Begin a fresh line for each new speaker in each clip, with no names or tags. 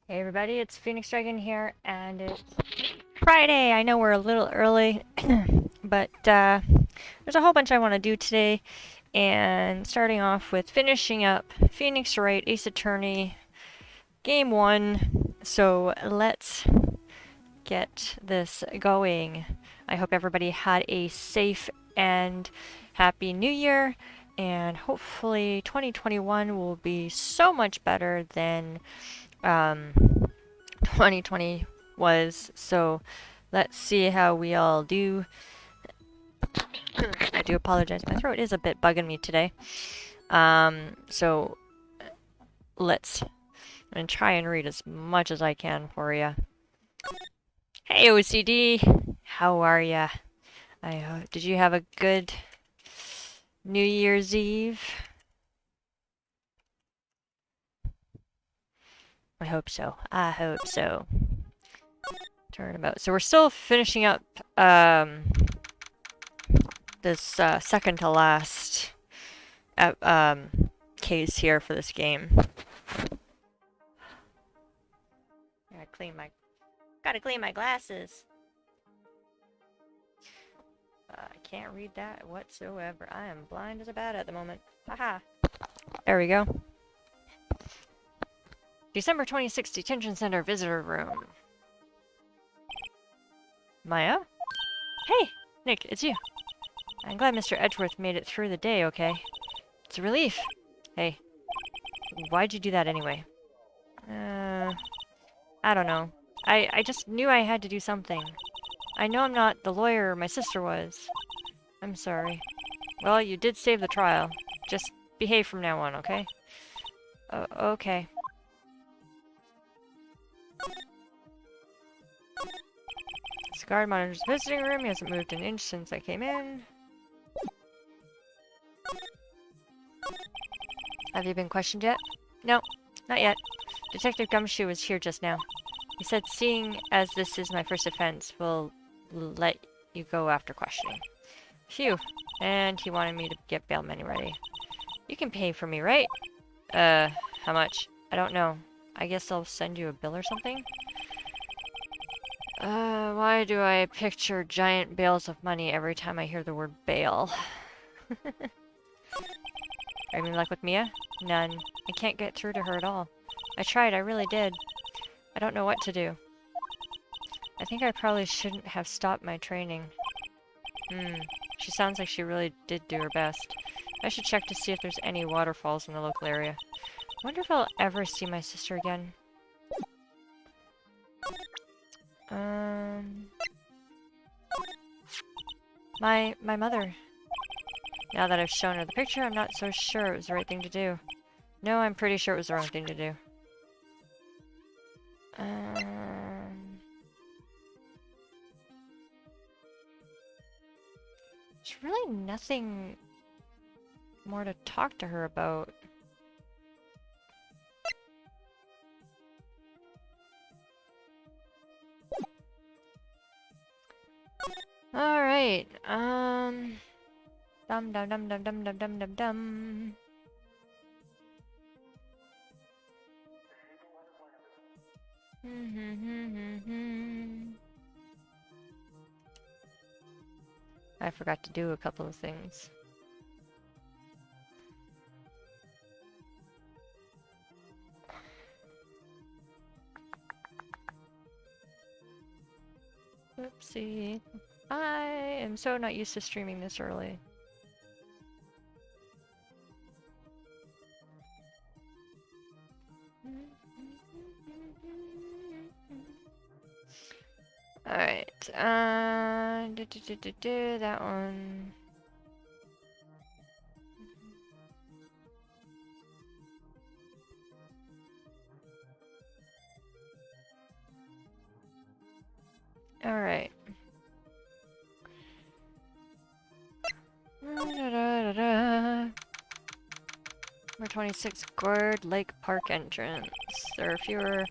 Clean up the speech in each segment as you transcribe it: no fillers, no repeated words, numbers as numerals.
Hey everybody, it's Phoenix Dragon here, and it's Friday. I know we're a little early, but there's a whole bunch I want to do today, and starting off with finishing up Phoenix Wright Ace Attorney Game 1. So let's get this going. I hope everybody had a safe and happy new year, and hopefully 2021 will be so much better than um, 2020 was. So let's see how we all do. I do apologize. My throat is a bit bugging me today. So let's I'm gonna try and read as much as I can for you. Hey OCD, how are ya? Did you have a good New Year's Eve? I hope so. I hope so. Turnabout. So we're still finishing up this second to last case here for this game. Gotta clean my glasses. I can't read that whatsoever. I am blind as a bat at the moment. Haha. There we go. December 26th, Detention Center Visitor Room. Maya? Hey, Nick, it's you. I'm glad Mr. Edgeworth made it through the day okay. It's a relief. Hey, why'd you do that anyway? I don't know. I just knew I had to do something. I know I'm not the lawyer my sister was. I'm sorry. Well, you did save the trial. Just behave from now on, okay? Okay. This guard monitors the visiting room. He hasn't moved an inch since I came in. Have you been questioned yet? No, not yet. Detective Gumshoe was here just now. He said, seeing as this is my first offense, we'll let you go after questioning. Phew. And he wanted me to get bail money ready. You can pay for me, right? How much? I don't know. I guess I'll send you a bill or something? Why do I picture giant bales of money every time I hear the word bail? Any luck with Mia? None. I can't get through to her at all. I tried, I really did. I don't know what to do. I think I probably shouldn't have stopped my training. She sounds like she really did do her best. I should check to see if there's any waterfalls in the local area. Wonder if I'll ever see my sister again. My mother. Now that I've shown her the picture, I'm not so sure it was the right thing to do. No, I'm pretty sure it was the wrong thing to do. There's really nothing more to talk to her about. Alright, dum dum dum dum dum dum dum dum dum. I forgot to do a couple of things. Oopsie. I am so not used to streaming this early. Alright, that one. Alright. Number 26, Gourd Lake Park entrance. There are fewer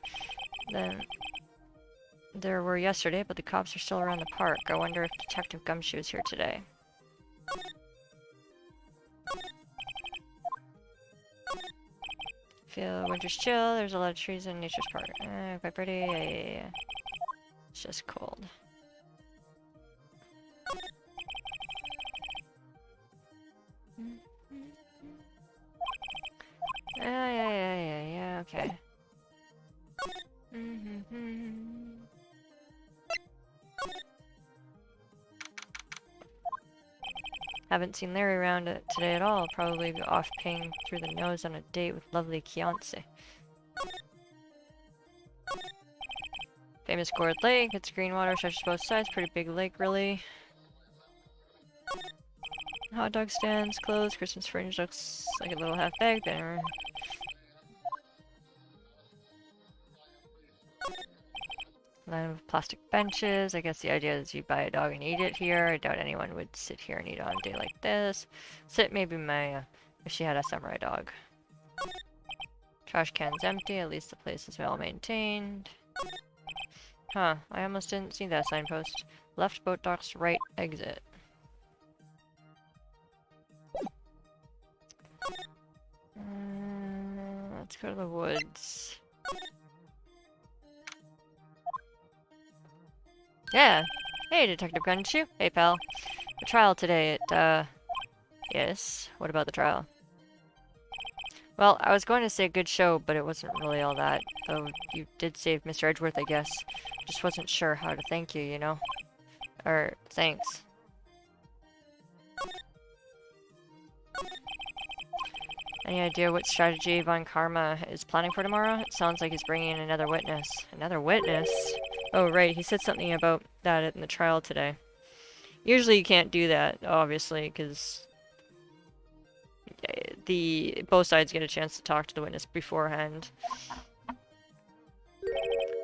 than there were yesterday, but the cops are still around the park. I wonder if Detective Gumshoe is here today. Feel winter's chill. There's a lot of trees in nature's park. Quite pretty. Yeah. It's just cold. Yeah, okay. Haven't seen Larry around today at all. Probably off paying through the nose on a date with lovely Kiance. Famous Gourd Lake. It's green water, stretches both sides. Pretty big lake, really. Hot dog stands, clothes, Christmas fringe looks like a little half bag there. Line of plastic benches. I guess the idea is you buy a dog and eat it here. I doubt anyone would sit here and eat on a day like this. Sit maybe Maya, if she had a samurai dog. Trash can's empty, at least the place is well maintained. Huh, I almost didn't see that signpost. Left boat docks, right exit. Let's go to the woods. Yeah! Hey, Detective Genshu. Hey, pal. The trial today, Yes? What about the trial? Well, I was going to say good show, but it wasn't really all that. Though you did save Mr. Edgeworth, I guess. Just wasn't sure how to thank you, you know? Or, thanks. Any idea what strategy Von Karma is planning for tomorrow? It sounds like he's bringing in another witness. Another witness? Oh, right, he said something about that in the trial today. Usually you can't do that, obviously, because both sides get a chance to talk to the witness beforehand.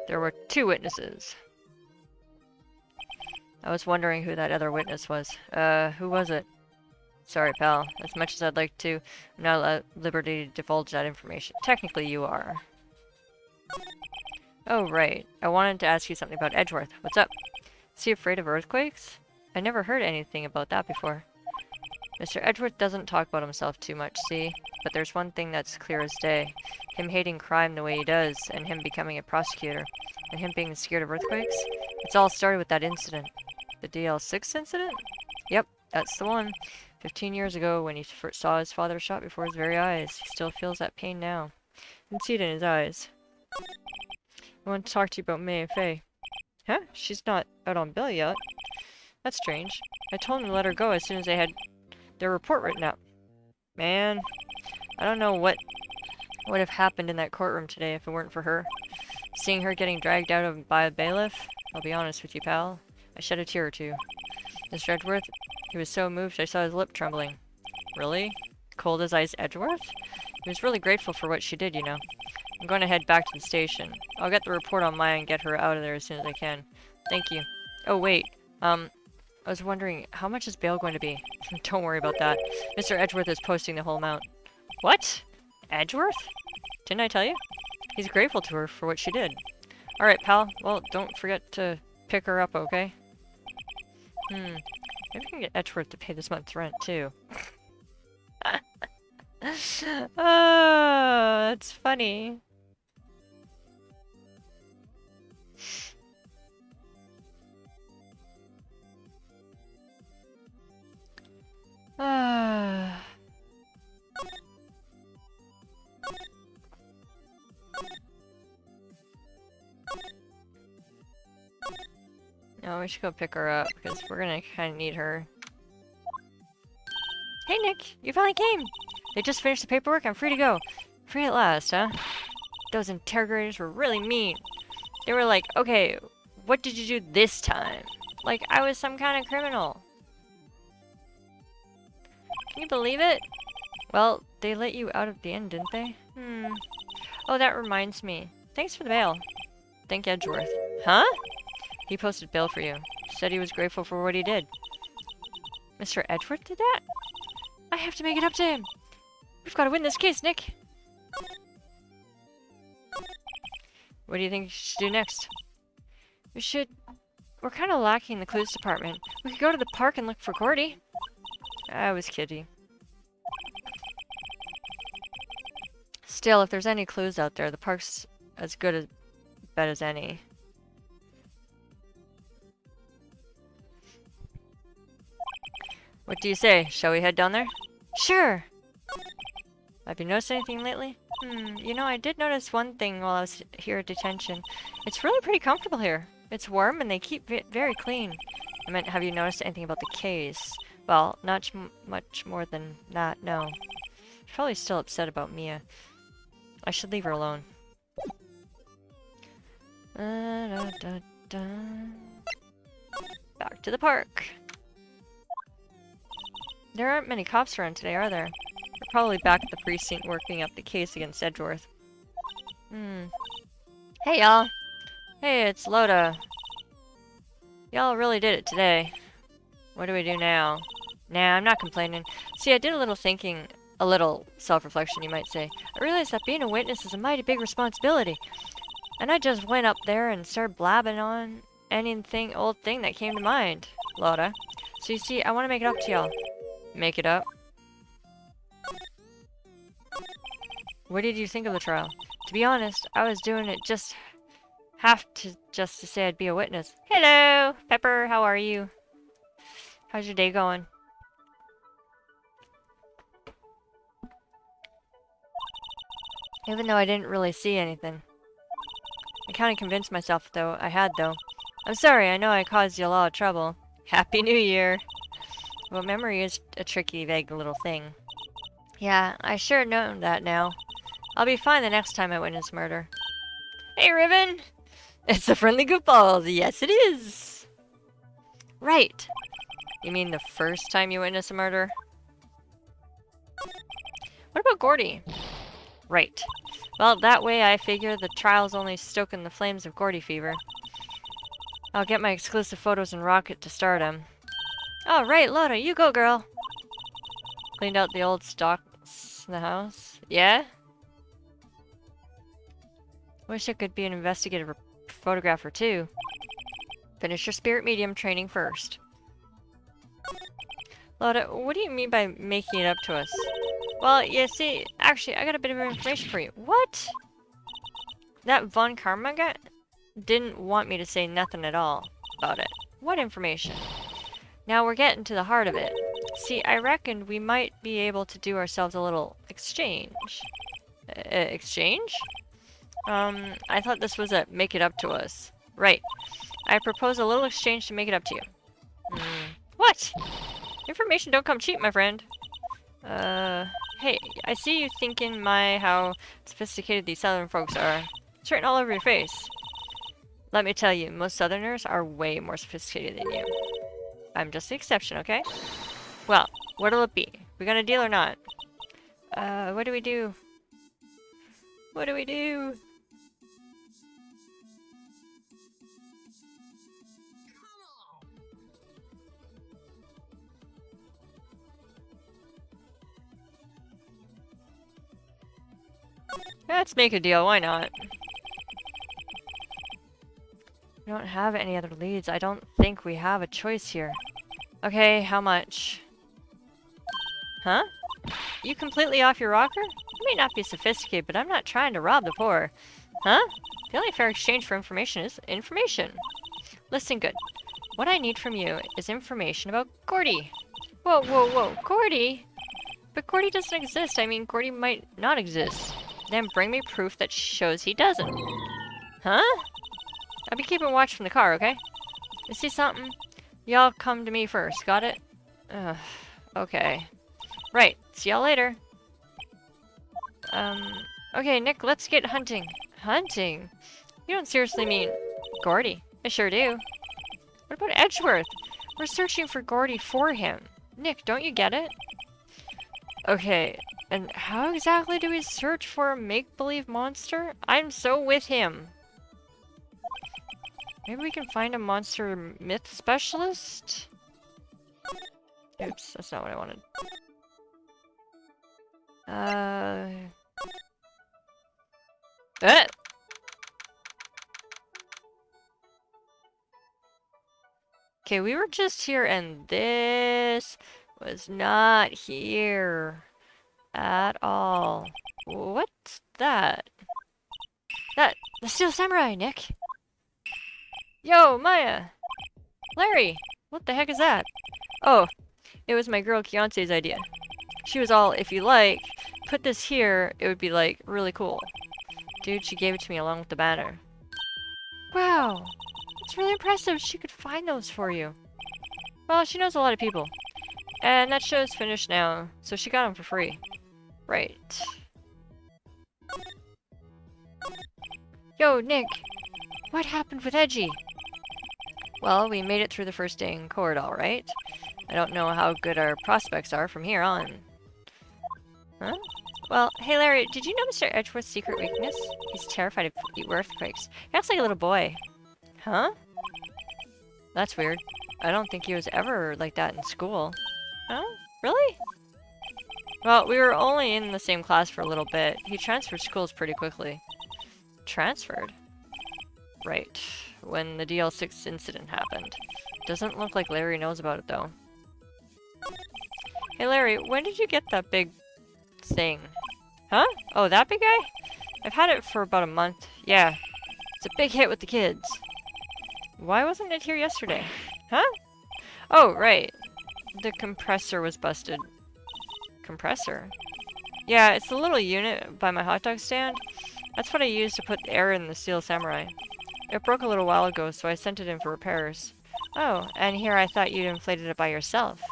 There were 2 witnesses. I was wondering who that other witness was. Who was it? Sorry, pal. As much as I'd like to, I'm not at liberty to divulge that information. Technically, you are. Oh, right. I wanted to ask you something about Edgeworth. What's up? Is he afraid of earthquakes? I never heard anything about that before. Mr. Edgeworth doesn't talk about himself too much, see? But there's one thing that's clear as day. Him hating crime the way he does, and him becoming a prosecutor, and him being scared of earthquakes. It's all started with that incident. The DL6 incident? Yep, that's the one. 15 years ago, when he first saw his father shot before his very eyes. He still feels that pain now. You can see it in his eyes. I want to talk to you about May and Faye. Huh? She's not out on bail yet. That's strange. I told him to let her go as soon as they had their report written up. Man, I don't know what would have happened in that courtroom today if it weren't for her. Seeing her getting dragged out of by a bailiff, I'll be honest with you, pal. I shed a tear or two. Mr. Edgeworth, he was so moved I saw his lip trembling. Really? Cold as ice Edgeworth? He was really grateful for what she did, you know. I'm going to head back to the station. I'll get the report on Maya and get her out of there as soon as I can. Thank you. Oh, wait. I was wondering, how much is bail going to be? Don't worry about that. Mr. Edgeworth is posting the whole amount. What? Edgeworth? Didn't I tell you? He's grateful to her for what she did. Alright, pal. Well, don't forget to pick her up, okay? Maybe I can get Edgeworth to pay this month's rent, too. Oh, that's funny. No, we should go pick her up, because we're gonna kinda need her. Hey Nick, you finally came! They just finished the paperwork, I'm free to go. Free at last, huh? Those interrogators were really mean. They were like, okay, what did you do this time? Like I was some kind of criminal. Can you believe it? Well, they let you out at the end, didn't they? Oh, that reminds me. Thanks for the bail. Thank Edgeworth. Huh? He posted bail for you. Said he was grateful for what he did. Mr. Edgeworth did that? I have to make it up to him. We've got to win this case, Nick. What do you think we should do next? We're kind of lacking the clues department. We could go to the park and look for Cordy. I was kidding. Still, if there's any clues out there, the park's as good a bet as any. What do you say? Shall we head down there? Sure! Have you noticed anything lately? You know, I did notice one thing while I was here at detention. It's really pretty comfortable here. It's warm and they keep it very clean. I meant, have you noticed anything about the case? Well, not much more than that, no. She's probably still upset about Mia. I should leave her alone. Back to the park. There aren't many cops around today, are there? They're probably back at the precinct working up the case against Edgeworth. Hey, y'all. Hey, it's Loda. Y'all really did it today. What do we do now? Nah, I'm not complaining. See, I did a little thinking, a little self-reflection, you might say. I realized that being a witness is a mighty big responsibility. And I just went up there and started blabbing on anything, old thing that came to mind, Loda. So you see, I want to make it up to y'all. Make it up? What did you think of the trial? To be honest, I was doing it just to say I'd be a witness. Hello, Pepper, how are you? How's your day going? Even though I didn't really see anything. I kind of convinced myself, though. I'm sorry, I know I caused you a lot of trouble. Happy New Year! Well, memory is a tricky, vague little thing. Yeah, I sure know that now. I'll be fine the next time I witness murder. Hey, Riven! It's the Friendly Goofballs! Yes, it is! Right! You mean the first time you witness a murder? What about Gordy? Right. Well, that way I figure the trial's only stoking the flames of Gordy fever. I'll get my exclusive photos and rocket to stardom. Oh, right, Loda, you go, girl! Cleaned out the old stocks in the house. Yeah? Wish I could be an investigative photographer, too. Finish your spirit medium training first. Loda, what do you mean by making it up to us? Well, you see, actually, I got a bit of information for you. What? That Von Karma guy didn't want me to say nothing at all about it. What information? Now we're getting to the heart of it. See, I reckoned we might be able to do ourselves a little exchange. Exchange? I thought this was a make it up to us. Right. I propose a little exchange to make it up to you. What? Information don't come cheap, my friend. Hey, I see you thinking how sophisticated these southern folks are. It's written all over your face. Let me tell you, most southerners are way more sophisticated than you. I'm just the exception, okay? Well, what'll it be? We gonna deal or not? What do we do? What do we do? Let's make a deal, why not? We don't have any other leads. I don't think we have a choice here. Okay, how much? Huh? You completely off your rocker? You may not be sophisticated, but I'm not trying to rob the poor. Huh? The only fair exchange for information is information. Listen good. What I need from you is information about Gordy. Whoa, whoa, whoa. Gordy? But Gordy doesn't exist. I mean, Gordy might not exist. Then bring me proof that shows he doesn't. Huh? I'll be keeping watch from the car, okay? You see something? Y'all come to me first, got it? Ugh, okay. Right, see y'all later. Okay, Nick, let's get hunting. Hunting? You don't seriously mean Gordy? I sure do. What about Edgeworth? We're searching for Gordy for him. Nick, don't you get it? Okay, and how exactly do we search for a make-believe monster? I'm so with him. Maybe we can find a monster myth specialist? Oops, that's not what I wanted. Okay, we were just here and this was not here at all. What that? The Steel Samurai, Nick! Yo, Maya! Larry! What the heck is that? Oh, it was my girl Kiance's idea. She was all, if you like, put this here, it would be like, really cool. Dude, she gave it to me along with the banner. Wow! It's really impressive she could find those for you. Well, she knows a lot of people. And that show's finished now, so she got them for free. Right. Yo, Nick! What happened with Edgy? Well, we made it through the first day in court, alright. I don't know how good our prospects are from here on. Huh? Well, hey Larry, did you know Mr. Edgeworth's secret weakness? He's terrified of earthquakes. He acts like a little boy. Huh? That's weird. I don't think he was ever like that in school. Huh? Really? Well, we were only in the same class for a little bit. He transferred schools pretty quickly. Transferred? Right. When the DL6 incident happened. Doesn't look like Larry knows about it, though. Hey Larry, when did you get that big thing? Huh? Oh, that big guy? I've had it for about a month. Yeah. It's a big hit with the kids. Why wasn't it here yesterday? Huh? Oh, right. The compressor was busted. Compressor? Yeah, it's the little unit by my hot dog stand. That's what I used to put air in the Steel Samurai. It broke a little while ago, so I sent it in for repairs. Oh, and here I thought you'd inflated it by yourself.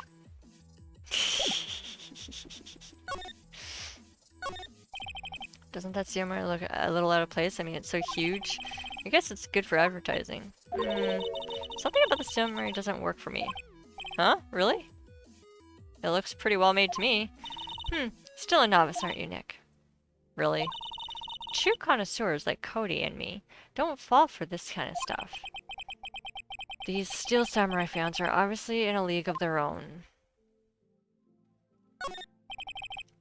Doesn't that Samurai look a little out of place? I mean, it's so huge. I guess it's good for advertising. Something about the Samurai doesn't work for me. Huh? Really? It looks pretty well made to me. Still a novice, aren't you, Nick? Really? True connoisseurs like Cody and me don't fall for this kind of stuff. These Steel Samurai fans are obviously in a league of their own.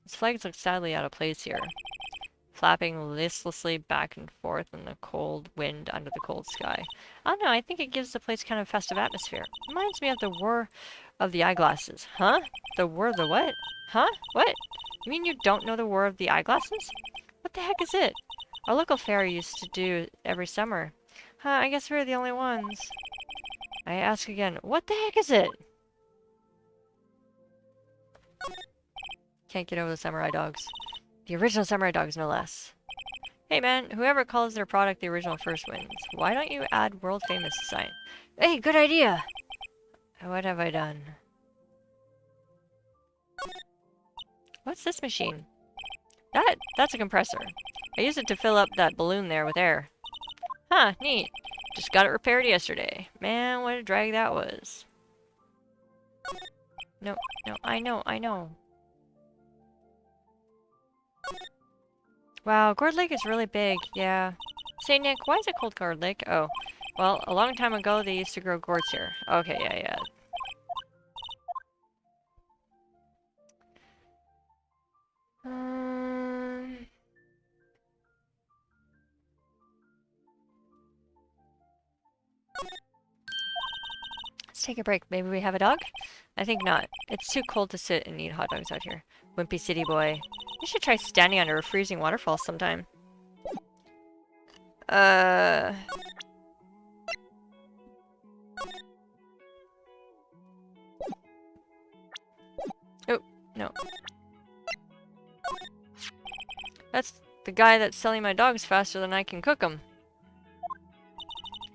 His flags look sadly out of place here, flapping listlessly back and forth in the cold wind under the cold sky. I don't know, I think it gives the place kind of festive atmosphere. Reminds me of the War of the Eyeglasses. Huh? The War of the what? Huh? What? You mean you don't know the War of the Eyeglasses? What the heck is it? Our local fair used to do every summer. Huh, I guess we're the only ones. I ask again, what the heck is it? Can't get over the samurai dogs. The original samurai dogs, no less. Hey man, whoever calls their product the original first wins. Why don't you add world famous sign? Hey, good idea! What have I done? What's this machine? That's a compressor. I used it to fill up that balloon there with air. Huh, neat. Just got it repaired yesterday. Man, what a drag that was. No, I know. Wow, Gourd Lake is really big, yeah. Say, Nick, why is it called Gourd Lake? Oh, well, a long time ago they used to grow gourds here. Okay, yeah. Let's take a break. Maybe we have a dog? I think not. It's too cold to sit and eat hot dogs out here. Wimpy city boy. You should try standing under a freezing waterfall sometime. Oh, no. That's the guy that's selling my dogs faster than I can cook them.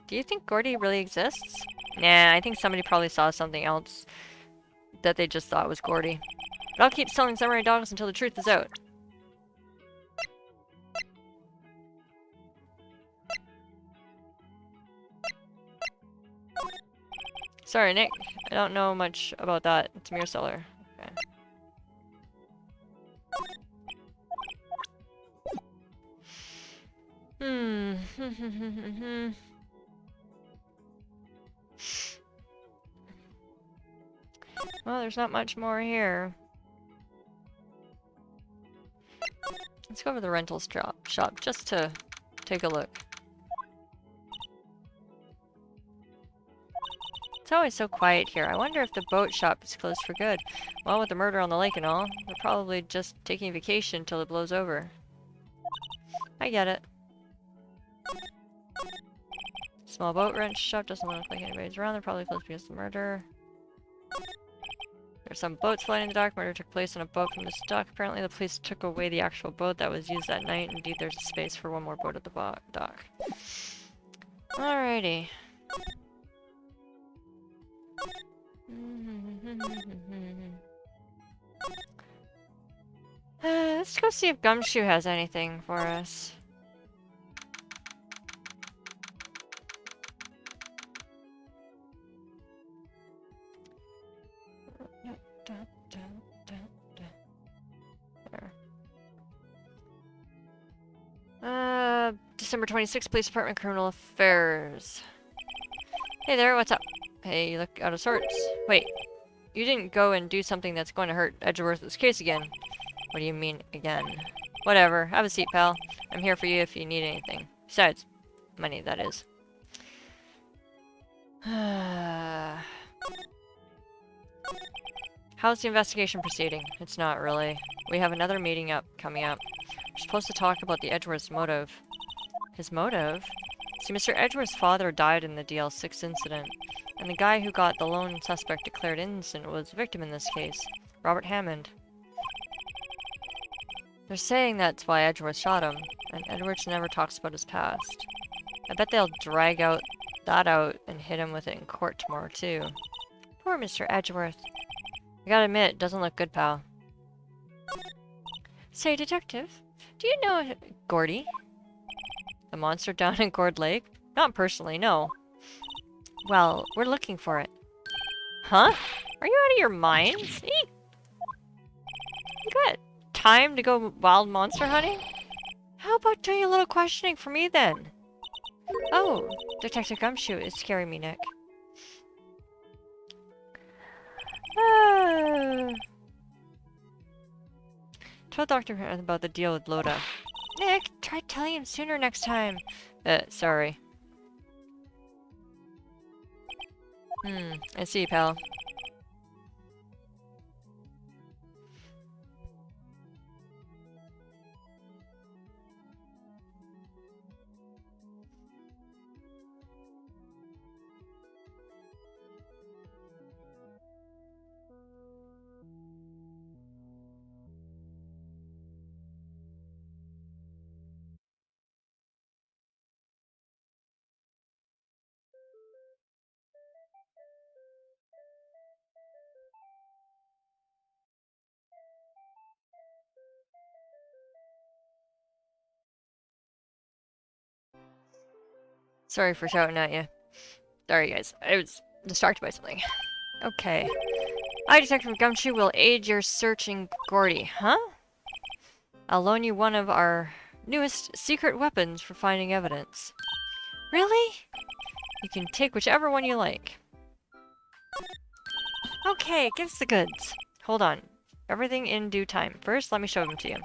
Do you think Gordy really exists? Nah, I think somebody probably saw something else that they just thought was Gordy. But I'll keep selling samurai dogs until the truth is out. Sorry, Nick. I don't know much about that. It's Mirror Seller. Okay. Well, there's not much more here. Let's go to the rentals shop just to take a look. It's always so quiet here. I wonder if the boat shop is closed for good. Well, with the murder on the lake and all, they're probably just taking vacation till it blows over. I get it. Small boat wrench shop doesn't look like anybody's around. They're probably close because of the murder. There's some boats floating in the dock. Murder took place on a boat from this dock. Apparently the police took away the actual boat that was used that night. Indeed, there's a space for one more boat at the dock. Alrighty. Let's go see if Gumshoe has anything for us. December 26th, Police Department, Criminal Affairs. Hey there, what's up? Hey, you look out of sorts. Wait, you didn't go and do something that's going to hurt Edgeworth's case again. What do you mean, again? Whatever, have a seat, pal. I'm here for you if you need anything. Besides, money, that is. How's the investigation proceeding? It's not really. We have another meeting coming up. We're supposed to talk about the Edgeworth's motive. His motive? See, Mr. Edgeworth's father died in the DL6 incident, and the guy who got the lone suspect declared innocent was the victim in this case, Robert Hammond. They're saying that's why Edgeworth shot him, and Edgeworth never talks about his past. I bet they'll drag that out and hit him with it in court tomorrow, too. Poor Mr. Edgeworth. I gotta admit, it doesn't look good, pal. Say, detective, do you know Gordy? The monster down in Gourd Lake? Not personally, no. Well, we're looking for it. Huh? Are you out of your minds? You got time to go wild monster hunting? How about doing a little questioning for me, then? Oh, Detective Gumshoe is scaring me, Nick. Tell Dr. about the deal with Loda. Nick, try telling him sooner next time. Sorry. I see, pal. Sorry for shouting at you. Sorry, guys. I was distracted by something. Okay. I, Detective Gumshoe, will aid your searching Gordy. Huh? I'll loan you one of our newest secret weapons for finding evidence. Really? You can take whichever one you like. Okay, give us the goods. Hold on. Everything in due time. First, let me show them to you.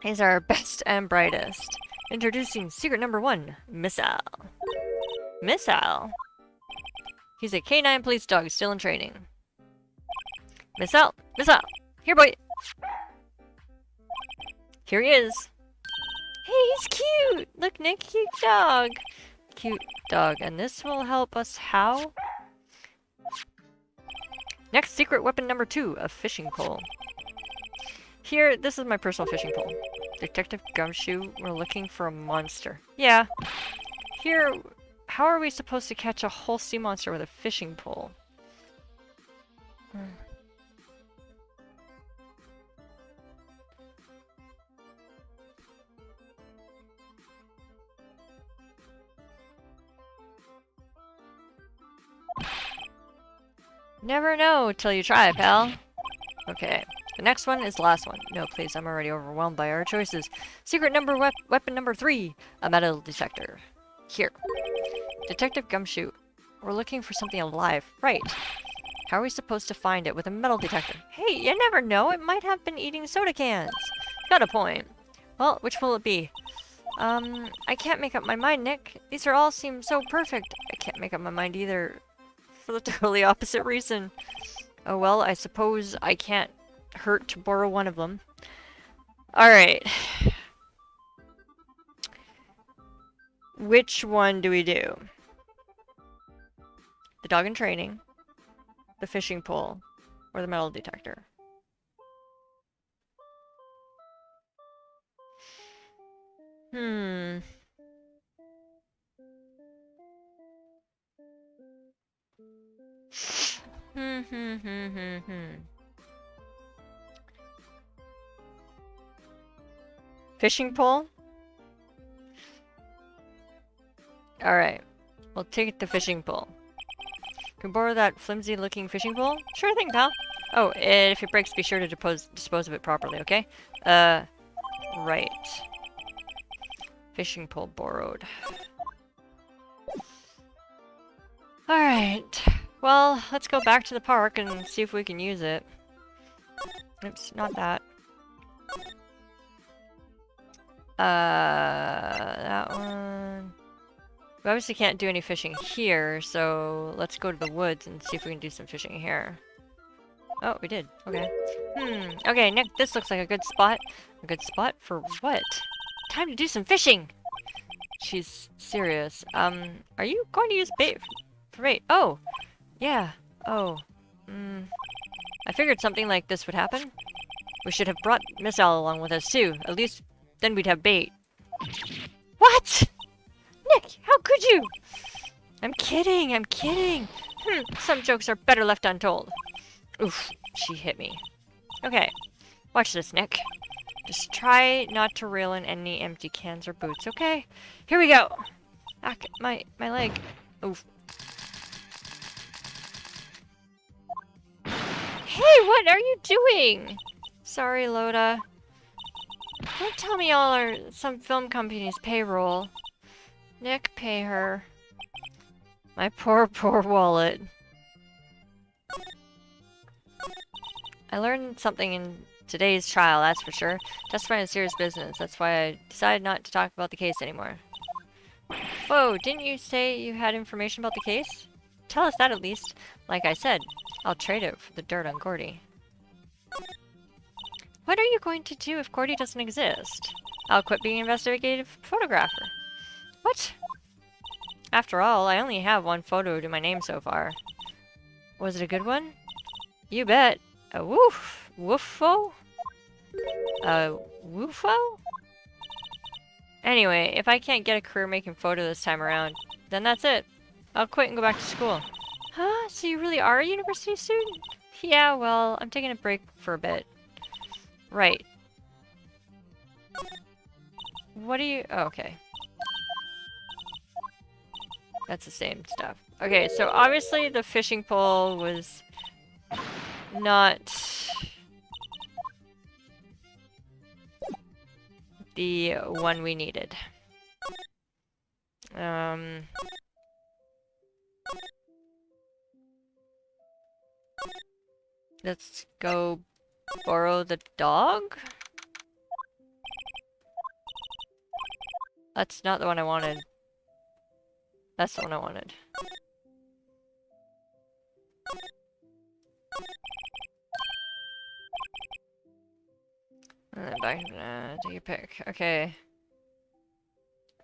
These are our best and brightest. Introducing secret number 1, Missile. Missile? He's a canine police dog still in training. Missile! Missile! Here, boy! Here he is! Hey, he's cute! Look, Nick, cute dog! Cute dog. And this will help us how? Next, secret weapon number 2, a fishing pole. Here, this is my personal fishing pole. Detective Gumshoe, we're looking for a monster. Yeah. Here, how are we supposed to catch a whole sea monster with a fishing pole? Never know till you try, pal. Okay. The next one is the last one. No, please, I'm already overwhelmed by our choices. Secret weapon number 3, a metal detector. Here. Detective Gumshoe, we're looking for something alive. Right. How are we supposed to find it with a metal detector? Hey, you never know. It might have been eating soda cans. Got a point. Well, which will it be? I can't make up my mind, Nick. These all seem so perfect. I can't make up my mind either. For the totally opposite reason. Oh well, I suppose I can't hurt to borrow one of them. Alright. which one do we do? The dog in training, the fishing pole, or the metal detector? Hmm. Fishing pole? Alright. We'll take the fishing pole. Can we borrow that flimsy looking fishing pole? Sure thing, pal. Oh, and if it breaks, be sure to dispose of it properly, okay? Right. Fishing pole borrowed. Alright. Well, let's go back to the park and see if we can use it. Oops, not that. That one... We obviously can't do any fishing here, so let's go to the woods and see if we can do some fishing here. Oh, we did. Okay. Okay, Nick, this looks like a good spot. A good spot for what? Time to do some fishing! She's serious. Are you going to use bait for bait? Oh! Yeah. Oh. I figured something like this would happen. We should have brought Miss Al along with us too. At least then we'd have bait. What? Nick, how could you? I'm kidding, I'm kidding. Some jokes are better left untold. Oof, she hit me. Okay, watch this, Nick. Just try not to reel in any empty cans or boots, okay? Here we go. My leg. Oof. Hey, what are you doing? Sorry, Loda. Don't tell me y'all are some film company's payroll. Nick, pay her. My poor, poor wallet. I learned something in today's trial, that's for sure. Testifying is serious business. That's why I decided not to talk about the case anymore. Whoa, didn't you say you had information about the case? Tell us that at least. Like I said, I'll trade it for the dirt on Gordy. What are you going to do if Gordy doesn't exist? I'll quit being an investigative photographer. What? After all, I only have one photo to my name so far. Was it a good one? You bet. A woof? Woofo? A woofo? Anyway, if I can't get a career making photo this time around, then that's it. I'll quit and go back to school. Huh? So you really are a university student? Yeah, well, I'm taking a break for a bit. Right. What do you... Oh, okay. That's the same stuff. Okay, so obviously the fishing pole was not the one we needed. Let's go borrow the dog? That's not the one I wanted. That's the one I wanted. And then back, take your pick. Okay.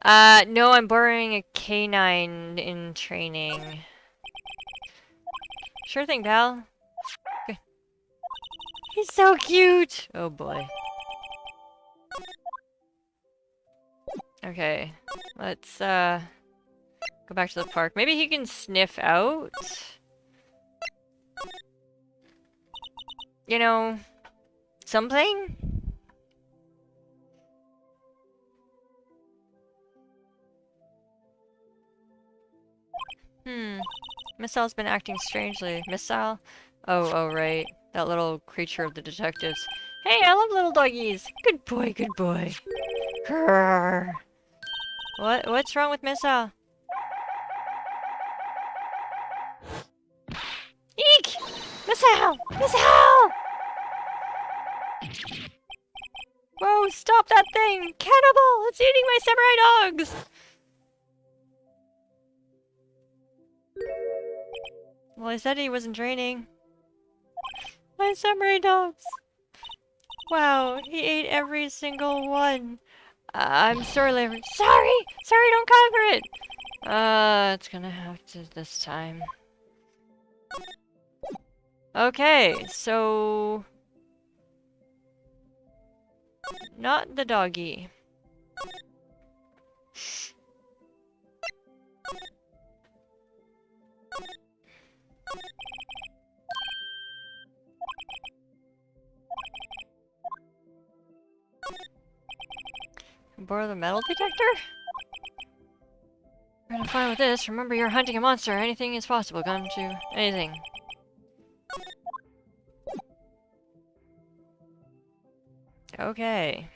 No, I'm borrowing a canine in training. Sure thing, pal. Okay. He's so cute! Oh boy. Okay. Let's, go back to the park. Maybe he can sniff out? You know, something? Miss Sal's been acting strangely. Miss Sal? Oh, right. That little creature of the detectives. Hey, I love little doggies! Good boy, good boy. Grrr. What's wrong with Miss Sal? Eek! Miss Sal! Miss Sal! Whoa, stop that thing! Cannibal! It's eating my samurai dogs! Well, I said he wasn't training. My samurai dogs! Wow, he ate every single one. I'm sorry, Larry. Sorry! Sorry, don't cover it! It's gonna have to this time. Okay, so... Not the doggy. Borrow the metal detector? We're gonna fine with this. Remember, you're hunting a monster. Anything is possible. Come to anything. Okay.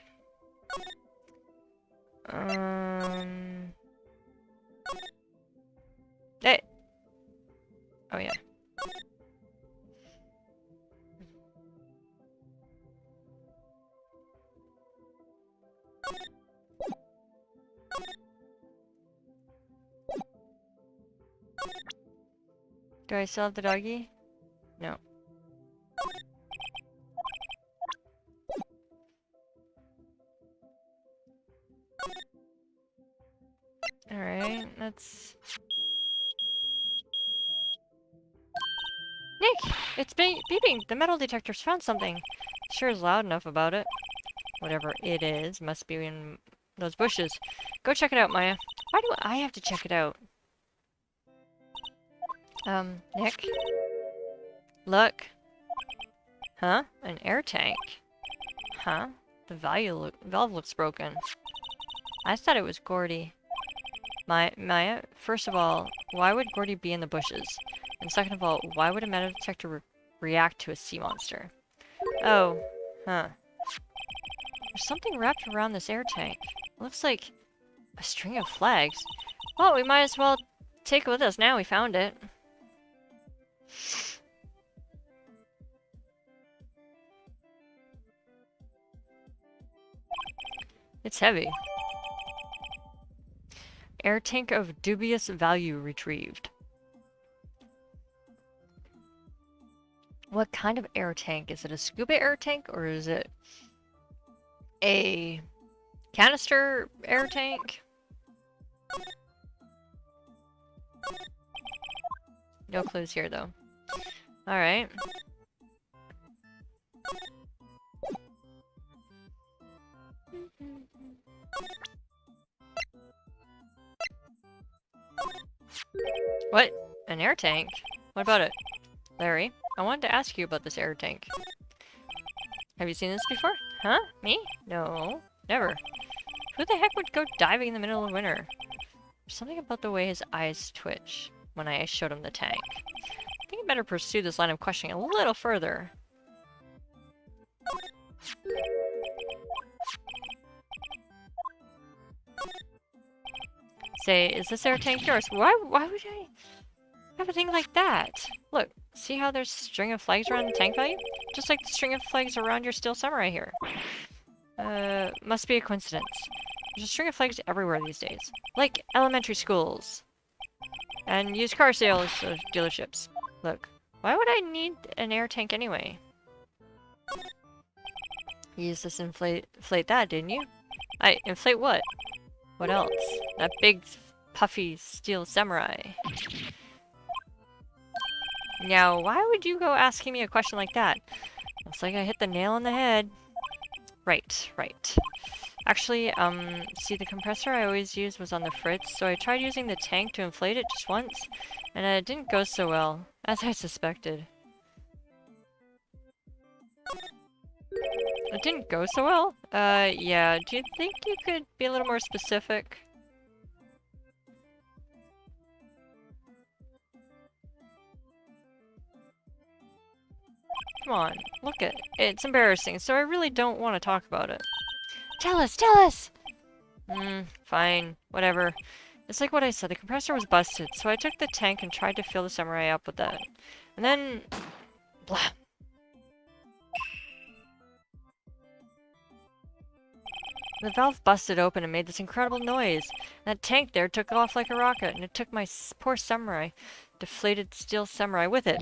Hey! Oh, yeah. Do I still have the doggy? No. Alright, let's... Nick! It's beeping! The metal detector's found something! Sure is loud enough about it. Whatever it is, must be in those bushes. Go check it out, Maya. Why do I have to check it out? Nick? Look. Huh? An air tank? Huh? The valve looks broken. I thought it was Gordy. Maya, first of all, why would Gordy be in the bushes? And second of all, why would a metal detector react to a sea monster? Oh. Huh. There's something wrapped around this air tank. It looks like a string of flags. Well, we might as well take it with us now we found it. It's heavy. Air tank of dubious value retrieved. What kind of air tank? Is it a scuba air tank or is it a canister air tank? No clues here though. Alright. What? An air tank? What about it? Larry, I wanted to ask you about this air tank. Have you seen this before? Huh? Me? No. Never. Who the heck would go diving in the middle of winter? There's something about the way his eyes twitch when I showed him the tank. I think I better pursue this line of questioning a little further. Say, is this air tank yours? Why would I have a thing like that? Look, see how there's a string of flags around the tank value? Just like the string of flags around your steel samurai here. Must be a coincidence. There's a string of flags everywhere these days. Like elementary schools. And used car sales dealerships. Look, why would I need an air tank anyway? You used this to inflate that, didn't you? Inflate what? What else? That big, puffy steel samurai. Now, why would you go asking me a question like that? Looks like I hit the nail on the head. Right. Actually, see, the compressor I always use was on the fritz, so I tried using the tank to inflate it just once, and it didn't go so well, as I suspected. It didn't go so well? Yeah, do you think you could be a little more specific? Come on, look it. It's embarrassing, so I really don't want to talk about it. Tell us! Fine. Whatever. It's like what I said, the compressor was busted, so I took the tank and tried to fill the samurai up with that. And then... blah. The valve busted open and made this incredible noise. That tank there took off like a rocket, and it took my poor samurai, deflated steel samurai with it.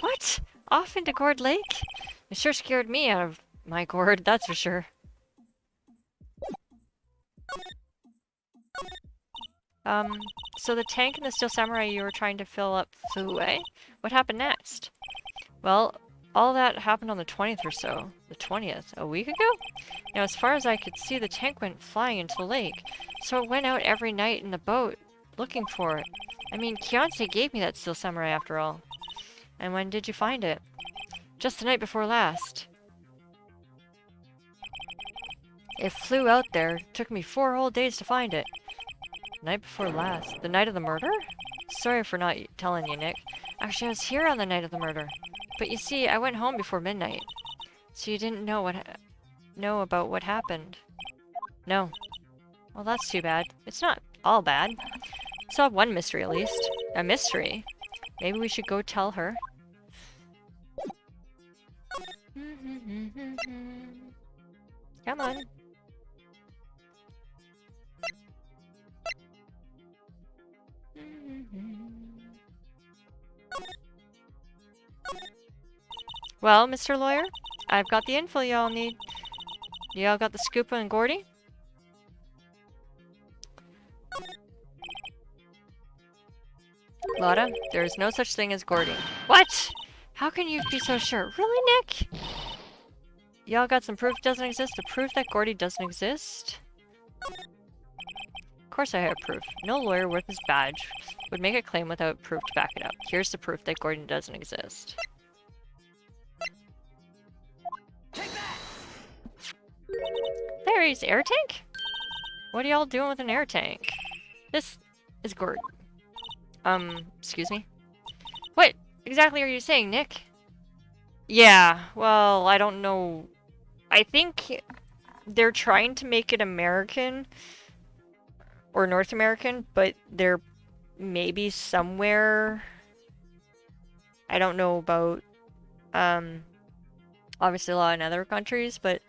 What? Off into Gourd Lake? It sure scared me out of my gourd, that's for sure. So the tank and the steel samurai you were trying to fill up flew away? What happened next? Well, all that happened on the 20th or so. The 20th? A week ago? Now, as far as I could see, the tank went flying into the lake. So it went out every night in the boat, looking for it. I mean, Kiyonse gave me that steel samurai after all. And when did you find it? Just the night before last. It flew out there. Took me 4 whole days to find it. Night before last? The night of the murder? Sorry for not telling you, Nick. Actually, I was here on the night of the murder. But you see, I went home before midnight. So you didn't know about what happened? No. Well, that's too bad. It's not all bad. Solved one mystery at least. A mystery? Maybe we should go tell her. Come on. Well, Mr. Lawyer, I've got the info y'all need. Y'all got the scoop on Gordy? Lotta, there is no such thing as Gordy. What? How can you be so sure? Really, Nick? Y'all got some proof it doesn't exist? The proof that Gordy doesn't exist? Of course I have proof. No lawyer worth his badge would make a claim without proof to back it up. Here's the proof that Gordy doesn't exist. Larry's air tank? What are y'all doing with an air tank? This is Gord. Excuse me? What exactly are you saying, Nick? Yeah, well, I don't know. I think they're trying to make it American or North American, but they're maybe somewhere. I don't know about, obviously a lot in other countries, but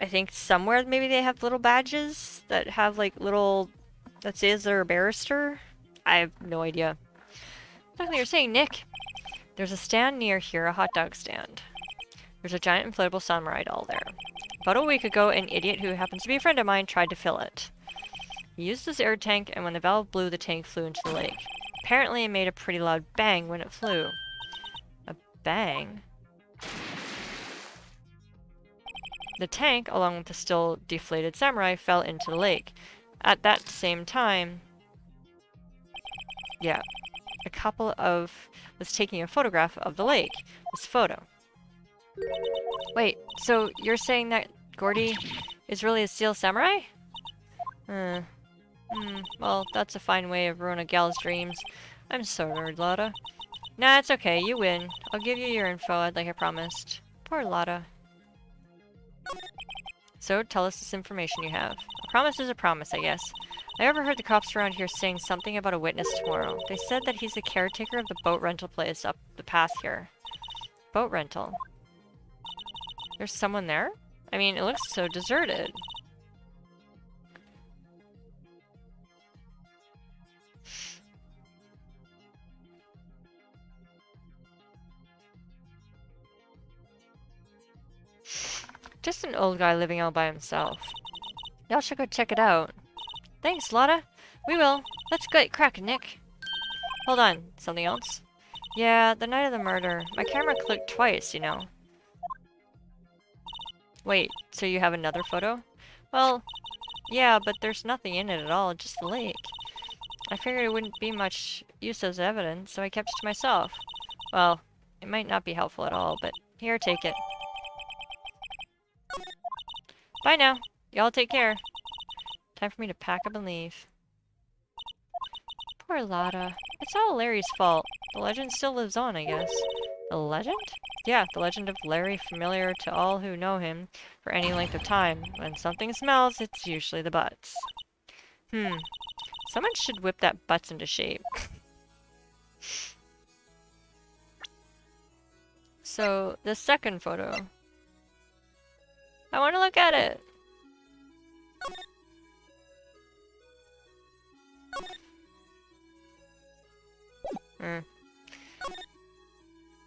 I think somewhere maybe they have little badges that have like little, that says they're a barrister. I have no idea. Exactly, you're saying, Nick. There's a stand near here, a hot dog stand. There's a giant inflatable samurai doll there. About a week ago, an idiot who happens to be a friend of mine tried to fill it. He used this air tank, and when the valve blew, the tank flew into the lake. Apparently, it made a pretty loud bang when it flew. A bang? The tank, along with the still deflated samurai, fell into the lake. At that same time, yeah, a couple was taking a photograph of the lake. This photo. Wait, so you're saying that Gordy is really a steel samurai? Well, that's a fine way of ruining a gal's dreams. I'm sorry, Lotta. Nah, it's okay, you win. I'll give you your info, like I promised. Poor Lotta. So, tell us this information you have. A promise is a promise, I guess. I overheard the cops around here saying something about a witness tomorrow. They said that he's the caretaker of the boat rental place up the path here. Boat rental? There's someone there? I mean, it looks so deserted. Just an old guy living all by himself. Y'all should go check it out. Thanks, Lotta. We will. Let's get cracking, Nick. Hold on. Something else? Yeah, the night of the murder. My camera clicked twice, you know. Wait, so you have another photo? Well, yeah, but there's nothing in it at all, just the lake. I figured it wouldn't be much use as evidence, so I kept it to myself. Well, it might not be helpful at all, but here, take it. Bye now. Y'all take care. Time for me to pack up and leave. Poor Lotta. It's all Larry's fault. The legend still lives on, I guess. The legend? Yeah, the legend of Larry, familiar to all who know him for any length of time. When something smells, it's usually the butts. Someone should whip that butts into shape. So, the second photo. I want to look at it.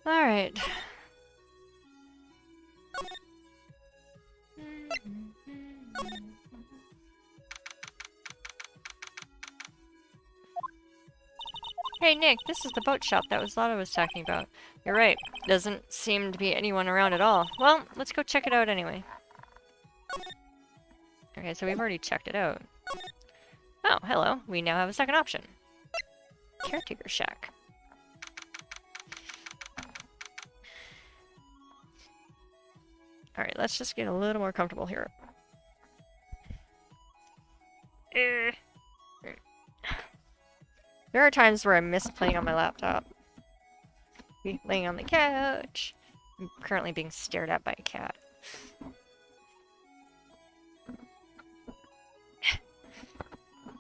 Alright. Hey Nick, this is the boat shop that Lotta was talking about. You're right. Doesn't seem to be anyone around at all. Well, let's go check it out anyway. Okay, so we've already checked it out. Oh, hello. We now have a second option. Caretaker shack. Alright, let's just get a little more comfortable here. There are times where I miss playing on my laptop. Laying on the couch. I'm currently being stared at by a cat.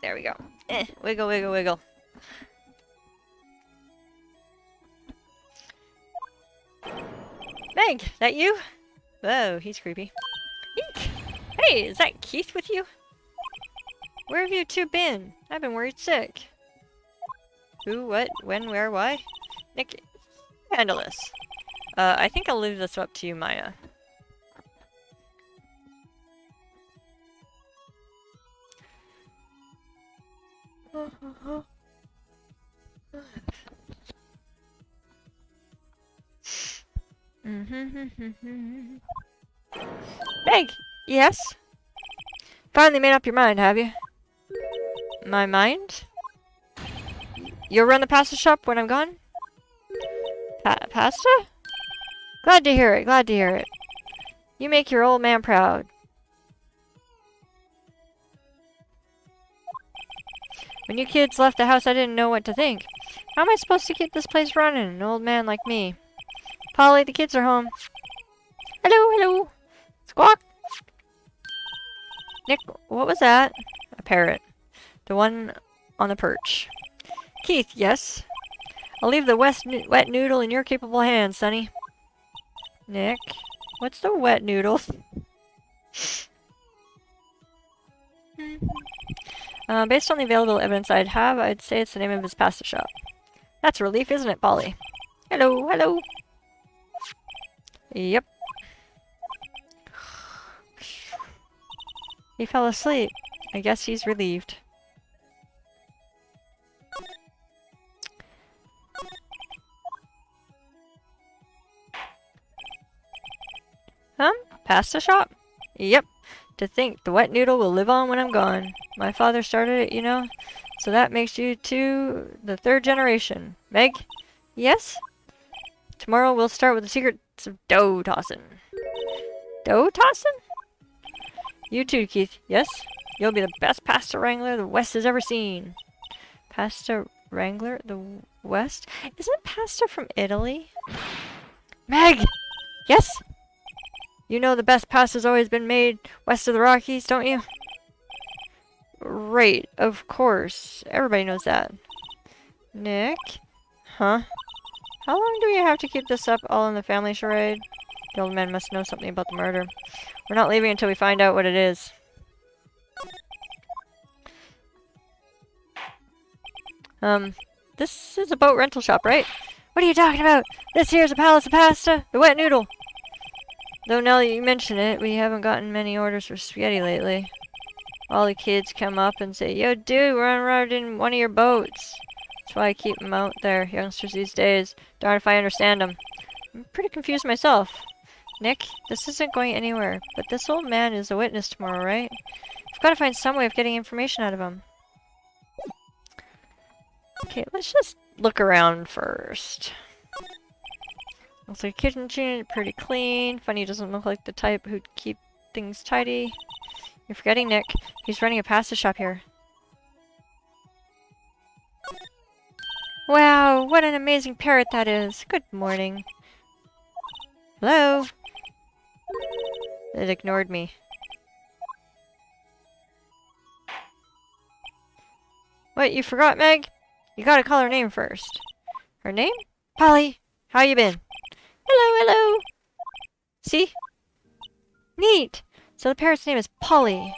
There we go. Wiggle, wiggle, wiggle. Meg, that you? Whoa, he's creepy. Eek! Hey, is that Keith with you? Where have you two been? I've been worried sick. Who, what, when, where, why? Nick, handle this. I think I'll leave this up to you, Maya. Meg! Yes? Finally made up your mind, have you? My mind? You'll run the pasta shop when I'm gone? Pasta? Glad to hear it, glad to hear it. You make your old man proud. When you kids left the house, I didn't know what to think. How am I supposed to keep this place running, an old man like me? Polly, the kids are home. Hello, hello. Squawk. Nick, what was that? A parrot. The one on the perch. Keith, yes? I'll leave the wet noodle in your capable hands, Sonny. Nick, what's the wet noodle? Based on the available evidence I'd say it's the name of his pasta shop. That's a relief, isn't it, Polly? Hello, hello. Yep. He fell asleep. I guess he's relieved. Pasta shop? Yep. To think the wet noodle will live on when I'm gone. My father started it, you know. So that makes you two the third generation. Meg? Yes? Tomorrow we'll start with the secrets of dough tossing. Dough tossing? You too, Keith. Yes? You'll be the best pasta wrangler the West has ever seen. Pasta wrangler? The West? Isn't pasta from Italy? Meg! Yes? You know the best pasta's always been made west of the Rockies, don't you? Right, of course. Everybody knows that. Nick? Huh? How long do we have to keep this up all in the family charade? The old man must know something about the murder. We're not leaving until we find out what it is. This is a boat rental shop, right? What are you talking about? This here's a palace of pasta, the wet noodle. Though now that you mention it, we haven't gotten many orders for spaghetti lately. All the kids come up and say, "Yo, dude, we're on road in one of your boats." That's why I keep them out there, youngsters these days. Darn if I understand them. I'm pretty confused myself. Nick, this isn't going anywhere, but this old man is a witness tomorrow, right? I've got to find some way of getting information out of him. Okay, let's just look around first. Looks like a kitchen, pretty clean. Funny doesn't look like the type who'd keep things tidy. You're forgetting Nick. He's running a pasta shop here. Wow, what an amazing parrot that is. Good morning. Hello? It ignored me. What, you forgot, Meg? You gotta call her name first. Her name? Polly. How you been? Hello, hello. See? Neat. So the parrot's name is Polly.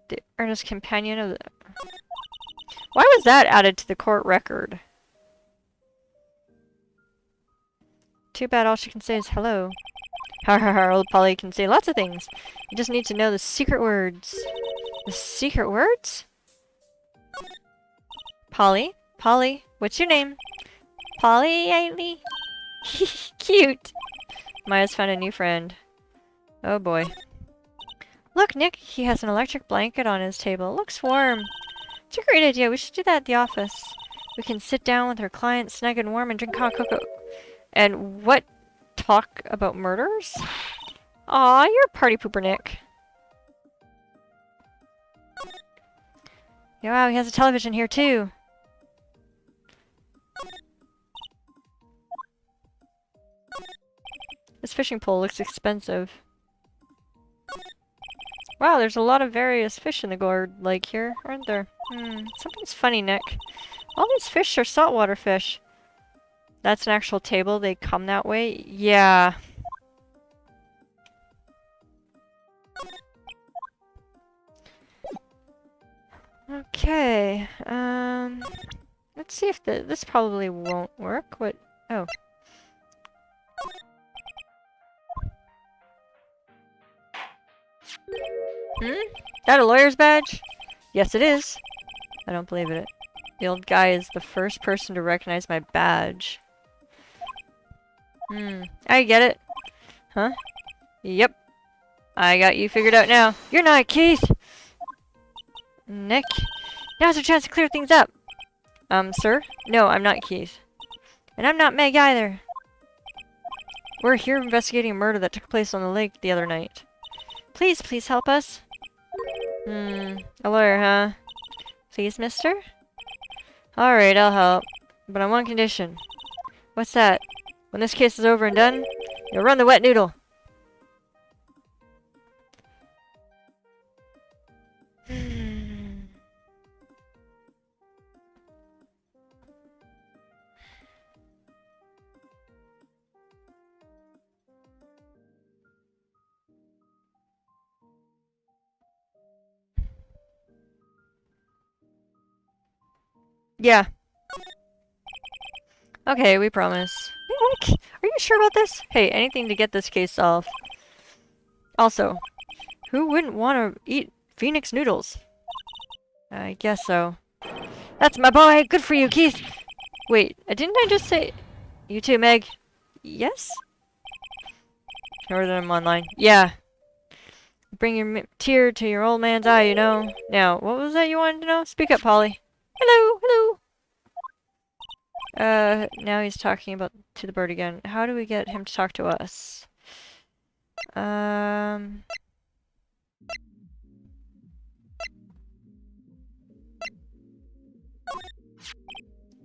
The earnest companion of the... Why was that added to the court record? Too bad all she can say is hello. Ha ha ha, old Polly can say lots of things. You just need to know the secret words. The secret words? Polly? Polly, what's your name? Polly Ailey? Cute! Maya's found a new friend. Oh boy. Look, Nick, he has an electric blanket on his table. It looks warm. It's a great idea. We should do that at the office. We can sit down with our clients, snug and warm, and drink hot cocoa. And what? Talk about murders? Aw, you're a party pooper, Nick. Yeah, wow, he has a television here, too. This fishing pole looks expensive. Wow, there's a lot of various fish in the Gourd Lake here, aren't there? Something's funny, Nick. All these fish are saltwater fish. That's an actual table? They come that way? Yeah. Okay, let's see if this probably won't work. What? Oh. That a lawyer's badge? Yes, it is. I don't believe it. The old guy is the first person to recognize my badge. I get it. Huh? Yep. I got you figured out now. You're not Keith! Nick? Now's your chance to clear things up! Sir? No, I'm not Keith. And I'm not Meg either. We're here investigating a murder that took place on the lake the other night. Please help us. A lawyer, huh? Please, mister? Alright, I'll help. But on one condition. What's that? When this case is over and done, you'll run the wet noodle. Yeah. Okay, we promise. Nick, are you sure about this? Hey, anything to get this case solved. Also, who wouldn't want to eat Phoenix noodles? I guess so. That's my boy! Good for you, Keith! Wait, didn't I just say... You too, Meg? Yes? Or that I'm online. Yeah. Bring your tear to your old man's eye, you know. Now, what was that you wanted to know? Speak up, Polly. Hello, hello! Now he's talking to the bird again. How do we get him to talk to us?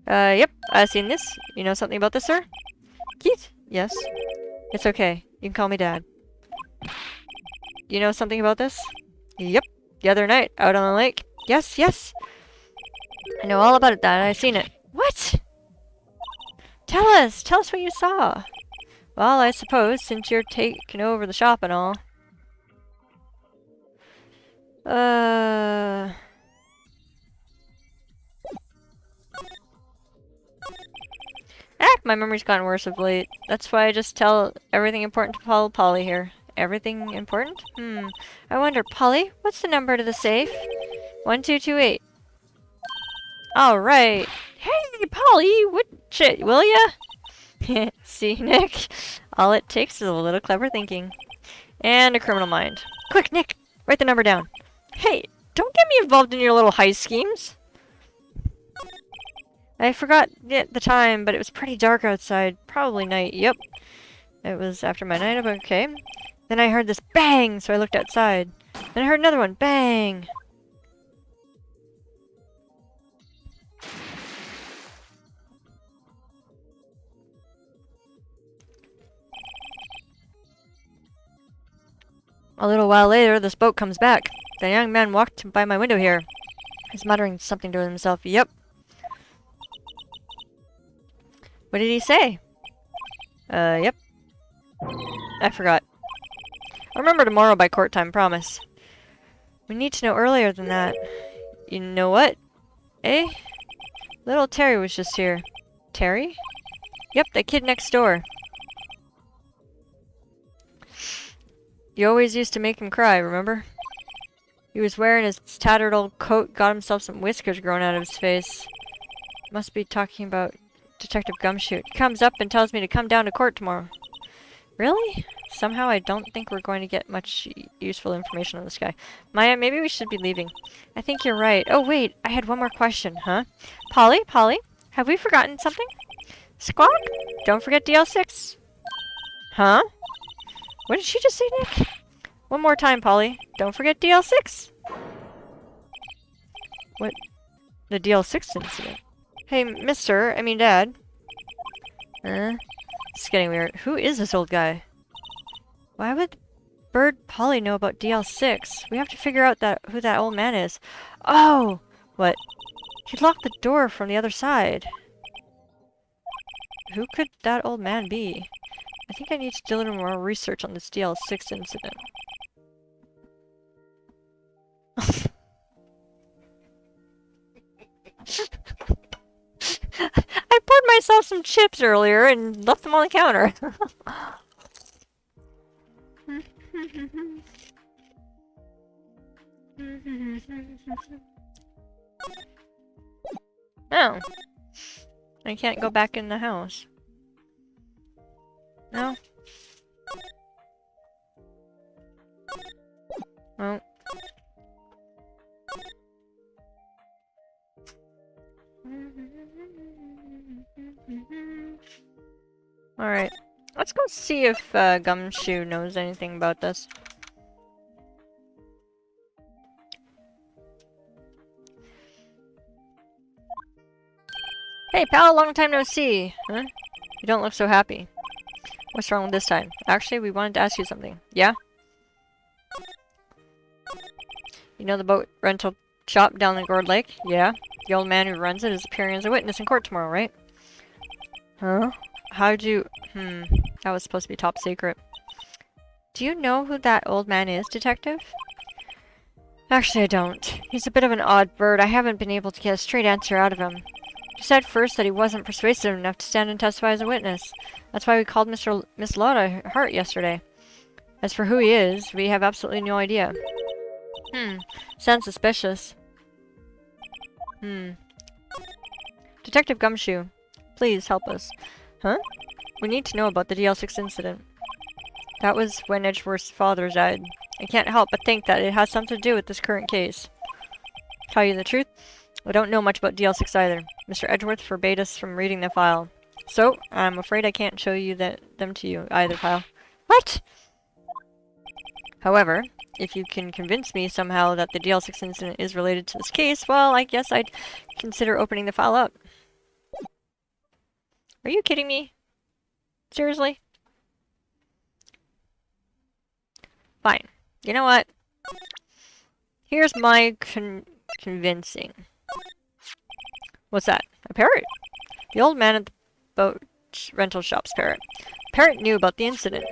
Yep, I've seen this. You know something about this, sir? Keith? Yes. It's okay. You can call me Dad. You know something about this? Yep. The other night, out on the lake. Yes, yes. I know all about it, Dad. I've seen it. What? Tell us what you saw. Well, I suppose, since you're taking over the shop and all. My memory's gotten worse of late. That's why I just tell everything important to Polly here. Everything important? I wonder, Polly, what's the number to the safe? 1228. Alright. Hey, Polly, will ya? See, Nick? All it takes is a little clever thinking. And a criminal mind. Quick, Nick! Write the number down. Hey, don't get me involved in your little heist schemes. I forgot the time, but it was pretty dark outside. Probably night. Yep. It was after my night. Okay. Then I heard this bang, so I looked outside. Then I heard another one. Bang! A little while later, this boat comes back. The young man walked by my window here. He's muttering something to himself. Yep. What did he say? Yep. I forgot. I'll remember tomorrow by court time, promise. We need to know earlier than that. You know what? Eh? Little Terry was just here. Terry? Yep, that kid next door. You always used to make him cry, remember? He was wearing his tattered old coat, got himself some whiskers growing out of his face. Must be talking about Detective Gumshoe. He comes up and tells me to come down to court tomorrow. Really? Somehow I don't think we're going to get much useful information on this guy. Maya, maybe we should be leaving. I think you're right. Oh wait, I had one more question, huh? Polly? Polly? Have we forgotten something? Squawk? Don't forget DL6. Huh? What did she just say, Nick? One more time, Polly. Don't forget DL6. What? The DL6 incident? Hey, Dad. It's getting weird. Who is this old guy? Why would Bird Polly know about DL6? We have to figure out who that old man is. Oh! What? He locked the door from the other side. Who could that old man be? I think I need to do a little more research on this DL6 incident. I poured myself some chips earlier and left them on the counter. Oh. I can't go back in the house. No? Oh. Alright. Let's go see if Gumshoe knows anything about this. Hey pal, long time no see. Huh? You don't look so happy. What's wrong with this time? Actually, we wanted to ask you something. Yeah? You know the boat rental shop down in Gourd Lake? Yeah. The old man who runs it is appearing as a witness in court tomorrow, right? Huh? How'd you... That was supposed to be top secret. Do you know who that old man is, Detective? Actually, I don't. He's a bit of an odd bird. I haven't been able to get a straight answer out of him. He said first that he wasn't persuasive enough to stand and testify as a witness. That's why we called Miss Lotta Hart yesterday. As for who he is, we have absolutely no idea. Sounds suspicious. Detective Gumshoe, please help us. Huh? We need to know about the DL6 incident. That was when Edgeworth's father died. I can't help but think that it has something to do with this current case. Tell you the truth, I don't know much about DL6 either. Mr. Edgeworth forbade us from reading the file. So, I'm afraid I can't show you them to you either, pal. What? However, if you can convince me somehow that the DL6 incident is related to this case, well, I guess I'd consider opening the file up. Are you kidding me? Seriously? Fine. You know what? Here's my convincing. What's that? A parrot? The old man at the boat rental shop's parrot. Parrot knew about the incident.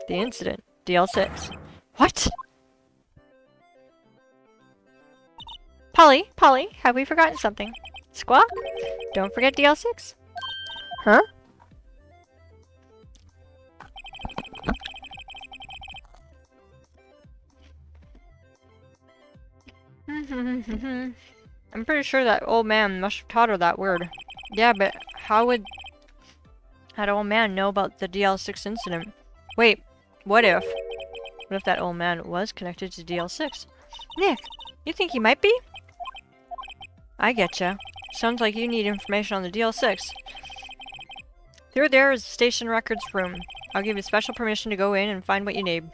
The incident? DL6. What? Polly, Polly, have we forgotten something? Squawk? Don't forget DL6? Huh? I'm pretty sure that old man must have taught her that word. Yeah, but how would that old man know about the DL6 incident? Wait, what if that old man was connected to DL6? Nick, you think he might be? I getcha. Sounds like you need information on the DL6. Through there is the station records room. I'll give you special permission to go in and find what you need.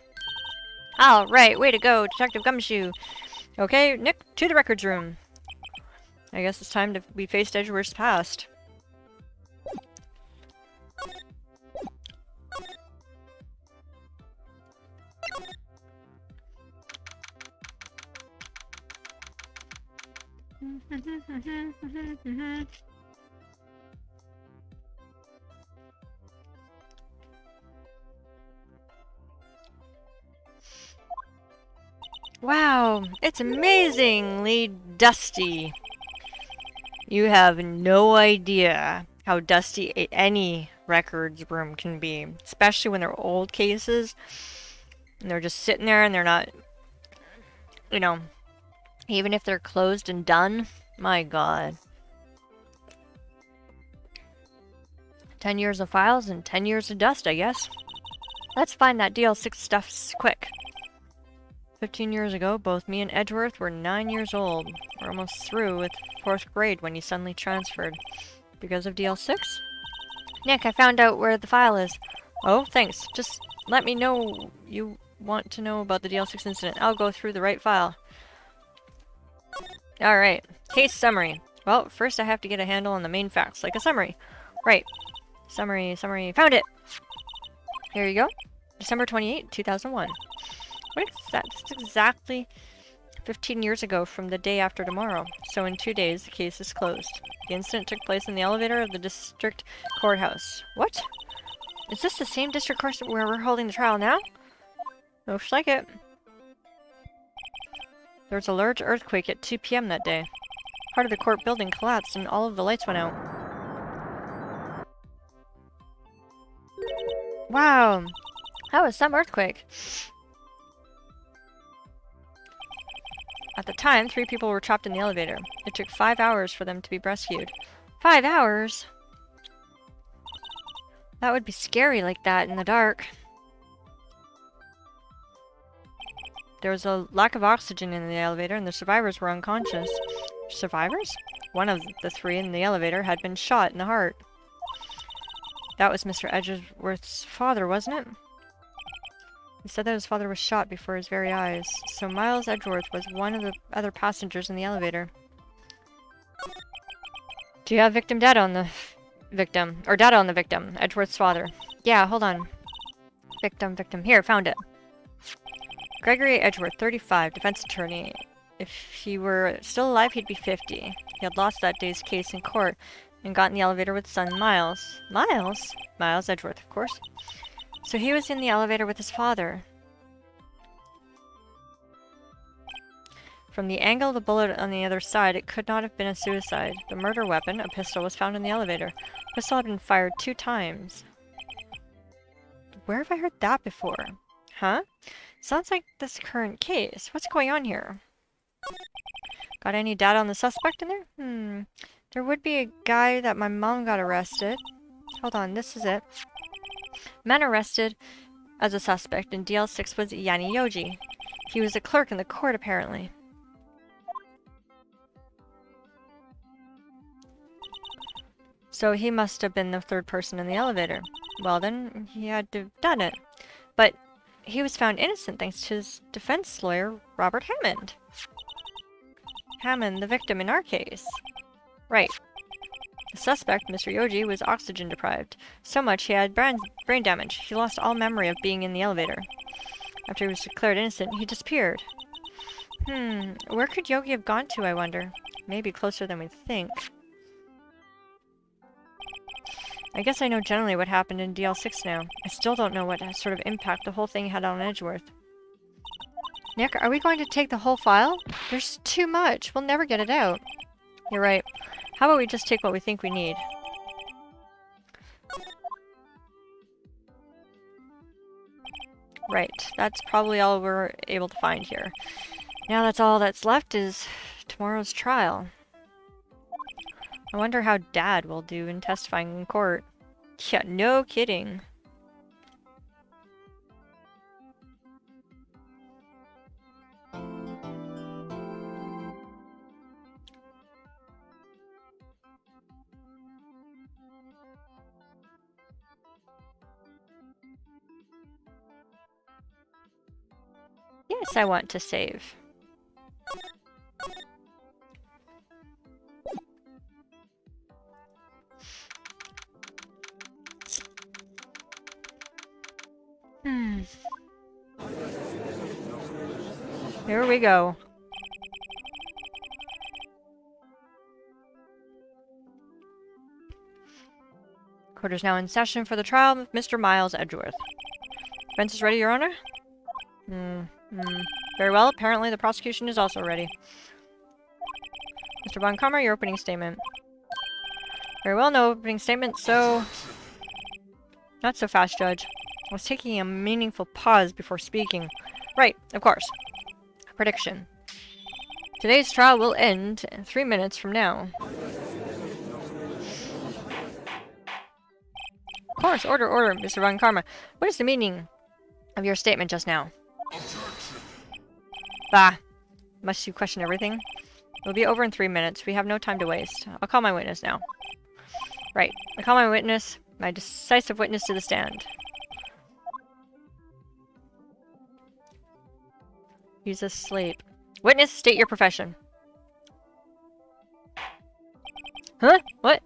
All right, way to go, Detective Gumshoe. Okay, Nick, to the records room. I guess it's time we faced Edgeworth's past. Wow, it's amazingly dusty. You have no idea how dusty any records room can be, especially when they're old cases and they're just sitting there and they're not, you know, even if they're closed and done. My God. 10 years of files and 10 years of dust, I guess. Let's find that DL6 stuff quick. 15 years ago, both me and Edgeworth were 9 years old. We're almost through with 4th grade when you suddenly transferred. Because of DL6? Nick, I found out where the file is. Oh, thanks. Just let me know you want to know about the DL6 incident. I'll go through the right file. Alright. Case summary. Well, first I have to get a handle on the main facts, like a summary. Right. Summary. Found it! Here you go. December 28, 2001. What is that? It's exactly 15 years ago from the day after tomorrow. So in 2 days, the case is closed. The incident took place in the elevator of the district courthouse. What? Is this the same district court where we're holding the trial now? Looks like it. There was a large earthquake at 2 p.m. that day. Part of the court building collapsed and all of the lights went out. Wow! That was some earthquake. At the time, 3 people were trapped in the elevator. It took 5 hours for them to be rescued. 5 hours? That would be scary like that in the dark. There was a lack of oxygen in the elevator and the survivors were unconscious. Survivors? One of the 3 in the elevator had been shot in the heart. That was Mr. Edgeworth's father, wasn't it? He said that his father was shot before his very eyes. So Miles Edgeworth was one of the other passengers in the elevator. Do you have victim data on the victim? Or data on the victim, Edgeworth's father? Yeah, hold on. Victim. Here, found it. Gregory Edgeworth, 35, defense attorney. If he were still alive, he'd be 50. He had lost that day's case in court and got in the elevator with son Miles. Miles? Miles Edgeworth, of course. So he was in the elevator with his father. From the angle of the bullet on the other side, it could not have been a suicide. The murder weapon, a pistol, was found in the elevator. The pistol had been fired 2 times. Where have I heard that before? Huh? Sounds like this current case. What's going on here? Got any data on the suspect in there? There would be a guy that my mom got arrested. Hold on, this is it. Man arrested as a suspect in DL6 was Yanni Yoji. He was a clerk in the court, apparently. So he must have been the 3rd person in the elevator. Well then, he had to have done it. But he was found innocent thanks to his defense lawyer, Robert Hammond. Hammond, the victim in our case. Right. The suspect, Mr. Yoji, was oxygen deprived. So much he had brain damage. He lost all memory of being in the elevator. After he was declared innocent, he disappeared. Where could Yogi have gone to, I wonder? Maybe closer than we think. I guess I know generally what happened in DL6 now. I still don't know what sort of impact the whole thing had on Edgeworth. Nick, are we going to take the whole file? There's too much. We'll never get it out. You're right. How about we just take what we think we need? Right. That's probably all we're able to find here. Now that's all that's left is tomorrow's trial. I wonder how Dad will do in testifying in court. Yeah, no kidding. Yes, I want to save. Here we go. Court is now in session for the trial of Mr. Miles Edgeworth. Defense is ready, Your Honor? Very well. Apparently the prosecution is also ready. Mr. Von Kammer, your opening statement. Very well, no opening statement, so... Not so fast, Judge. I was taking a meaningful pause before speaking. Right, of course. Prediction. Today's trial will end in 3 minutes from now. course. Order, order, Mr. Von Karma. What is the meaning of your statement just now? Bah. Must you question everything? It will be over in 3 minutes. We have no time to waste. I'll call my witness now. Right. I call my witness, my decisive witness to the stand. He's asleep. Witness, state your profession. Huh? What?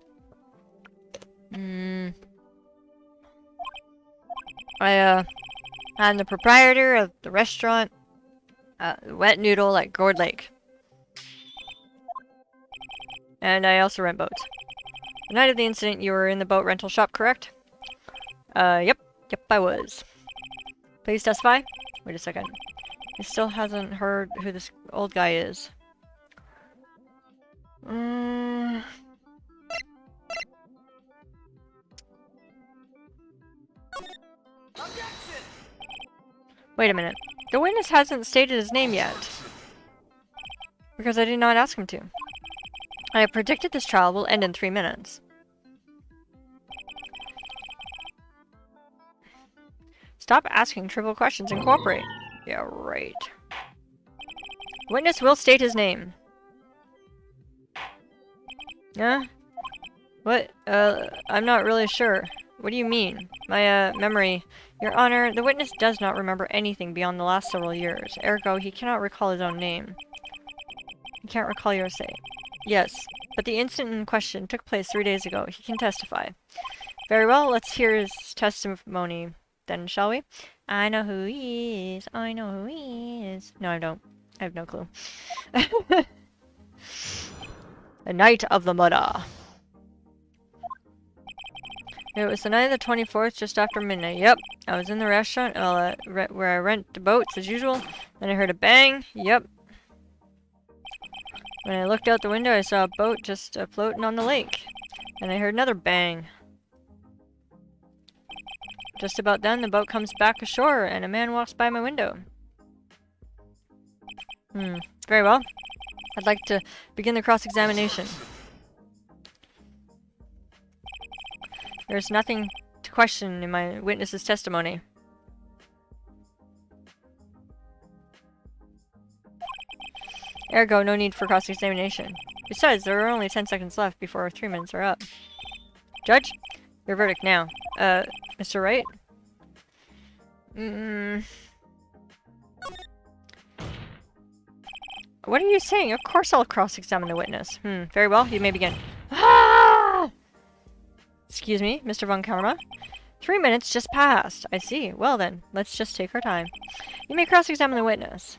I'm the proprietor of the restaurant, Wet Noodle at Gourd Lake. And I also rent boats. The night of the incident, you were in the boat rental shop, correct? Yep. Yep, I was. Please testify? Wait a second. He still hasn't heard who this old guy is. Wait a minute. The witness hasn't stated his name yet. Because I did not ask him to. I have predicted this trial will end in 3 minutes. Stop asking trivial questions and cooperate. Yeah, right. Witness will state his name. Yeah? What? I'm not really sure. What do you mean? My, memory. Your Honor, the witness does not remember anything beyond the last several years. Ergo, he cannot recall his own name. He can't recall your say. Yes, but the incident in question took place 3 days ago. He can testify. Very well, let's hear his testimony then, shall we? I know who he is. I know who he is. No, I don't. I have no clue. The night of the murder. It was the night of the 24th, just after midnight. Yep, I was in the restaurant where I rent the boats as usual. Then I heard a bang. Yep. When I looked out the window, I saw a boat just floating on the lake. And I heard another bang. Just about then, the boat comes back ashore, and a man walks by my window. Very well. I'd like to begin the cross-examination. There's nothing to question in my witness's testimony. Ergo, no need for cross-examination. Besides, there are only 10 seconds left before 3 minutes are up. Judge, your verdict now. Mr. Wright? What are you saying? Of course I'll cross-examine the witness. Very well, you may begin. Ah! Excuse me, Mr. Von Karma? 3 minutes just passed. I see. Well then, let's just take our time. You may cross-examine the witness.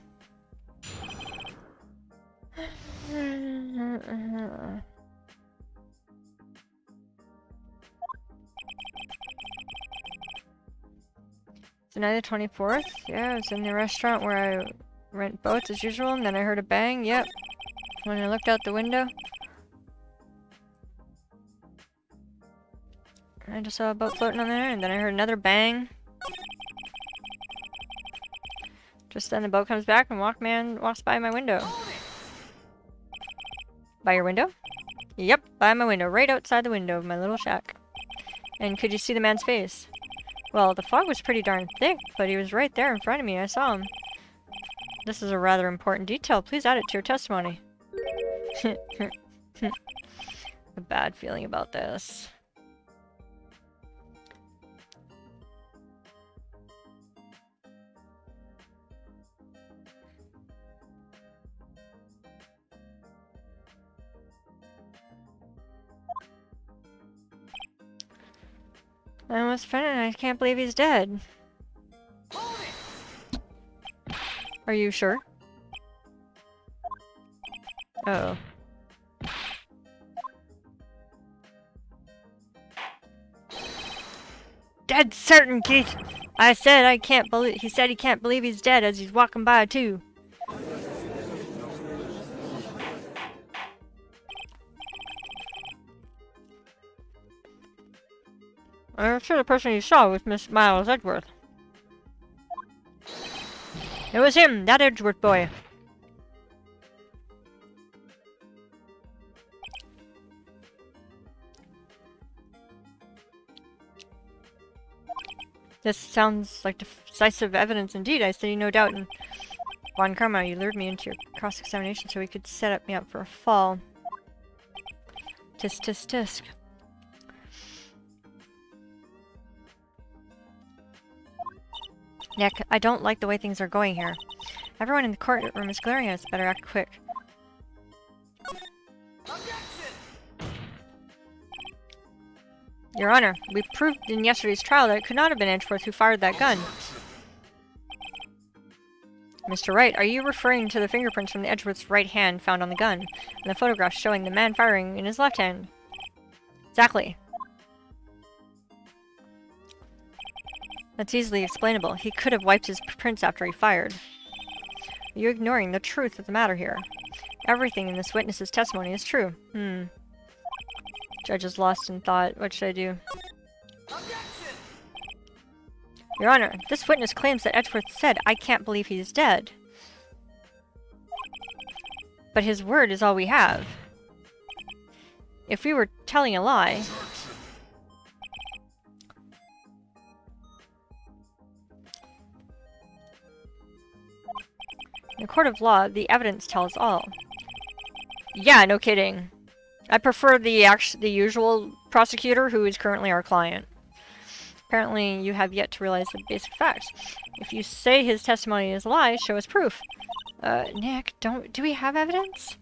It's the night of the 24th? Yeah, I was in the restaurant where I rent boats as usual, and then I heard a bang. Yep. When I looked out the window, I just saw a boat floating on there, and then I heard another bang. Just then the boat comes back and Walkman walks by my window. By your window? Yep, by my window, right outside the window of my little shack. And could you see the man's face? Well, the fog was pretty darn thick, but he was right there in front of me. I saw him. This is a rather important detail. Please add it to your testimony. A bad feeling about this. I almost found it and I can't believe he's dead. Are you sure? Uh-oh. Dead certain, Keith! I said I can't believe— he said he can't believe he's dead as he's walking by, too. I'm sure the person you saw was Miss Miles Edgeworth. It was him, that Edgeworth boy. This sounds like decisive evidence indeed. I see no doubt in Von Karma. You lured me into your cross-examination so we could set me up for a fall. Tisk, tisk, tisk. Nick, I don't like the way things are going here. Everyone in the courtroom is glaring at us. Better act quick. Your Honor, we proved in yesterday's trial that it could not have been Edgeworth who fired that gun. Mr. Wright, are you referring to the fingerprints from Edgeworth's right hand found on the gun, and the photograph showing the man firing in his left hand? Exactly. That's easily explainable. He could have wiped his prints after he fired. Are you ignoring the truth of the matter here? Everything in this witness's testimony is true. Judge is lost in thought. What should I do? Objection! Your Honor, this witness claims that Edgeworth said, "I can't believe he's dead." But his word is all we have. If we were telling a lie... In a court of law, the evidence tells all. Yeah, no kidding. I prefer the usual prosecutor, who is currently our client. Apparently, you have yet to realize the basic facts. If you say his testimony is a lie, show us proof. Nick, do we have evidence?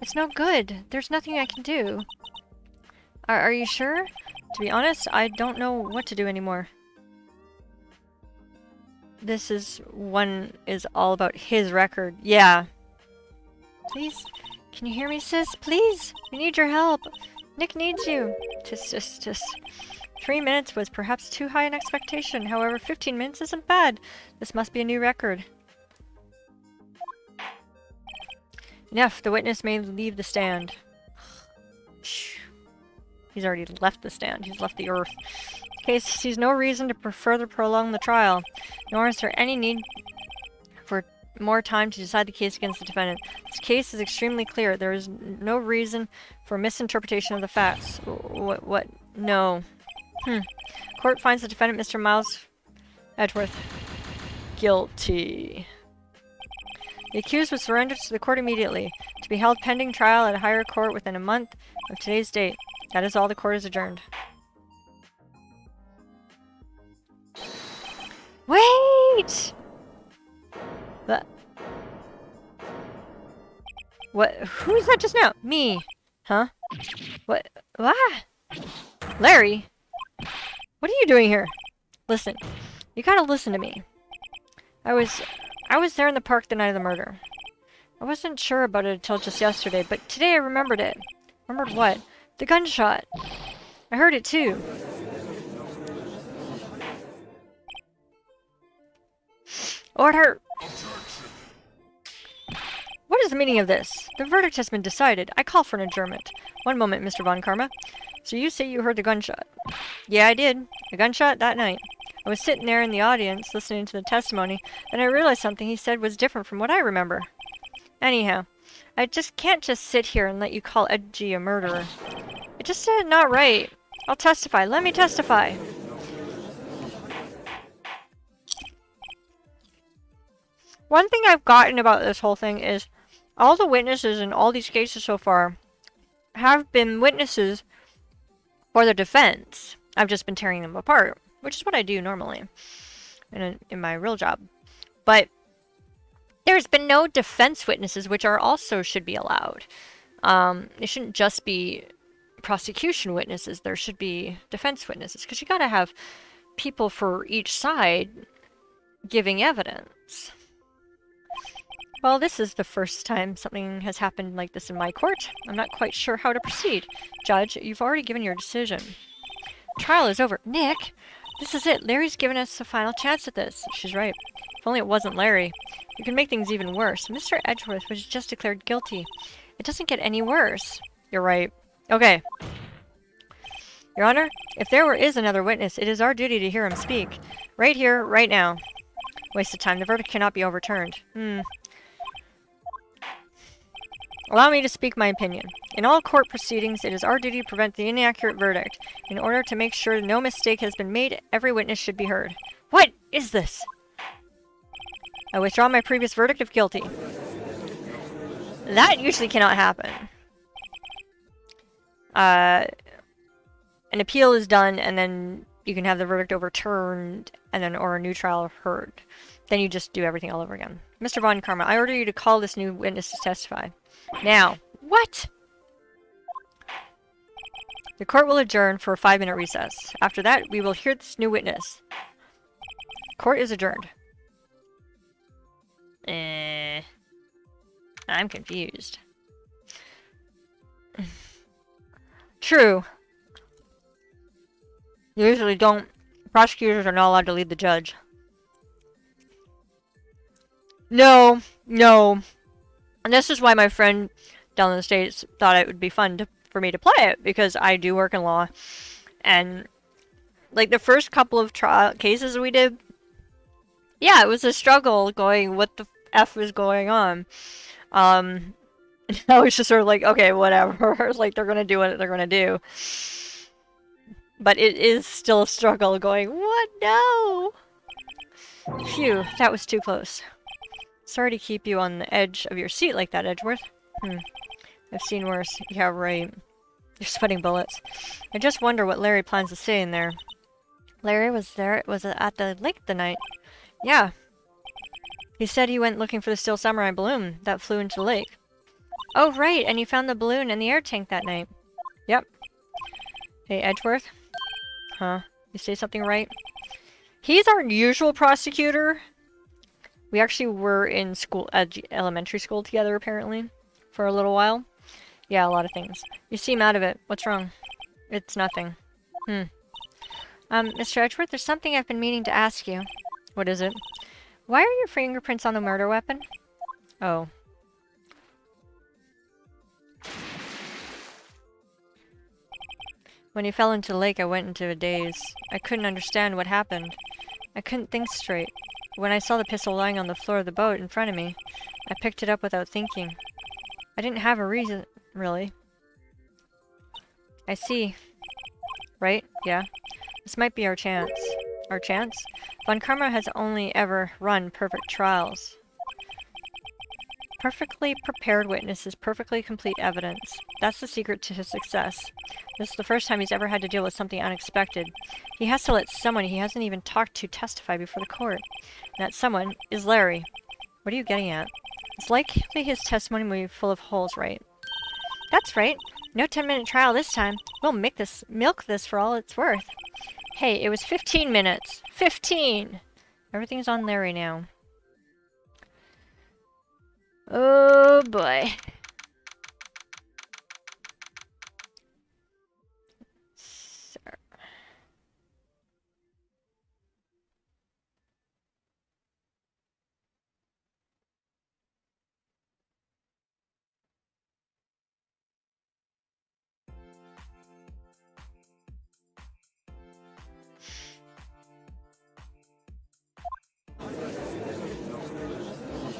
It's no good. There's nothing I can do. Are you sure? To be honest, I don't know what to do anymore. This one is all about his record. Yeah. Please? Can you hear me, sis? Please? We need your help. Nick needs you. Tis, tis, tis. 3 minutes was perhaps too high an expectation. However, 15 minutes isn't bad. This must be a new record. Enough. The witness may leave the stand. He's already left the stand. He's left the earth. Case sees no reason to further prolong the trial, nor is there any need for more time to decide the case against the defendant. This case is extremely clear. There is no reason for misinterpretation of the facts. What? No. Court finds the defendant, Mr. Miles Edgeworth, guilty. The accused was surrendered to the court immediately, to be held pending trial at a higher court within a month of today's date. That is all. The court is adjourned. Wait! What? Who is that just now? Me. Huh? What? Larry? What are you doing here? Listen. You gotta listen to me. I was there in the park the night of the murder. I wasn't sure about it until just yesterday, but today I remembered it. Remembered what? The gunshot. I heard it too. Order! What is the meaning of this? The verdict has been decided. I call for an adjournment. One moment, Mr. Von Karma. So you say you heard the gunshot? Yeah, I did. A gunshot that night. I was sitting there in the audience, listening to the testimony, and I realized something he said was different from what I remember. Anyhow, I can't just sit here and let you call Edgy a murderer. It just not right. I'll testify. Let me testify. One thing I've gotten about this whole thing is all the witnesses in all these cases so far have been witnesses for the defense. I've just been tearing them apart, which is what I do normally in my real job. But there's been no defense witnesses, which also should be allowed. It shouldn't just be prosecution witnesses. There should be defense witnesses, because you gotta have people for each side giving evidence. Well, this is the first time something has happened like this in my court. I'm not quite sure how to proceed. Judge, you've already given your decision. Trial is over. Nick, this is it. Larry's given us a final chance at this. She's right. If only it wasn't Larry. You can make things even worse. Mr. Edgeworth was just declared guilty. It doesn't get any worse. You're right. Okay. Your Honor, if there is another witness, it is our duty to hear him speak. Right here, right now. Waste of time. The verdict cannot be overturned. Allow me to speak my opinion. In all court proceedings, it is our duty to prevent the inaccurate verdict. In order to make sure no mistake has been made, every witness should be heard. What is this? I withdraw my previous verdict of guilty. That usually cannot happen. An appeal is done, and then you can have the verdict overturned, and then or a new trial heard. Then you just do everything all over again. Mr. Von Karma, I order you to call this new witness to testify. Now. What? The court will adjourn for a 5-minute recess. After that, we will hear this new witness. Court is adjourned. I'm confused. True. You usually don't. Prosecutors are not allowed to lead the judge. No. And this is why my friend down in the States thought it would be fun for me to play it, because I do work in law. And, like, the first couple of cases we did, yeah, it was a struggle going, what the F was going on. I was just sort of like, okay, whatever. Like, they're gonna do what they're gonna do. But it is still a struggle going, what? No! Phew, that was too close. Sorry to keep you on the edge of your seat like that, Edgeworth. I've seen worse. Yeah, right. You're sweating bullets. I just wonder what Larry plans to say in there. Larry was at the lake the night. Yeah. He said he went looking for the Steel Samurai balloon that flew into the lake. Oh, right, and you found the balloon in the air tank that night. Yep. Hey, Edgeworth? Huh? You say something right? He's our usual prosecutor. We actually were in school, elementary school together, apparently, for a little while. Yeah, a lot of things. You seem out of it. What's wrong? It's nothing. Mr. Edgeworth, there's something I've been meaning to ask you. What is it? Why are your fingerprints on the murder weapon? Oh. When he fell into the lake, I went into a daze. I couldn't understand what happened. I couldn't think straight. When I saw the pistol lying on the floor of the boat in front of me, I picked it up without thinking. I didn't have a reason, really. I see. Right? Yeah. This might be our chance. Our chance? Von Karma has only ever run perfect trials. Perfectly prepared witnesses, perfectly complete evidence. That's the secret to his success. This is the first time he's ever had to deal with something unexpected. He has to let someone he hasn't even talked to testify before the court. And that someone is Larry. What are you getting at? It's likely his testimony will be full of holes, right? That's right. No 10-minute trial this time. We'll milk this for all it's worth. Hey, it was 15 minutes. 15! Everything's on Larry now. Oh boy.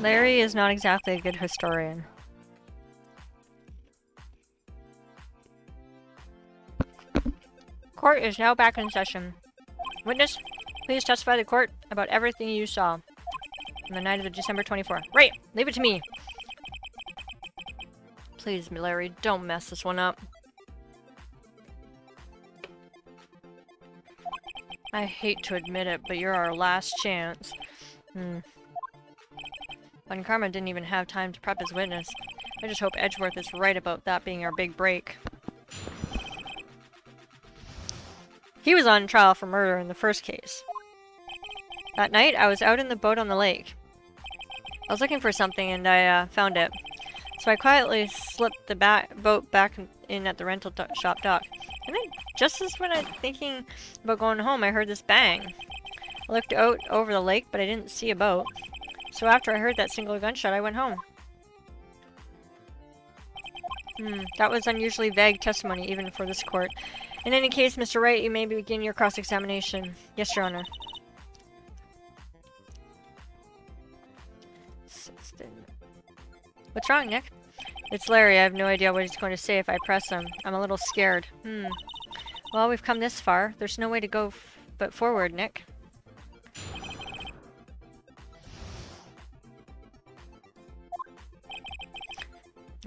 Larry is not exactly a good historian. Court is now back in session. Witness, please testify to the court about everything you saw on the night of the December 24th. Right! Leave it to me! Please, Larry, don't mess this one up. I hate to admit it, but you're our last chance. Von Karma didn't even have time to prep his witness. I just hope Edgeworth is right about that being our big break. He was on trial for murder in the first case. That night, I was out in the boat on the lake. I was looking for something and I found it. So I quietly slipped the boat back in at the rental shop dock. And then, just as when I'm thinking about going home, I heard this bang. I looked out over the lake, but I didn't see a boat. So after I heard that single gunshot, I went home. That was unusually vague testimony, even for this court. In any case, Mr. Wright, you may begin your cross-examination. Yes, Your Honor. What's wrong, Nick? It's Larry. I have no idea what he's going to say if I press him. I'm a little scared. Well, we've come this far. There's no way to go but forward, Nick.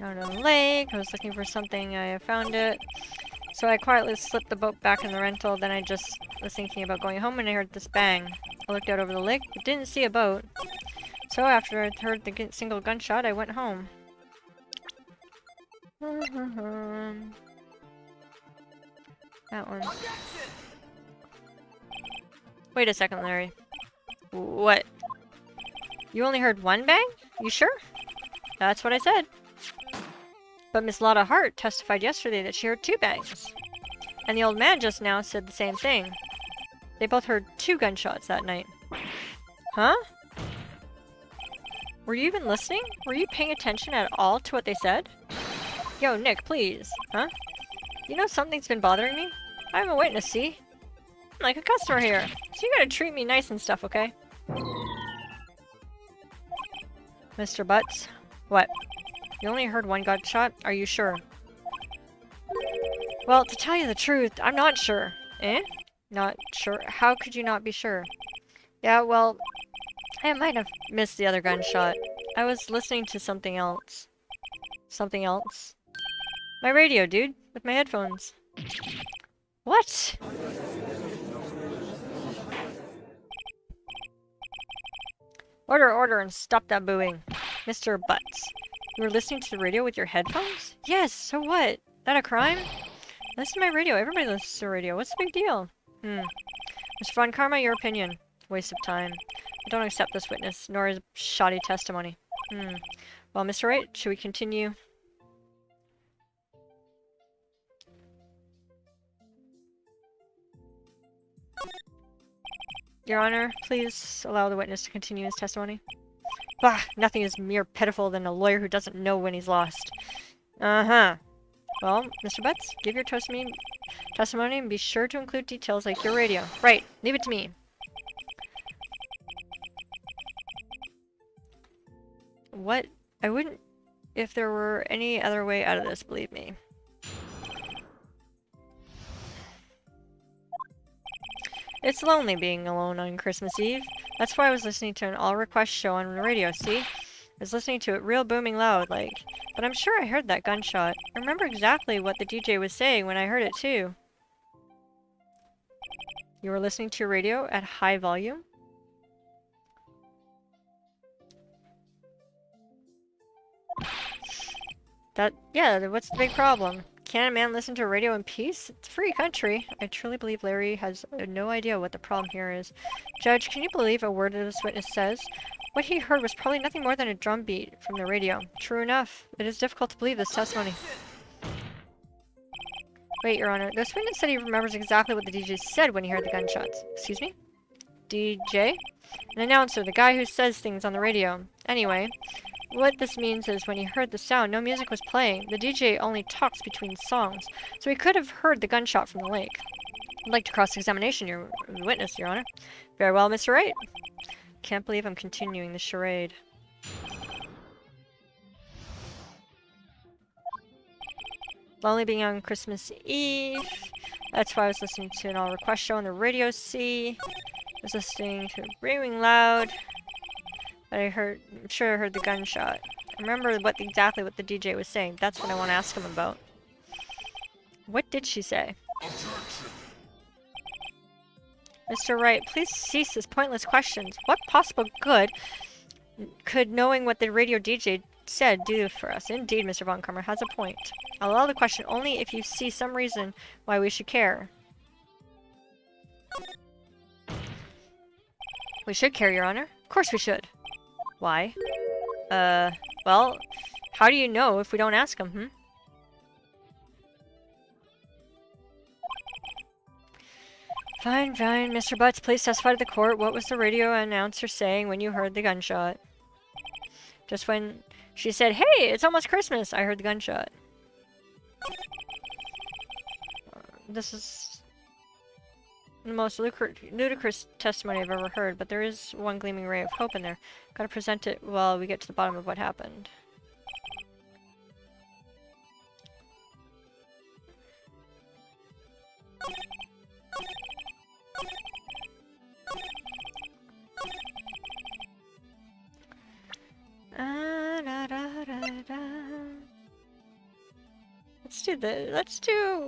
Out on the lake. I was looking for something. I found it. So I quietly slipped the boat back in the rental. Then I just was thinking about going home when I heard this bang. I looked out over the lake, but didn't see a boat. So after I heard the single gunshot, I went home. That one. Wait a second, Larry. What? You only heard one bang? You sure? That's what I said. But Miss Lotta Hart testified yesterday that she heard 2 bangs. And the old man just now said the same thing. They both heard 2 gunshots that night. Huh? Were you even listening? Were you paying attention at all to what they said? Yo, Nick, please. Huh? You know something's been bothering me? I'm a witness, see? I'm like a customer here, so you gotta treat me nice and stuff, okay? Mr. Butts? What? You only heard 1 gunshot? Are you sure? Well, to tell you the truth, I'm not sure. Eh? Not sure? How could you not be sure? Yeah, well, I might have missed the other gunshot. I was listening to something else. Something else? My radio, dude, with my headphones. What? Order, order, and stop that booing. Mr. Butts, you were listening to the radio with your headphones? Yes, so what? That a crime? Listen to my radio. Everybody listens to the radio. What's the big deal? Mr. Von Karma, your opinion. Waste of time. I don't accept this witness, nor his shoddy testimony. Well, Mr. Wright, should we continue? Your Honor, please allow the witness to continue his testimony. Bah! Nothing is more pitiful than a lawyer who doesn't know when he's lost. Uh-huh. Well, Mr. Butts, give your testimony and be sure to include details like your radio. Right. Leave it to me. What? I wouldn't if there were any other way out of this, believe me. It's lonely being alone on Christmas Eve. That's why I was listening to an all-request show on the radio, see? I was listening to it real booming loud, like. But I'm sure I heard that gunshot. I remember exactly what the DJ was saying when I heard it, too. You were listening to your radio at high volume? Yeah, what's the big problem? Can't a man listen to radio in peace? It's a free country. I truly believe Larry has no idea what the problem here is. Judge, can you believe a word this witness says? What he heard was probably nothing more than a drum beat from the radio. True enough. It is difficult to believe this testimony. Wait, Your Honor. This witness said he remembers exactly what the DJ said when he heard the gunshots. Excuse me? DJ? An announcer, the guy who says things on the radio. Anyway, what this means is when he heard the sound, no music was playing. The DJ only talks between songs, so he could have heard the gunshot from the lake. I'd like to cross-examination your witness, Your Honor. Very well, Mr. Wright. Can't believe I'm continuing the charade. Lonely being on Christmas Eve. That's why I was listening to an all-request show on the radio, see? I was listening to it ringing loud. But I'm sure I heard the gunshot. I remember exactly what the DJ was saying. That's what I want to ask him about. What did she say? Mr. Wright, please cease his pointless questions. What possible good could knowing what the radio DJ said do for us? Indeed, Mr. Von Karma has a point. I'll allow the question only if you see some reason why we should care. We should care, Your Honor. Of course we should. Why? Well, how do you know if we don't ask him, Fine, fine. Mr. Butts, please testify to the court. What was the radio announcer saying when you heard the gunshot? Just when she said, "Hey, it's almost Christmas," I heard the gunshot. This is the most ludicrous testimony I've ever heard, but there is one gleaming ray of hope in there. Gotta present it while we get to the bottom of what happened.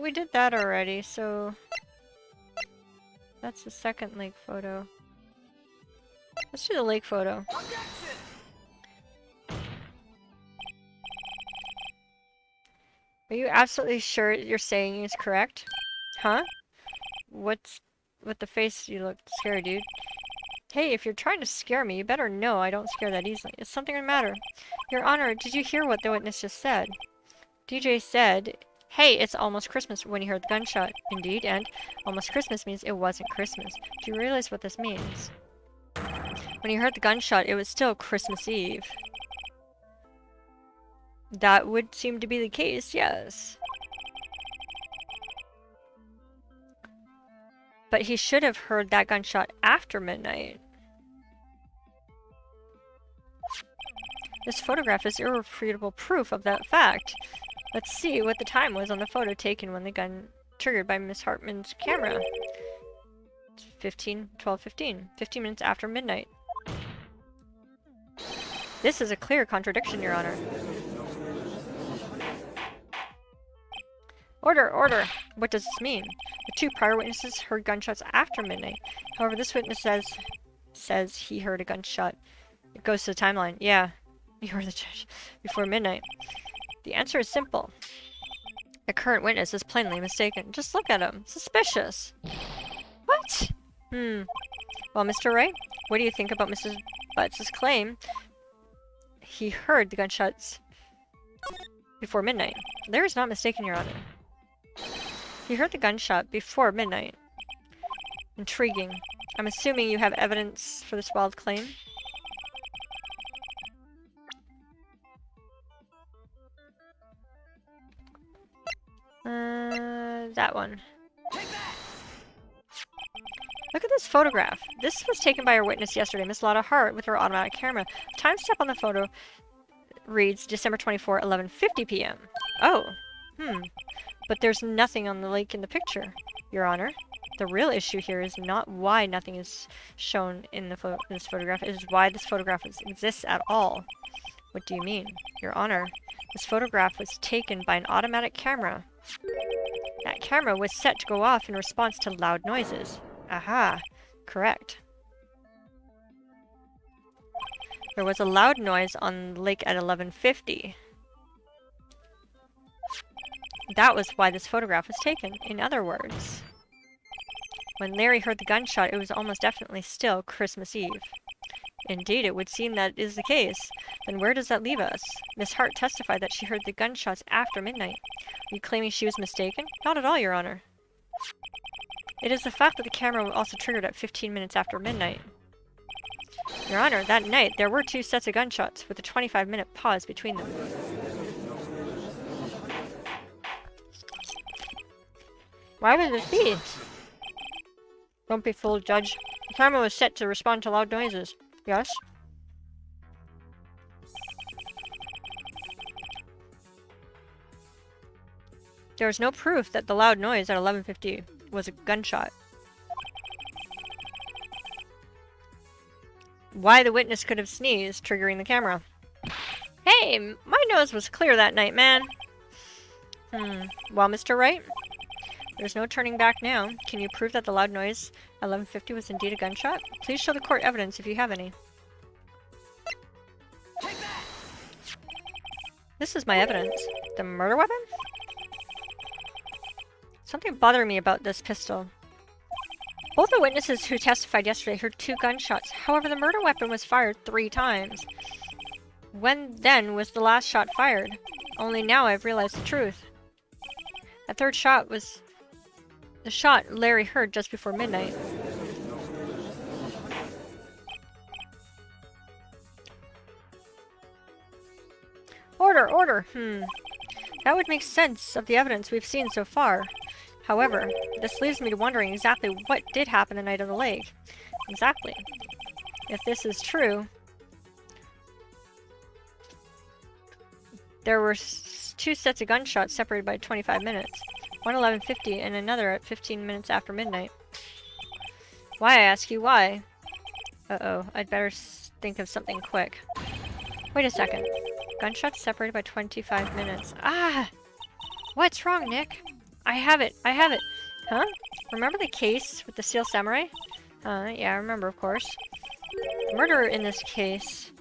We did that already, so... That's the second lake photo. Let's do the lake photo. Are you absolutely sure you're saying is correct? Huh? What's with the face? You look scary, dude. Hey, if you're trying to scare me, you better know I don't scare that easily. Is something the matter? Your Honor, did you hear what the witness just said? DJ said, hey, it's almost Christmas when he heard the gunshot. Indeed, and almost Christmas means it wasn't Christmas. Do you realize what this means? When he heard the gunshot, it was still Christmas Eve. That would seem to be the case, yes. But he should have heard that gunshot after midnight. This photograph is irrefutable proof of that fact. Let's see what the time was on the photo taken when the gun triggered by Miss Hartman's camera. 12:15. 15 minutes after midnight. This is a clear contradiction, Your Honor. Order, order! What does this mean? The two prior witnesses heard gunshots after midnight. However, this witness says he heard a gunshot. It goes to the timeline. Yeah, you heard the judge before midnight. The answer is simple. The current witness is plainly mistaken. Just look at him. Suspicious. What? Well, Mr. Wright, what do you think about Mrs. Butts' claim he heard the gunshots before midnight? Larry is not mistaken, Your Honor. He heard the gunshot before midnight. Intriguing. I'm assuming you have evidence for this wild claim? That one. Look at this photograph. This was taken by our witness yesterday, Miss Lotta Hart, with her automatic camera. The timestamp on the photo reads December 24, 11:50 p.m. Oh. But there's nothing on the lake in the picture, Your Honor. The real issue here is not why nothing is shown in this photograph. It is why this photograph exists at all. What do you mean? Your Honor, this photograph was taken by an automatic camera. That camera was set to go off in response to loud noises. Aha, correct. There was a loud noise on the lake at 11:50. That was why this photograph was taken. In other words, when Larry heard the gunshot, it was almost definitely still Christmas Eve. Indeed, it would seem that is the case. Then where does that leave us? Miss Hart testified that she heard the gunshots after midnight. Are you claiming she was mistaken? Not at all, Your Honor. It is the fact that the camera was also triggered at 15 minutes after midnight. Your Honor, that night there were two sets of gunshots, with a 25-minute pause between them. Why would this be? Don't be fooled, Judge. The camera was set to respond to loud noises. Yes? There is no proof that the loud noise at 11:50 was a gunshot. Why the witness could have sneezed, triggering the camera. Hey, my nose was clear that night, man. Well, Mr. Wright, there's no turning back now. Can you prove that the loud noise at 11:50 was indeed a gunshot? Please show the court evidence if you have any. This is my evidence. The murder weapon? Something bothering me about this pistol. Both the witnesses who testified yesterday heard two gunshots. However, the murder weapon was fired 3 times. When then was the last shot fired? Only now I've realized the truth. That third shot was the shot Larry heard just before midnight. Order, order! That would make sense of the evidence we've seen so far. However, this leaves me to wondering exactly what did happen the night of the lake. Exactly. If this is true, there were 2 sets of gunshots separated by 25 minutes. One 11:50 and another at 15 minutes after midnight. Why, I ask you, why? Uh-oh, I'd better think of something quick. Wait a second. Gunshots separated by 25 minutes. Ah! What's wrong, Nick? I have it. I have it. Huh? Remember the case with the Steel Samurai? Yeah, I remember, of course. The murderer in this case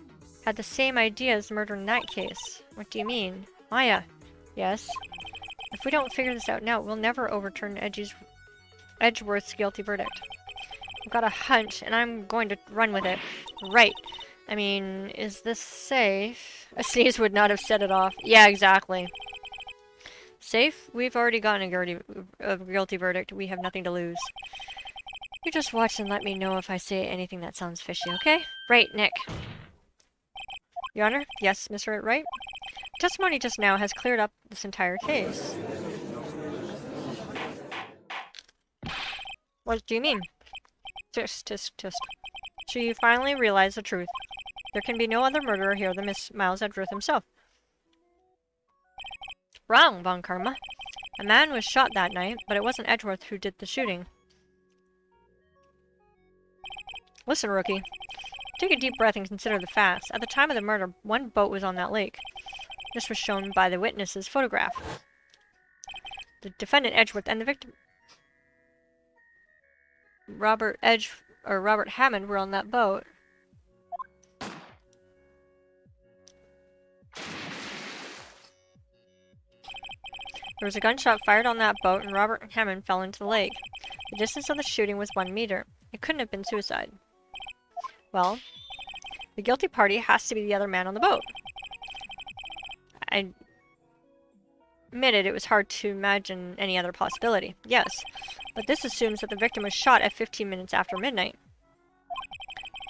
had the same idea as the murderer in that case. What do you mean? Maya. Yes? If we don't figure this out now, we'll never overturn Edgeworth's guilty verdict. I've got a hunch, and I'm going to run with it. Right. I mean, is this safe? A sneeze would not have set it off. Yeah, exactly. Safe? We've already gotten a guilty verdict. We have nothing to lose. You just watch and let me know if I say anything that sounds fishy, okay? Right, Nick. Your Honor? Yes, Mr. Wright? Testimony just now has cleared up this entire case. What do you mean? Tisk, tisk, tisk. She finally realized the truth. There can be no other murderer here than Miss Miles Edgeworth himself. Wrong, Von Karma. A man was shot that night, but it wasn't Edgeworth who did the shooting. Listen, rookie. Take a deep breath and consider the facts. At the time of the murder, one boat was on that lake. This was shown by the witness's photograph. The defendant Edgeworth and the victim Robert Hammond were on that boat. There was a gunshot fired on that boat and Robert Hammond fell into the lake. The distance of the shooting was 1 meter. It couldn't have been suicide. Well, the guilty party has to be the other man on the boat. I admitted it was hard to imagine any other possibility. Yes, but this assumes that the victim was shot at 15 minutes after midnight.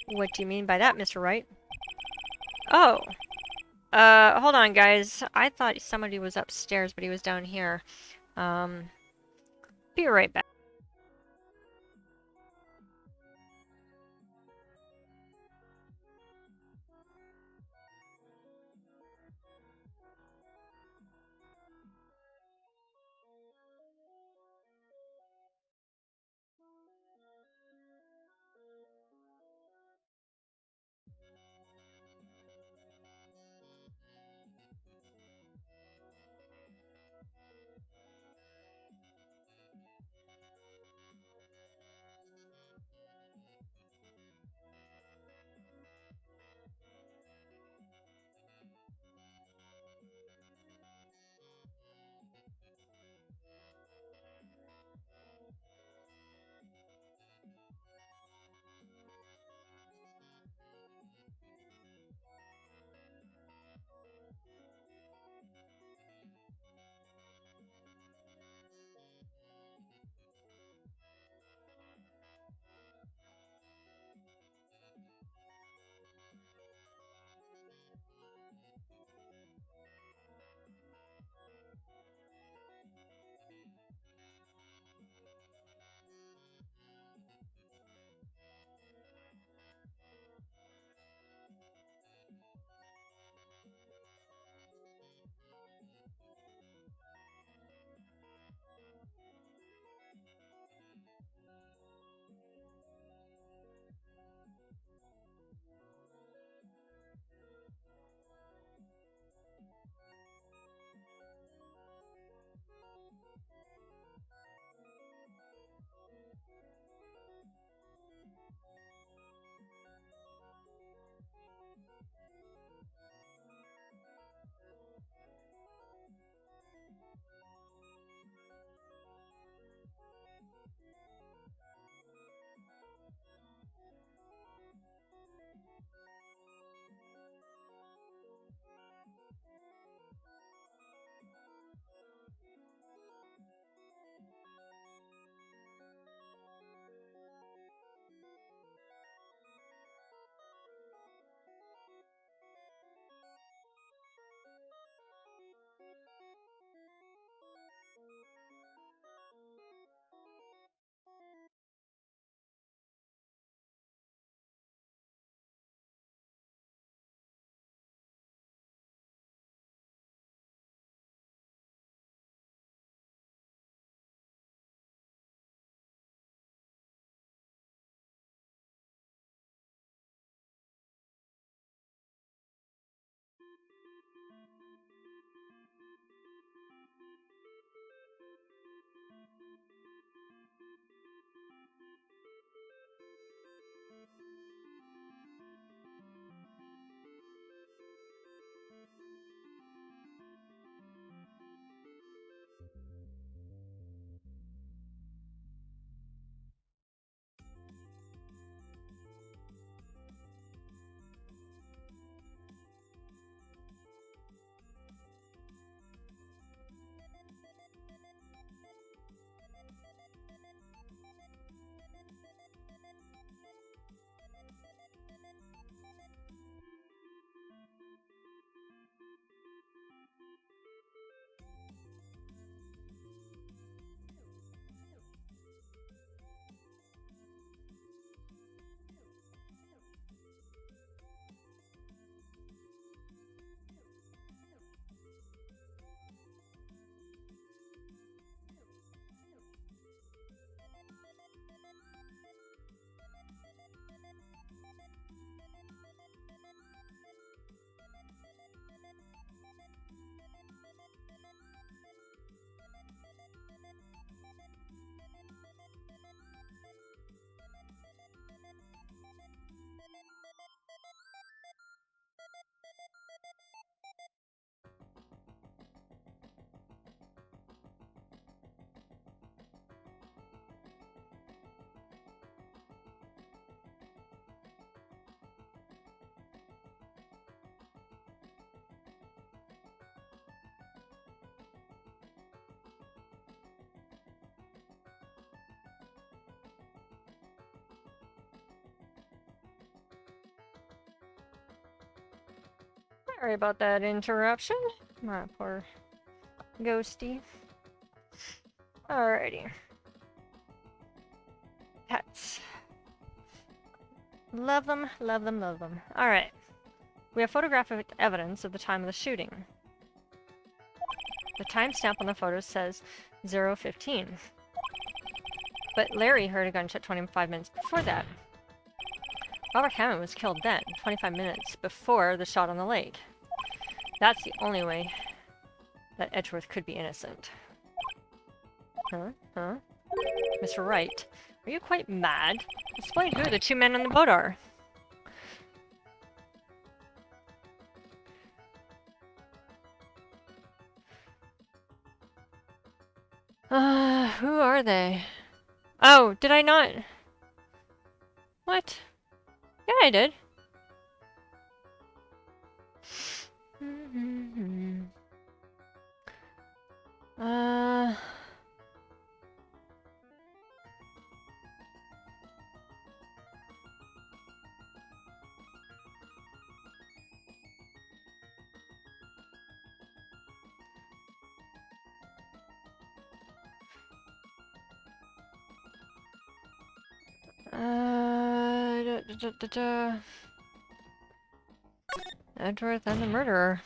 What do you mean by that, Mr. Wright? Oh. Hold on, guys. I thought somebody was upstairs, but he was down here. Be right back. Sorry about that interruption. My poor ghosty. Alrighty. Pets. Love them, love them, love them. Alright. We have photographic evidence of the time of the shooting. The timestamp on the photo says 0:15. But Larry heard a gunshot 25 minutes before that. Robert Hammond was killed then, 25 minutes before the shot on the lake. That's the only way that Edgeworth could be innocent. Huh? Mr. Wright, are you quite mad? Explain who the two men on the boat are. Who are they? Oh, did I not? What? Yeah, I did. Edgeworth and the murderer.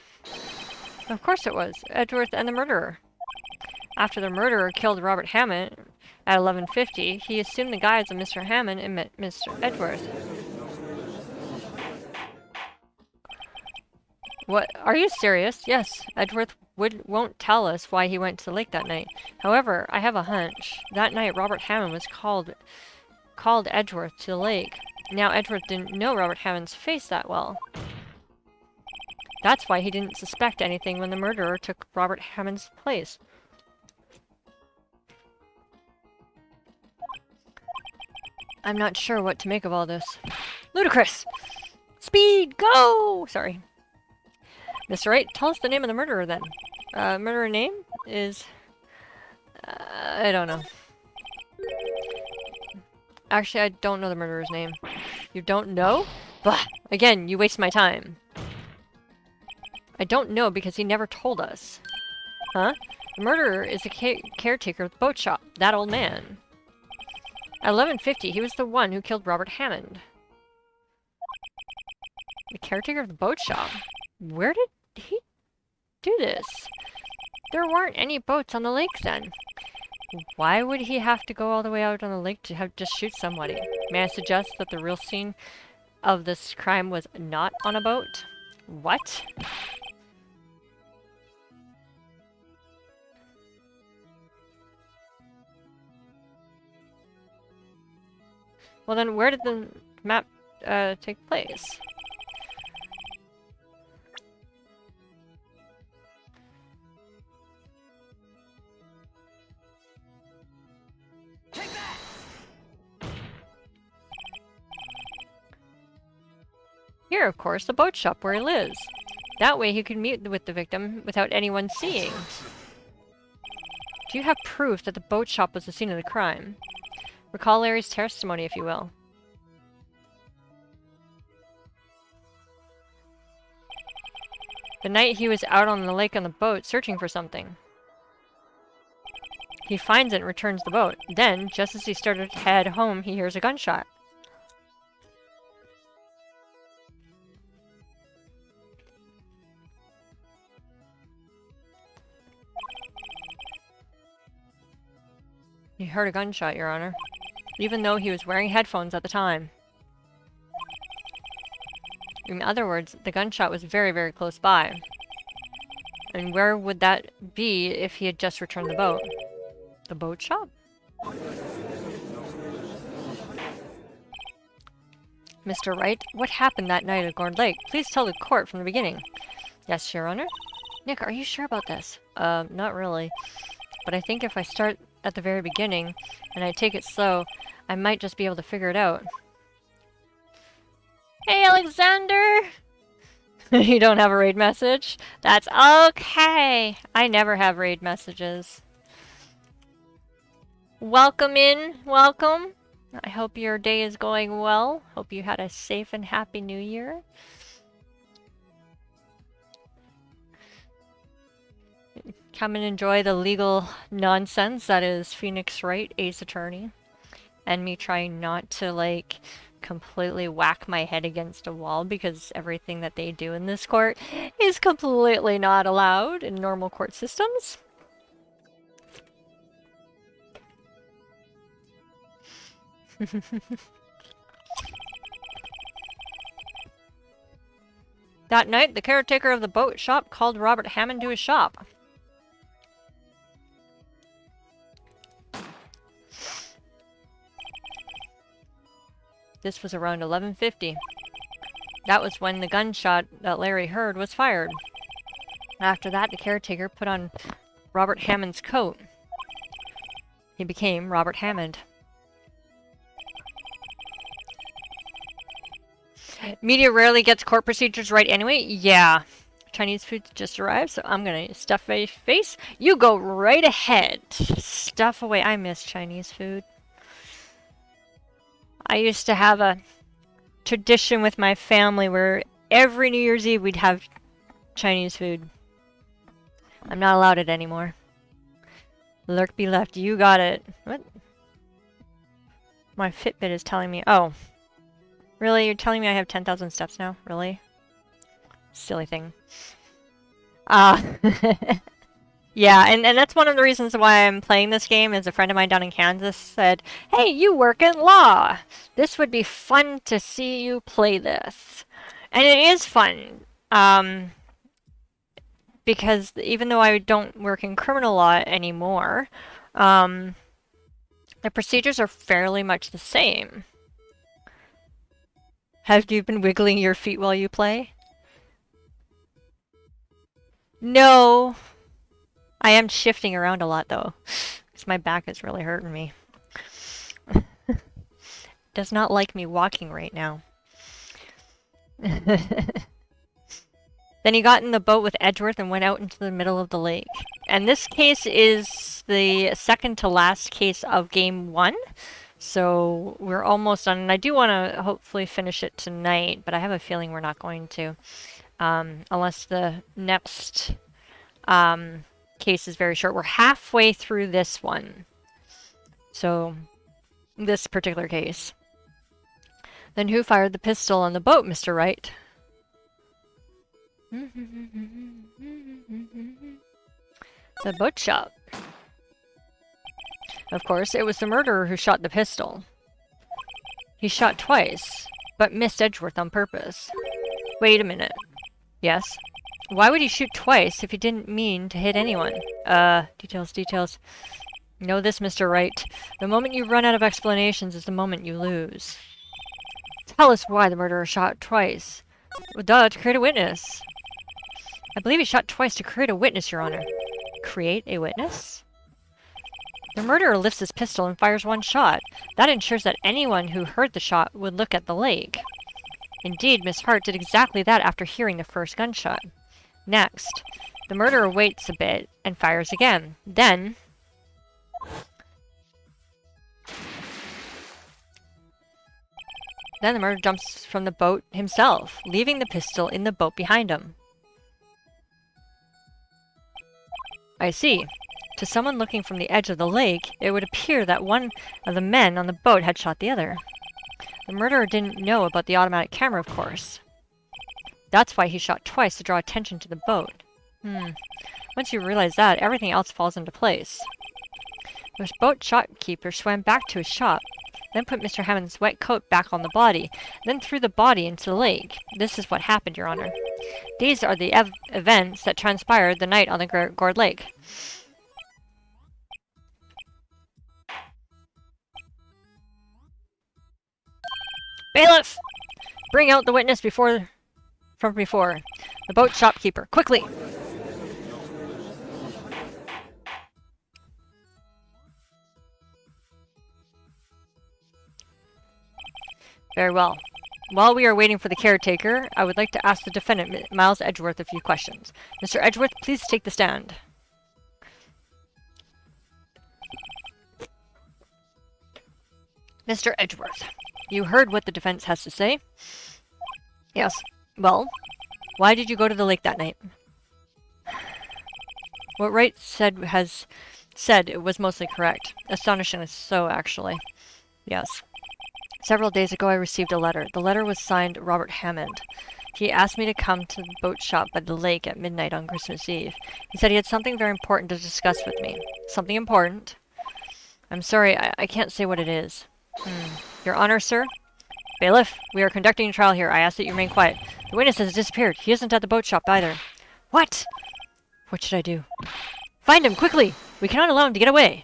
Of course it was. Edgeworth and the murderer. After the murderer killed Robert Hammond at 11:50, he assumed the guise of Mr. Hammond and met Mr. Edgeworth. What? Are you serious? Yes, Edgeworth won't tell us why he went to the lake that night. However, I have a hunch. That night, Robert Hammond was called Edgeworth to the lake. Now, Edgeworth didn't know Robert Hammond's face that well. That's why he didn't suspect anything when the murderer took Robert Hammond's place. I'm not sure what to make of all this. Ludicrous! Speed, go! Sorry. Mr. Wright, tell us the name of the murderer then. Murderer name is... I don't know. Actually, I don't know the murderer's name. You don't know? Bah! Again, you waste my time. I don't know because he never told us. Huh? The murderer is the caretaker of the boat shop. That old man. At 11:50, he was the one who killed Robert Hammond. The caretaker of the boat shop? Where did he do this? There weren't any boats on the lake then. Why would he have to go all the way out on the lake to just shoot somebody? May I suggest that the real scene of this crime was not on a boat? What? Well then, where did the map take place?
Take that!
Here, of course, the boat shop where he lives. That way he could meet with the victim without anyone seeing. Do you have proof that the boat shop was the scene of the crime? Recall Larry's testimony, if you will. The night he was out on the lake on the boat searching for something. He finds it and returns the boat. Then, just as he started to head home, he hears a gunshot. He heard a gunshot, Your Honor. Even though he was wearing headphones at the time. In other words, the gunshot was very, very close by. And where would that be if he had just returned the boat? The boat shop? Mr. Wright, what happened that night at Gourd Lake? Please tell the court from the beginning. Yes, Your Honor? Nick, are you sure about this? Not really. But I think if I start at the very beginning, and I take it slow, I might just be able to figure it out. Hey, Alexander! You don't have a raid message? That's okay! I never have raid messages. Welcome in, welcome. I hope your day is going well. Hope you had a safe and happy new year. come and enjoy the legal nonsense that is Phoenix Wright, Ace Attorney, and me trying not to, like, completely whack my head against a wall because everything that they do in this court is completely not allowed in normal court systems. That night, the caretaker of the boat shop called Robert Hammond to his shop. This was around 11:50. That was when the gunshot that Larry heard was fired. After that, the caretaker put on Robert Hammond's coat. He became Robert Hammond. Media rarely gets court procedures right anyway. Yeah. Chinese food just arrived, so I'm gonna stuff my face. You go right ahead. Stuff away. I miss Chinese food. I used to have a tradition with my family where every New Year's Eve we'd have Chinese food. I'm not allowed it anymore. Lurk be left. You got it. What? My Fitbit is telling me. Oh. Really? You're telling me I have 10,000 steps now? Really? Silly thing. Yeah, and that's one of the reasons why I'm playing this game is a friend of mine down in Kansas said, "Hey, you work in law. This would be fun to see you play this." And it is fun. Because even though I don't work in criminal law anymore, the procedures are fairly much the same. Have you been wiggling your feet while you play? No. I am shifting around a lot though, because my back is really hurting me. Does not like me walking right now. Then he got in the boat with Edgeworth and went out into the middle of the lake. And this case is the second to last case of game 1. So we're almost done. And I do want to hopefully finish it tonight, but I have a feeling we're not going to. Unless the next case is very short. We're halfway through this one. So, this particular case. Then who fired the pistol on the boat, Mr. Wright? The boat shop. Of course, it was the murderer who shot the pistol. He shot twice, but missed Edgeworth on purpose. Wait a minute. Yes? Why would he shoot twice if he didn't mean to hit anyone? Details. Know this, Mr. Wright. The moment you run out of explanations is the moment you lose. Tell us why the murderer shot twice. Well, duh, to create a witness. I believe he shot twice to create a witness, Your Honor. Create a witness? The murderer lifts his pistol and fires one shot. That ensures that anyone who heard the shot would look at the lake. Indeed, Miss Hart did exactly that after hearing the first gunshot. Next, the murderer waits a bit and fires again. Then the murderer jumps from the boat himself, leaving the pistol in the boat behind him. I see. To someone looking from the edge of the lake, it would appear that one of the men on the boat had shot the other. The murderer didn't know about the automatic camera, of course. That's why he shot twice to draw attention to the boat. Once you realize that, everything else falls into place. The boat shopkeeper swam back to his shop, then put Mr. Hammond's wet coat back on the body, then threw the body into the lake. This is what happened, Your Honor. These are the events that transpired the night on the Gourd Lake. Bailiff! Bring out the witness from before. The boat shopkeeper. Quickly! Very well. While we are waiting for the caretaker, I would like to ask the defendant, Miles Edgeworth, a few questions. Mr. Edgeworth, please take the stand. Mr. Edgeworth, you heard what the defense has to say? Yes. Well, why did you go to the lake that night? What Wright has said it was mostly correct. Astonishingly so, actually. Yes. Several days ago I received a letter. The letter was signed Robert Hammond. He asked me to come to the boat shop by the lake at midnight on Christmas Eve. He said he had something very important to discuss with me. Something important? I'm sorry, I can't say what it is. Your Honor, sir? Bailiff, we are conducting a trial here. I ask that you remain quiet. The witness has disappeared. He isn't at the boat shop either. What? What should I do? Find him, quickly! We cannot allow him to get away.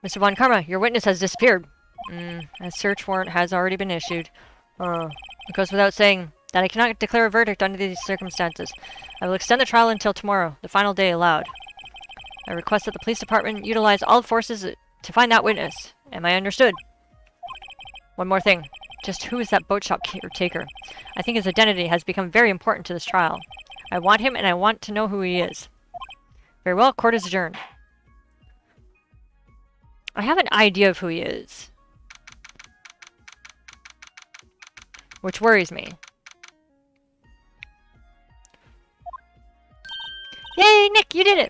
Mr. Von Karma, your witness has disappeared. A search warrant has already been issued. It goes without saying that I cannot declare a verdict under these circumstances. I will extend the trial until tomorrow, the final day allowed. I request that the police department utilize all forces to find that witness. Am I understood? One more thing. Just who is that boat shop caretaker? I think his identity has become very important to this trial. I want him, and I want to know who he is. Very well, court is adjourned. I have an idea of who he is, which worries me. Yay, Nick, you did it!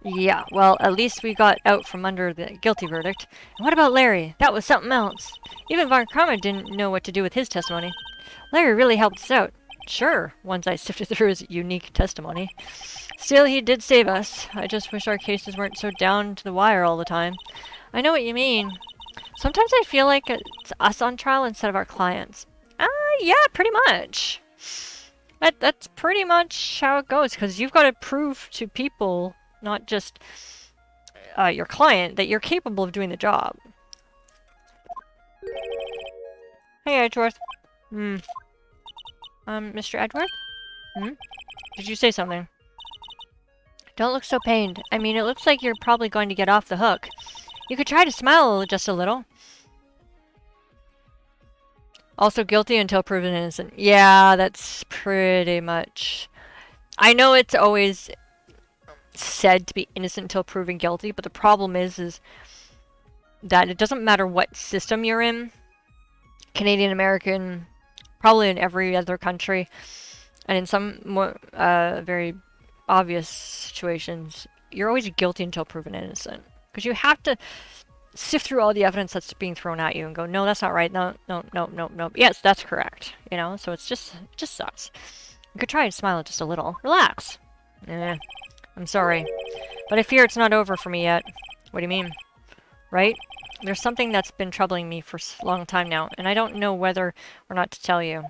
Yeah, well, at least we got out from under the guilty verdict. And what about Larry? That was something else. Even Von Karma didn't know what to do with his testimony. Larry really helped us out. Sure, once I sifted through his unique testimony. Still, he did save us. I just wish our cases weren't so down to the wire all the time. I know what you mean. Sometimes I feel like it's us on trial instead of our clients. Yeah, pretty much. That's pretty much how it goes, because you've got to prove to people, not just your client, that you're capable of doing the job. Hey, Edgeworth. Mr. Edgeworth? Did you say something? Don't look so pained. I mean, it looks like you're probably going to get off the hook. You could try to smile just a little. Also guilty until proven innocent. Yeah, that's pretty much... I know it's always said to be innocent until proven guilty, but the problem is that it doesn't matter what system you're in. Canadian, American, probably in every other country, and in some more very obvious situations, you're always guilty until proven innocent. Because you have to sift through all the evidence that's being thrown at you and go, no, that's not right. No. Yes, that's correct. You know, so it just sucks. You could try and smile just a little. Relax. I'm sorry. But I fear it's not over for me yet. What do you mean? Right? There's something that's been troubling me for a long time now, and I don't know whether or not to tell you.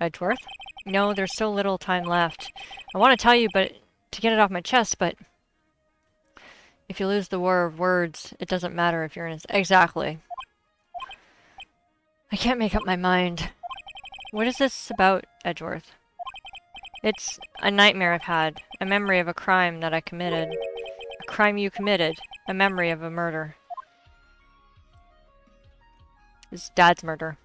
Edgeworth? No, there's so little time left. I want to tell you, but to get it off my chest, but... If you lose the war of words, it doesn't matter if you're in... Exactly. I can't make up my mind. What is this about, Edgeworth? It's a nightmare I've had. A memory of a crime that I committed. A crime you committed. A memory of a murder. His dad's murder.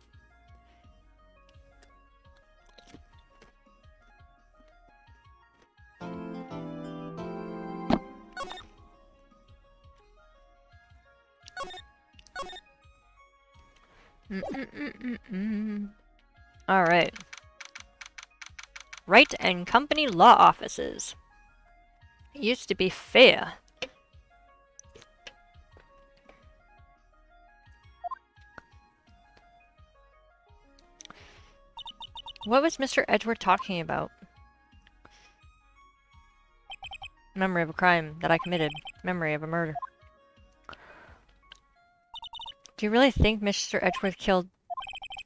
Alright. Wright and Company Law Offices. It used to be fair. What was Mr. Edgeworth talking about? Memory of a crime that I committed. Memory of a murder. Do you really think Mr. Edgeworth killed...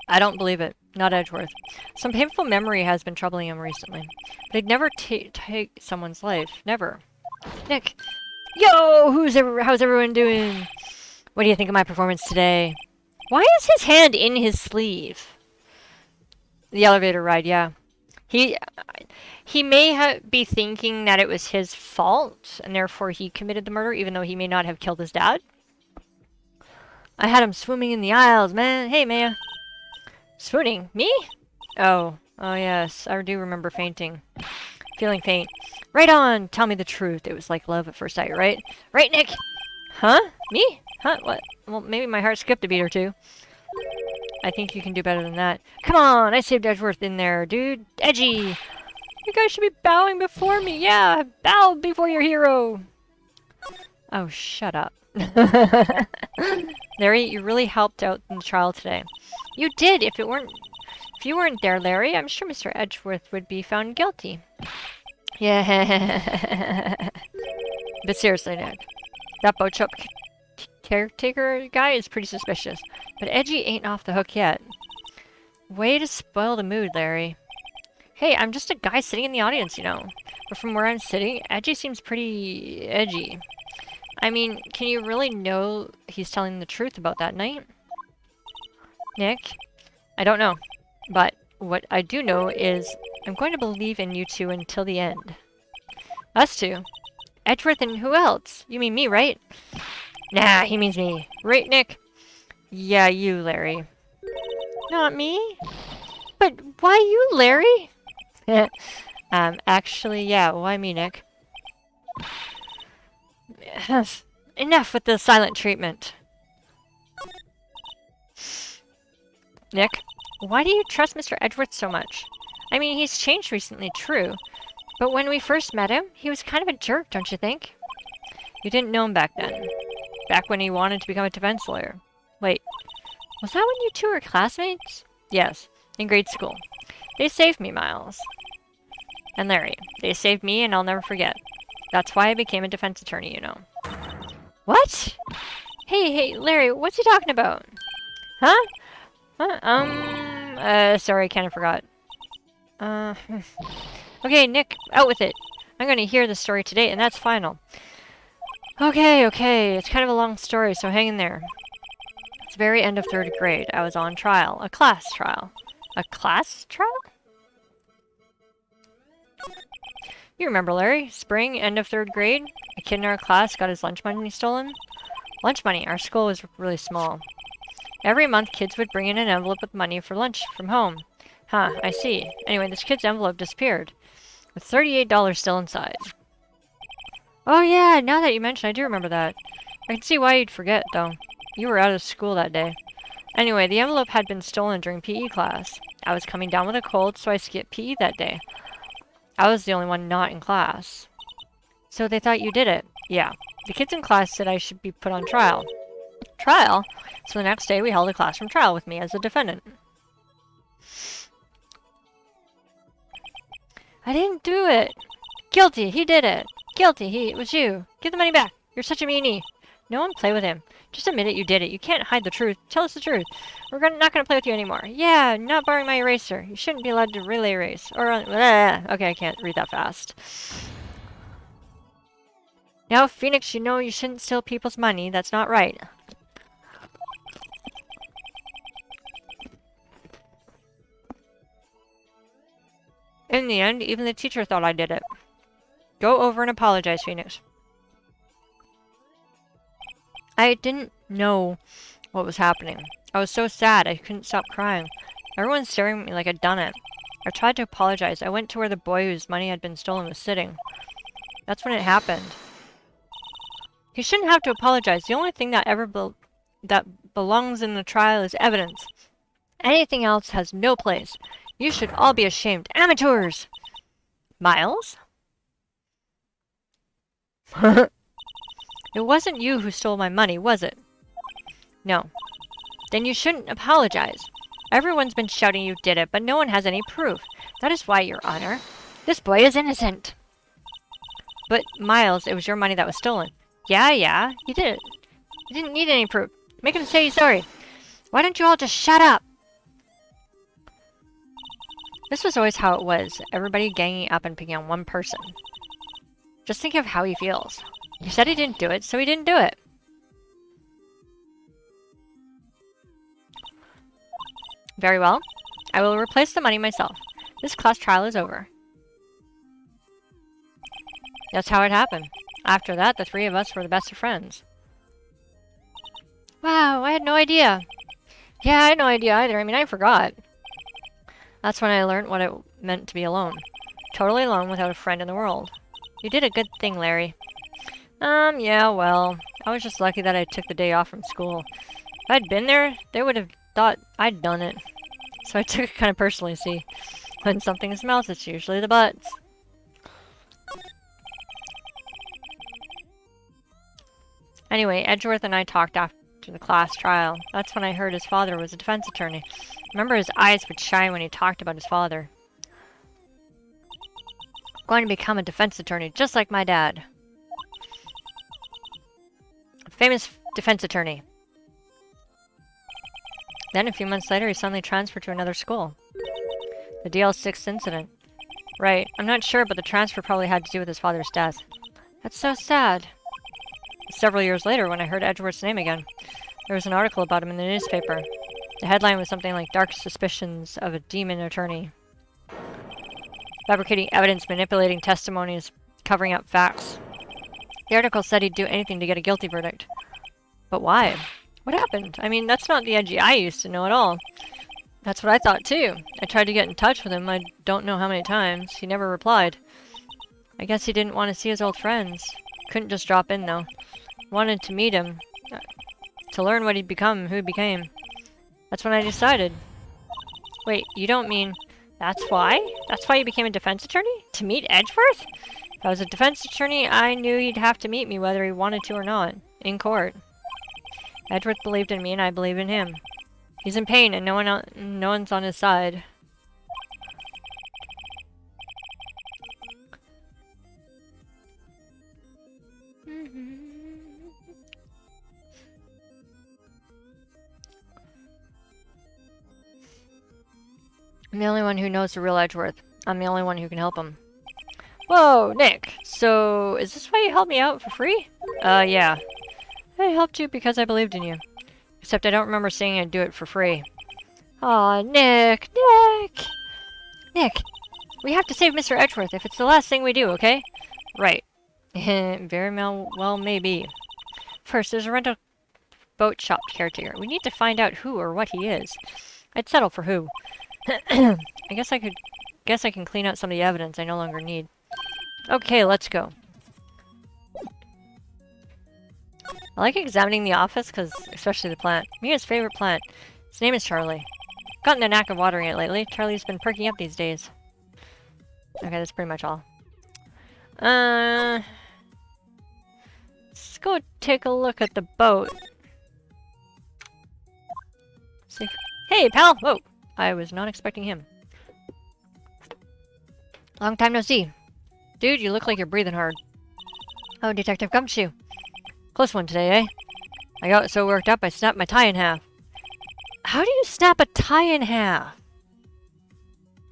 I don't believe it. Not Edgeworth. Some painful memory has been troubling him recently. But he'd never take someone's life. Never. Nick! Yo! How's everyone doing? What do you think of my performance today? Why is his hand in his sleeve? The elevator ride, yeah. He may be thinking that it was his fault, and therefore he committed the murder, even though he may not have killed his dad. I had him swimming in the aisles, man. Hey, Maya. Swooning? Me? Oh yes. I do remember fainting. Feeling faint. Right on! Tell me the truth. It was like love at first sight, right? Right, Nick? Huh? Me? Huh? What? Well, maybe my heart skipped a beat or two. I think you can do better than that. Come on, I saved Edgeworth in there, dude. Edgy! You guys should be bowing before me. Yeah, bow before your hero. Oh, shut up. Larry, you really helped out in the trial today. You did. If you weren't there, Larry, I'm sure Mr. Edgeworth would be found guilty. Yeah. But seriously, Nick, that boat shop caretaker guy is pretty suspicious. But Edgy ain't off the hook yet. Way to spoil the mood, Larry. Hey, I'm just a guy sitting in the audience, you know. But from where I'm sitting, Edgy seems pretty edgy. I mean, can you really know he's telling the truth about that night? Nick? I don't know. But what I do know is I'm going to believe in you two until the end. Us two? Edgeworth and who else? You mean me, right? Nah, he means me. Right, Nick? Yeah, you, Larry. Not me? But why you, Larry? Actually, yeah, why me, Nick? Enough with the silent treatment. Nick, why do you trust Mr. Edgeworth so much? I mean, he's changed recently, true. But when we first met him, he was kind of a jerk, don't you think? You didn't know him back then. Back when he wanted to become a defense lawyer. Wait, was that when you two were classmates? Yes, in grade school. They saved me, Miles. And Larry. They saved me and I'll never forget. That's why I became a defense attorney, you know. What? Hey, Larry, what's he talking about? Huh? Sorry, I kind of forgot. Okay, Nick, out with it. I'm gonna hear the story today, and that's final. Okay, it's kind of a long story, so hang in there. It's the very end of 3rd grade. I was on trial. A class trial. A class trial? You remember, Larry? Spring, end of 3rd grade? A kid in our class got his lunch money stolen. Lunch money. Our school was really small. Every month, kids would bring in an envelope with money for lunch from home. Huh, I see. Anyway, this kid's envelope disappeared, with $38 still inside. Oh yeah, now that you mention, I do remember that. I can see why you'd forget, though. You were out of school that day. Anyway, the envelope had been stolen during PE class. I was coming down with a cold, so I skipped PE that day. I was the only one not in class. So they thought you did it? Yeah. The kids in class said I should be put on trial. Trial? So the next day we held a classroom trial with me as a defendant. I didn't do it! Guilty! He did it! Guilty! It was you! Give the money back! You're such a meanie! No one play with him. Just admit it, you did it. You can't hide the truth. Tell us the truth. We're not gonna play with you anymore. Yeah, not borrowing my eraser. You shouldn't be allowed to relay race. Or, okay, I can't read that fast. Now, Phoenix, you know you shouldn't steal people's money. That's not right. In the end, even the teacher thought I did it. Go over and apologize, Phoenix. I didn't know what was happening. I was so sad, I couldn't stop crying. Everyone's staring at me like I'd done it. I tried to apologize. I went to where the boy whose money had been stolen was sitting. That's when it happened. He shouldn't have to apologize. The only thing that belongs in the trial is evidence. Anything else has no place. You should all be ashamed. Amateurs! Miles? It wasn't you who stole my money, was it? No. Then you shouldn't apologize. Everyone's been shouting you did it, but no one has any proof. That is why, Your Honor. This boy is innocent. But, Miles, it was your money that was stolen. Yeah, you did it. You didn't need any proof. Make him say he's sorry. Why don't you all just shut up? This was always how it was. Everybody ganging up and picking on one person. Just think of how he feels. He said he didn't do it, so he didn't do it. Very well. I will replace the money myself. This class trial is over. That's how it happened. After that, the three of us were the best of friends. Wow, I had no idea. Yeah, I had no idea either. I mean, I forgot. That's when I learned what it meant to be alone. Totally alone without a friend in the world. You did a good thing, Larry. Yeah, well, I was just lucky that I took the day off from school. If I'd been there, they would have thought I'd done it. So I took it kind of personally, see. When something smells, it's usually the butts. Anyway, Edgeworth and I talked after the class trial. That's when I heard his father was a defense attorney. Remember his eyes would shine when he talked about his father. Going to become a defense attorney, just like my dad. A famous defense attorney. Then, a few months later, he suddenly transferred to another school. The DL6 incident. Right, I'm not sure, but the transfer probably had to do with his father's death. That's so sad. Several years later, when I heard Edgeworth's name again, there was an article about him in the newspaper. The headline was something like Dark Suspicions of a Demon Attorney. Fabricating evidence, manipulating testimonies, covering up facts. The article said he'd do anything to get a guilty verdict. But why? What happened? I mean, that's not the Edgy I used to know at all. That's what I thought too. I tried to get in touch with him, I don't know how many times. He never replied. I guess he didn't want to see his old friends. Couldn't just drop in though. Wanted to meet him. To learn what he'd become, who he became. That's when I decided. Wait, you don't mean... That's why? That's why you became a defense attorney? To meet Edgeworth? If I was a defense attorney, I knew he'd have to meet me whether he wanted to or not. In court. Edgeworth believed in me and I believe in him. He's in pain and no one's on his side. I'm the only one who knows the real Edgeworth. I'm the only one who can help him. Whoa, Nick! So, is this why you helped me out for free? Yeah. I helped you because I believed in you. Except I don't remember saying I'd do it for free. Aw, Nick! Nick! Nick! We have to save Mr. Edgeworth if it's the last thing we do, okay? Right. Very well, maybe. First, there's a rental boat shop caretaker. We need to find out who or what he is. I'd settle for who. I guess I can clean out some of the evidence I no longer need. Okay, let's go. I like examining the office, because especially the plant. Mia's favorite plant. His name is Charlie. Gotten the knack of watering it lately. Charlie's been perking up these days. Okay, that's pretty much all. Let's go take a look at the boat. See. Hey, pal! Whoa! I was not expecting him. Long time no see. Dude, you look like you're breathing hard. Oh, Detective Gumshoe. Close one today, eh? I got so worked up I snapped my tie in half. How do you snap a tie in half?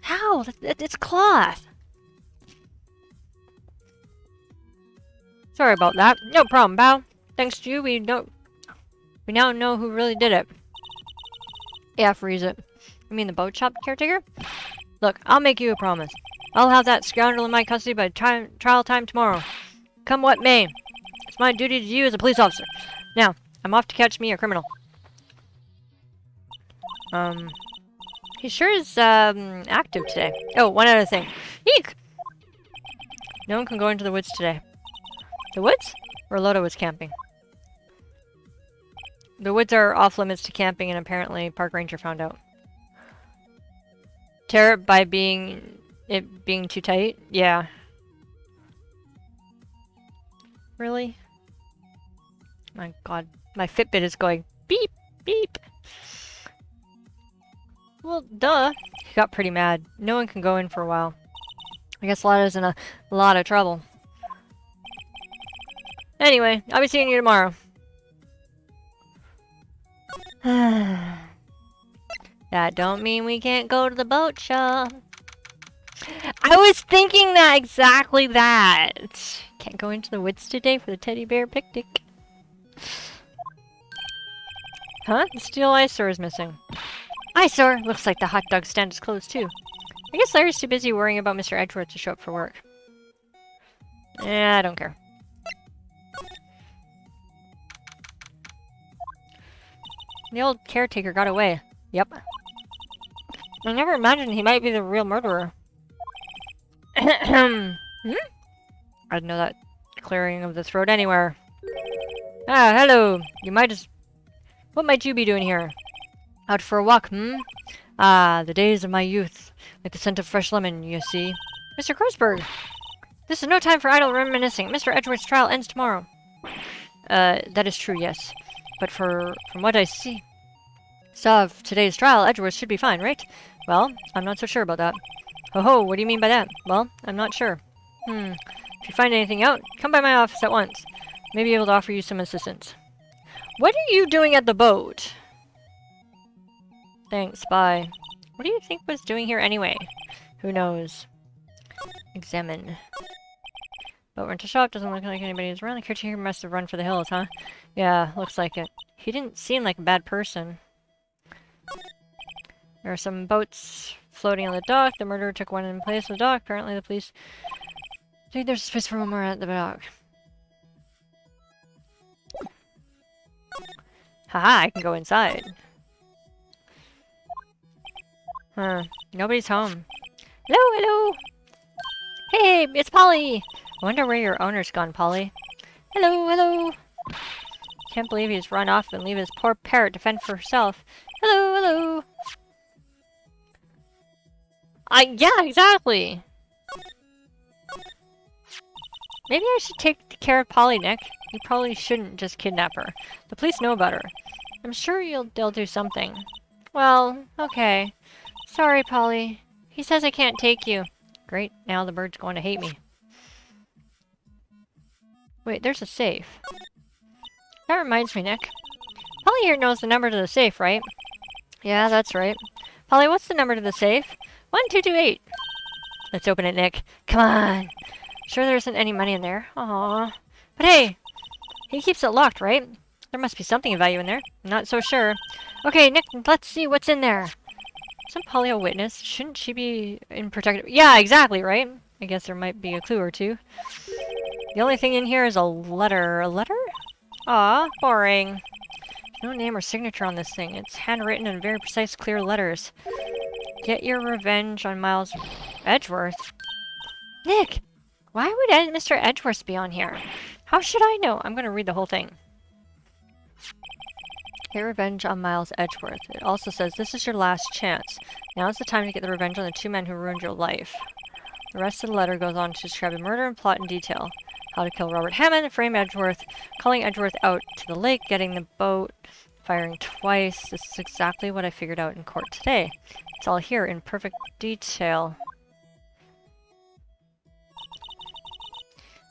How? It's cloth. Sorry about that. No problem, pal. Thanks to you, we now know who really did it. Yeah, freeze it. You mean the boat shop caretaker? Look, I'll make you a promise. I'll have that scoundrel in my custody by trial time tomorrow. Come what may. It's my duty to you as a police officer. Now, I'm off to catch me a criminal. He sure is, active today. Oh, one other thing. Eek! No one can go into the woods today. The woods? Where Loda was camping. The woods are off limits to camping and apparently Park Ranger found out. Tear it by being too tight? Yeah. Really? My god. My Fitbit is going beep, beep. Well, duh. He got pretty mad. No one can go in for a while. I guess Loda's in a lot of trouble. Anyway, I'll be seeing you tomorrow. That don't mean we can't go to the boat shop. I was thinking that, exactly that. Can't go into the woods today for the teddy bear picnic. Huh? The steel eyesore is missing. Eyesore! Looks like the hot dog stand is closed too. I guess Larry's too busy worrying about Mr. Edgeworth to show up for work. I don't care. The old caretaker got away. Yep. I never imagined he might be the real murderer. Hmm? I'd know that clearing of the throat anywhere. Ah, hello. You might just... What might you be doing here? Out for a walk, hmm? Ah, the days of my youth. Like the scent of fresh lemon, you see. Mr. Grossberg! This is no time for idle reminiscing. Mr. Edgeworth's trial ends tomorrow. That is true, yes. But from what I saw of today's trial, Edgeworth should be fine, right? Well, I'm not so sure about that. Ho ho, what do you mean by that? Well, I'm not sure. If you find anything out, come by my office at once. May be able to offer you some assistance. What are you doing at the boat? Thanks, bye. What do you think was doing here anyway? Who knows? Examine. Boat rental shop, doesn't look like anybody's around. The caretaker must have run for the hills, huh? Yeah, looks like it. He didn't seem like a bad person. There are some boats floating on the dock. The murderer took one in place of the dock. Apparently the police... Dude, there's space for one more at the dock. Haha, I can go inside. Huh. Nobody's home. Hello, hello! Hey, it's Polly! I wonder where your owner's gone, Polly. Hello, hello! Can't believe he's run off and leave his poor parrot to fend for herself. Hello, hello! Yeah, exactly! Maybe I should take care of Polly, Nick. You probably shouldn't just kidnap her. The police know about her. I'm sure they'll do something. Well, okay. Sorry, Polly. He says I can't take you. Great, now the bird's going to hate me. Wait, there's a safe. That reminds me, Nick. Polly here knows the number to the safe, right? Yeah, that's right. Polly, what's the number to the safe? 1228. Let's open it, Nick. Come on. Sure there isn't any money in there. Aww. But hey, he keeps it locked, right? There must be something of value in there. I'm not so sure. Okay, Nick, let's see what's in there. Isn't Polly a witness? Shouldn't she be in protective... Yeah, exactly, right? I guess there might be a clue or two. The only thing in here is a letter. A letter? Aw, boring. No name or signature on this thing. It's handwritten in very precise, clear letters. Get your revenge on Miles Edgeworth. Nick! Why would Mr. Edgeworth be on here? How should I know? I'm gonna read the whole thing. Get revenge on Miles Edgeworth. It also says, this is your last chance. Now is the time to get the revenge on the two men who ruined your life. The rest of the letter goes on to describe the murder and plot in detail. How to kill Robert Hammond, frame Edgeworth, calling Edgeworth out to the lake, getting the boat, firing twice. This is exactly what I figured out in court today. It's all here in perfect detail.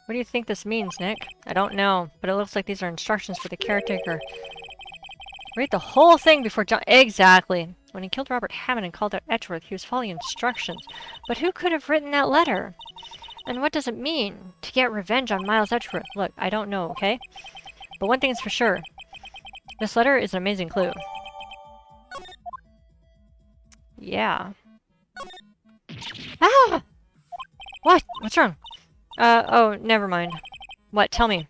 What do you think this means, Nick? I don't know, but it looks like these are instructions for the caretaker. Read the whole thing before John... Exactly. When he killed Robert Hammond and called out Edgeworth, he was following instructions. But who could have written that letter? And what does it mean? To get revenge on Miles Edgeworth. Look, I don't know, okay? But one thing is for sure. This letter is an amazing clue. Yeah. Ah! What? What's wrong? Oh, never mind. What? Tell me.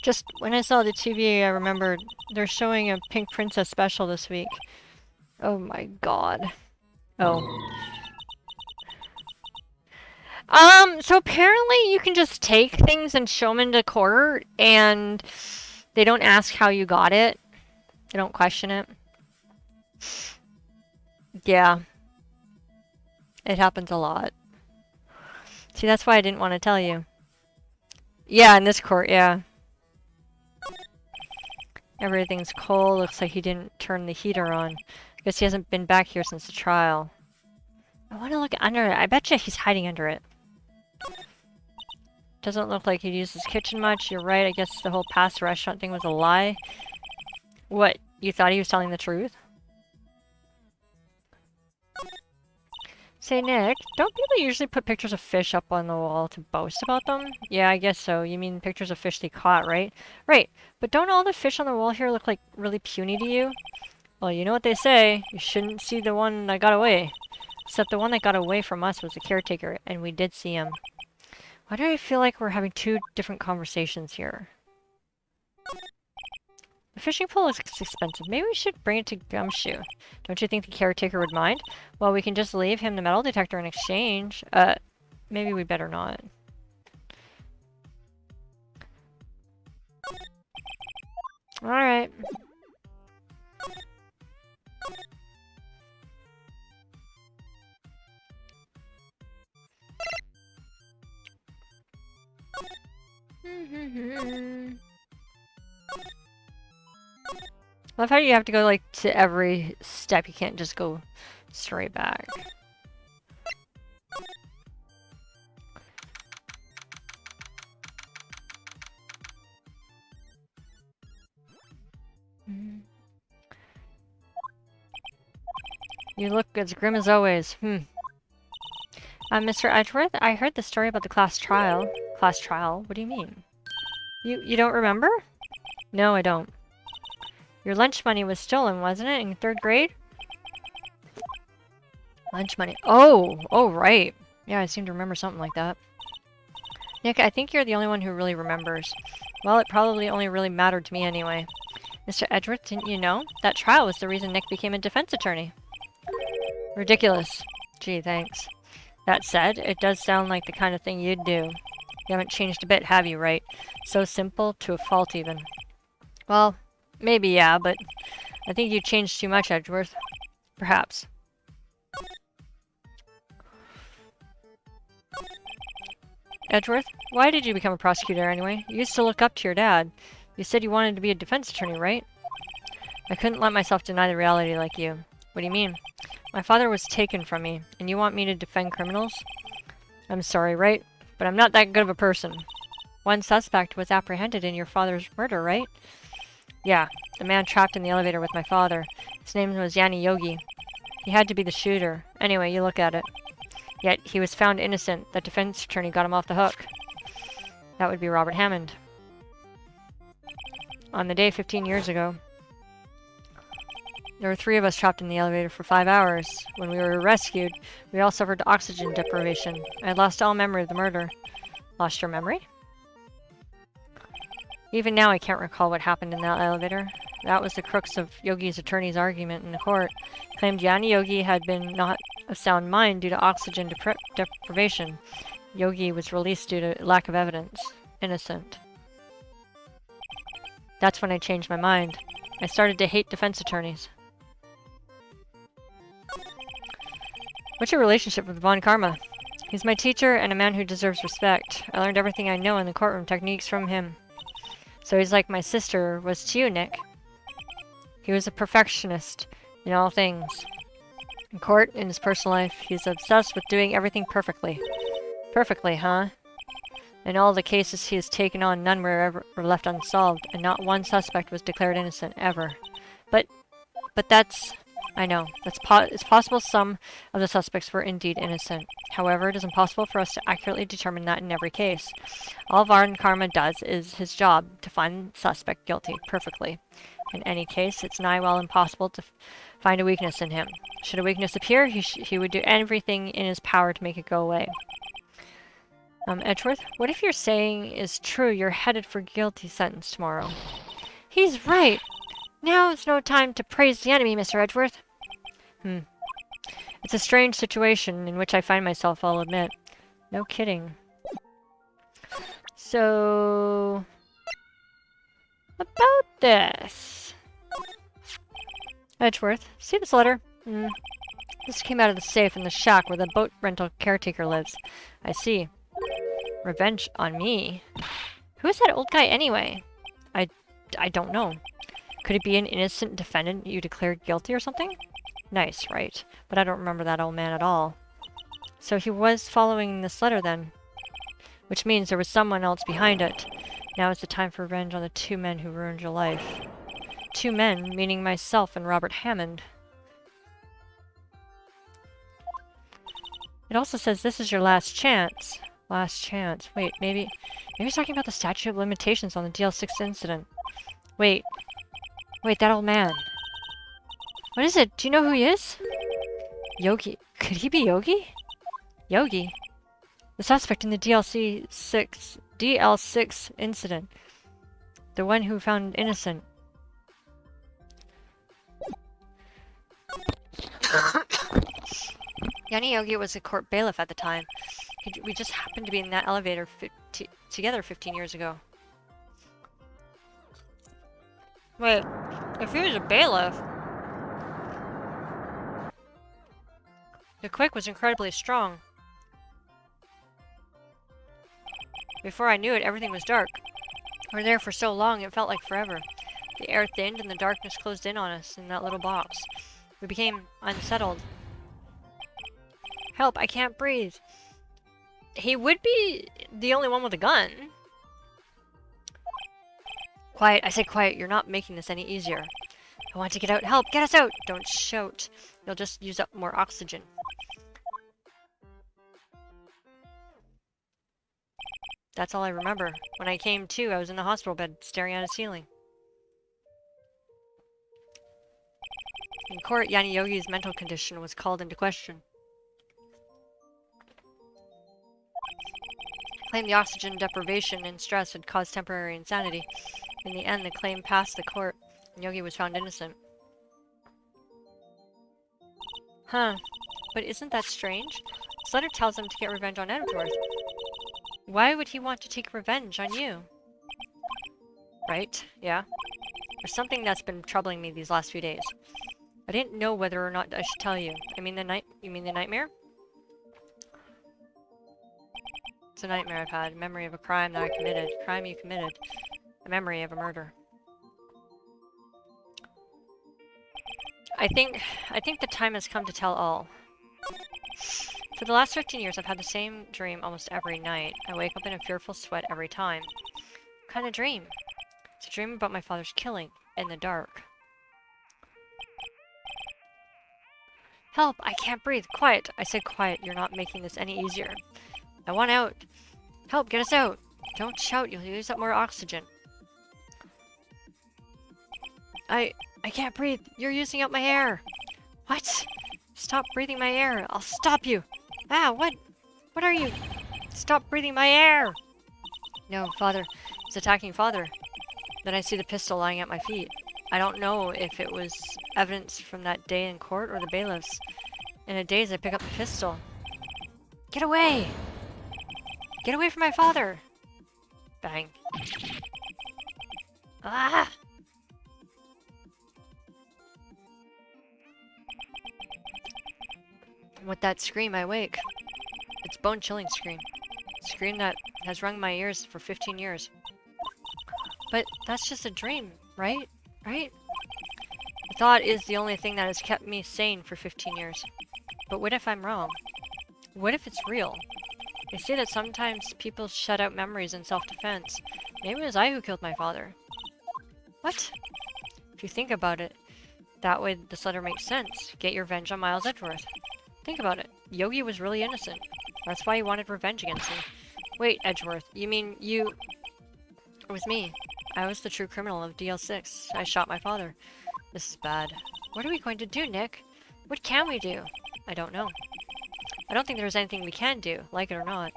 Just when I saw the TV, I remembered they're showing a Pink Princess special this week. Oh my god. Oh. So apparently you can just take things and show them into court, and they don't ask how you got it. They don't question it. Yeah. It happens a lot. See, that's why I didn't want to tell you. Yeah, in this court, yeah. Everything's cold. Looks like he didn't turn the heater on. Guess he hasn't been back here since the trial. I want to look under it. I bet you he's hiding under it. Doesn't look like he'd use his kitchen much. You're right. I guess the whole past restaurant thing was a lie. What? You thought he was telling the truth? Say, Nick, don't people usually put pictures of fish up on the wall to boast about them? Yeah, I guess so. You mean pictures of fish they caught, right? Right. But don't all the fish on the wall here look like really puny to you? Well, you know what they say. You shouldn't see the one that got away. Except the one that got away from us was the caretaker, and we did see him. Why do I feel like we're having two different conversations here? The fishing pole is expensive. Maybe we should bring it to Gumshoe. Don't you think the caretaker would mind? Well, we can just leave him the metal detector in exchange. Maybe we better not. Alright. I love how you have to go, like, to every step. You can't just go straight back. You look as grim as always. Mr. Edgeworth, I heard the story about the class trial. Class trial? What do you mean? You don't remember? No, I don't. Your lunch money was stolen, wasn't it, in 3rd grade? Lunch money. Oh, right. Yeah, I seem to remember something like that. Nick, I think you're the only one who really remembers. Well, it probably only really mattered to me anyway. Mr. Edgeworth, didn't you know? That trial was the reason Nick became a defense attorney. Ridiculous. Gee, thanks. That said, it does sound like the kind of thing you'd do. You haven't changed a bit, have you, right? So simple to a fault, even. Well, maybe yeah, but I think you changed too much, Edgeworth. Perhaps. Edgeworth, why did you become a prosecutor anyway? You used to look up to your dad. You said you wanted to be a defense attorney, right? I couldn't let myself deny the reality like you. What do you mean? My father was taken from me, and you want me to defend criminals? I'm sorry, right? But I'm not that good of a person. One suspect was apprehended in your father's murder, right? Yeah, the man trapped in the elevator with my father. His name was Yanni Yogi. He had to be the shooter. Anyway, you look at it. Yet he was found innocent. The defense attorney got him off the hook. That would be Robert Hammond. On the day 15 years ago, there were 3 of us trapped in the elevator for 5 hours. When we were rescued, we all suffered oxygen deprivation. I had lost all memory of the murder. Lost your memory? Even now I can't recall what happened in that elevator. That was the crux of Yogi's attorney's argument in the court. Claimed Yanni Yogi had been not of sound mind due to oxygen deprivation. Yogi was released due to lack of evidence. Innocent. That's when I changed my mind. I started to hate defense attorneys. What's your relationship with Von Karma? He's my teacher and a man who deserves respect. I learned everything I know in the courtroom techniques from him. So he's like my sister was to you, Nick. He was a perfectionist in all things. In court, in his personal life, he's obsessed with doing everything perfectly. Perfectly, huh? In all the cases he has taken on, none were left unsolved, and not one suspect was declared innocent, ever. But that's... I know. It's possible some of the suspects were indeed innocent. However, it is impossible for us to accurately determine that in every case. All Von Karma does is his job, to find the suspect guilty, perfectly. In any case, it's nigh well impossible to find a weakness in him. Should a weakness appear, he would do everything in his power to make it go away. Edgeworth, what if you're saying is true, you're headed for guilty sentence tomorrow? He's right! Now is no time to praise the enemy, Mr. Edgeworth. It's a strange situation in which I find myself, I'll admit. No kidding. So... about this. Edgeworth, see this letter? This came out of the safe in the shack where the boat rental caretaker lives. I see. Revenge on me? Who is that old guy anyway? I don't know. Could it be an innocent defendant you declared guilty or something? Nice, right. But I don't remember that old man at all. So he was following this letter then. Which means there was someone else behind it. Now is the time for revenge on the 2 men who ruined your life. 2 men, meaning myself and Robert Hammond. It also says this is your last chance. Last chance. Wait, maybe he's talking about the statute of limitations on the DL6 incident. Wait, that old man. What is it? Do you know who he is? Yogi. Could he be Yogi? Yogi? The suspect in the DL6 incident. The one who found innocent. Yanni Yogi was a court bailiff at the time. We just happened to be in that elevator together 15 years ago. Wait, if he was a bailiff... The quake was incredibly strong. Before I knew it, everything was dark. We were there for so long, it felt like forever. The air thinned and the darkness closed in on us in that little box. We became unsettled. Help, I can't breathe. He would be the only one with a gun. Quiet, I said quiet. You're not making this any easier. I want to get out. Help, get us out. Don't shout. You'll just use up more oxygen. That's all I remember. When I came to, I was in the hospital bed, staring at a ceiling. In court, Yanni Yogi's mental condition was called into question. Claimed the oxygen deprivation and stress had caused temporary insanity. In the end, the claim passed the court, and Yogi was found innocent. Huh. But isn't that strange? This letter tells him to get revenge on Edgeworth. Why would he want to take revenge on you? Right, yeah. There's something that's been troubling me these last few days. I didn't know whether or not I should tell you. You mean the nightmare? It's a nightmare I've had. A memory of a crime that I committed. A crime you committed. A memory of a murder. I think the time has come to tell all. For the last 15 years, I've had the same dream almost every night. I wake up in a fearful sweat every time. What kind of dream? It's a dream about my father's killing, in the dark. Help! I can't breathe! Quiet! I said quiet. You're not making this any easier. I want out! Help! Get us out! Don't shout, you'll use up more oxygen. I can't breathe! You're using up my air! What? Stop breathing my air! I'll stop you! Ah, what? What are you? Stop breathing my air! No, Father. It's attacking Father. Then I see the pistol lying at my feet. I don't know if it was evidence from that day in court or the bailiffs. In a daze, I pick up the pistol. Get away! Get away from my father! Bang. Ah! With that scream, I wake. It's a bone-chilling scream. A scream that has rung my ears for 15 years. But that's just a dream, right? Right? The thought is the only thing that has kept me sane for 15 years. But what if I'm wrong? What if it's real? They say that sometimes people shut out memories in self-defense. Maybe it was I who killed my father. What? If you think about it, that way this letter makes sense. Get your revenge on Miles Edgeworth. Think about it. Yogi was really innocent. That's why he wanted revenge against me. Wait, Edgeworth, you mean you... It was me. I was the true criminal of DL6. I shot my father. This is bad. What are we going to do, Nick? What can we do? I don't know. I don't think there's anything we can do, like it or not.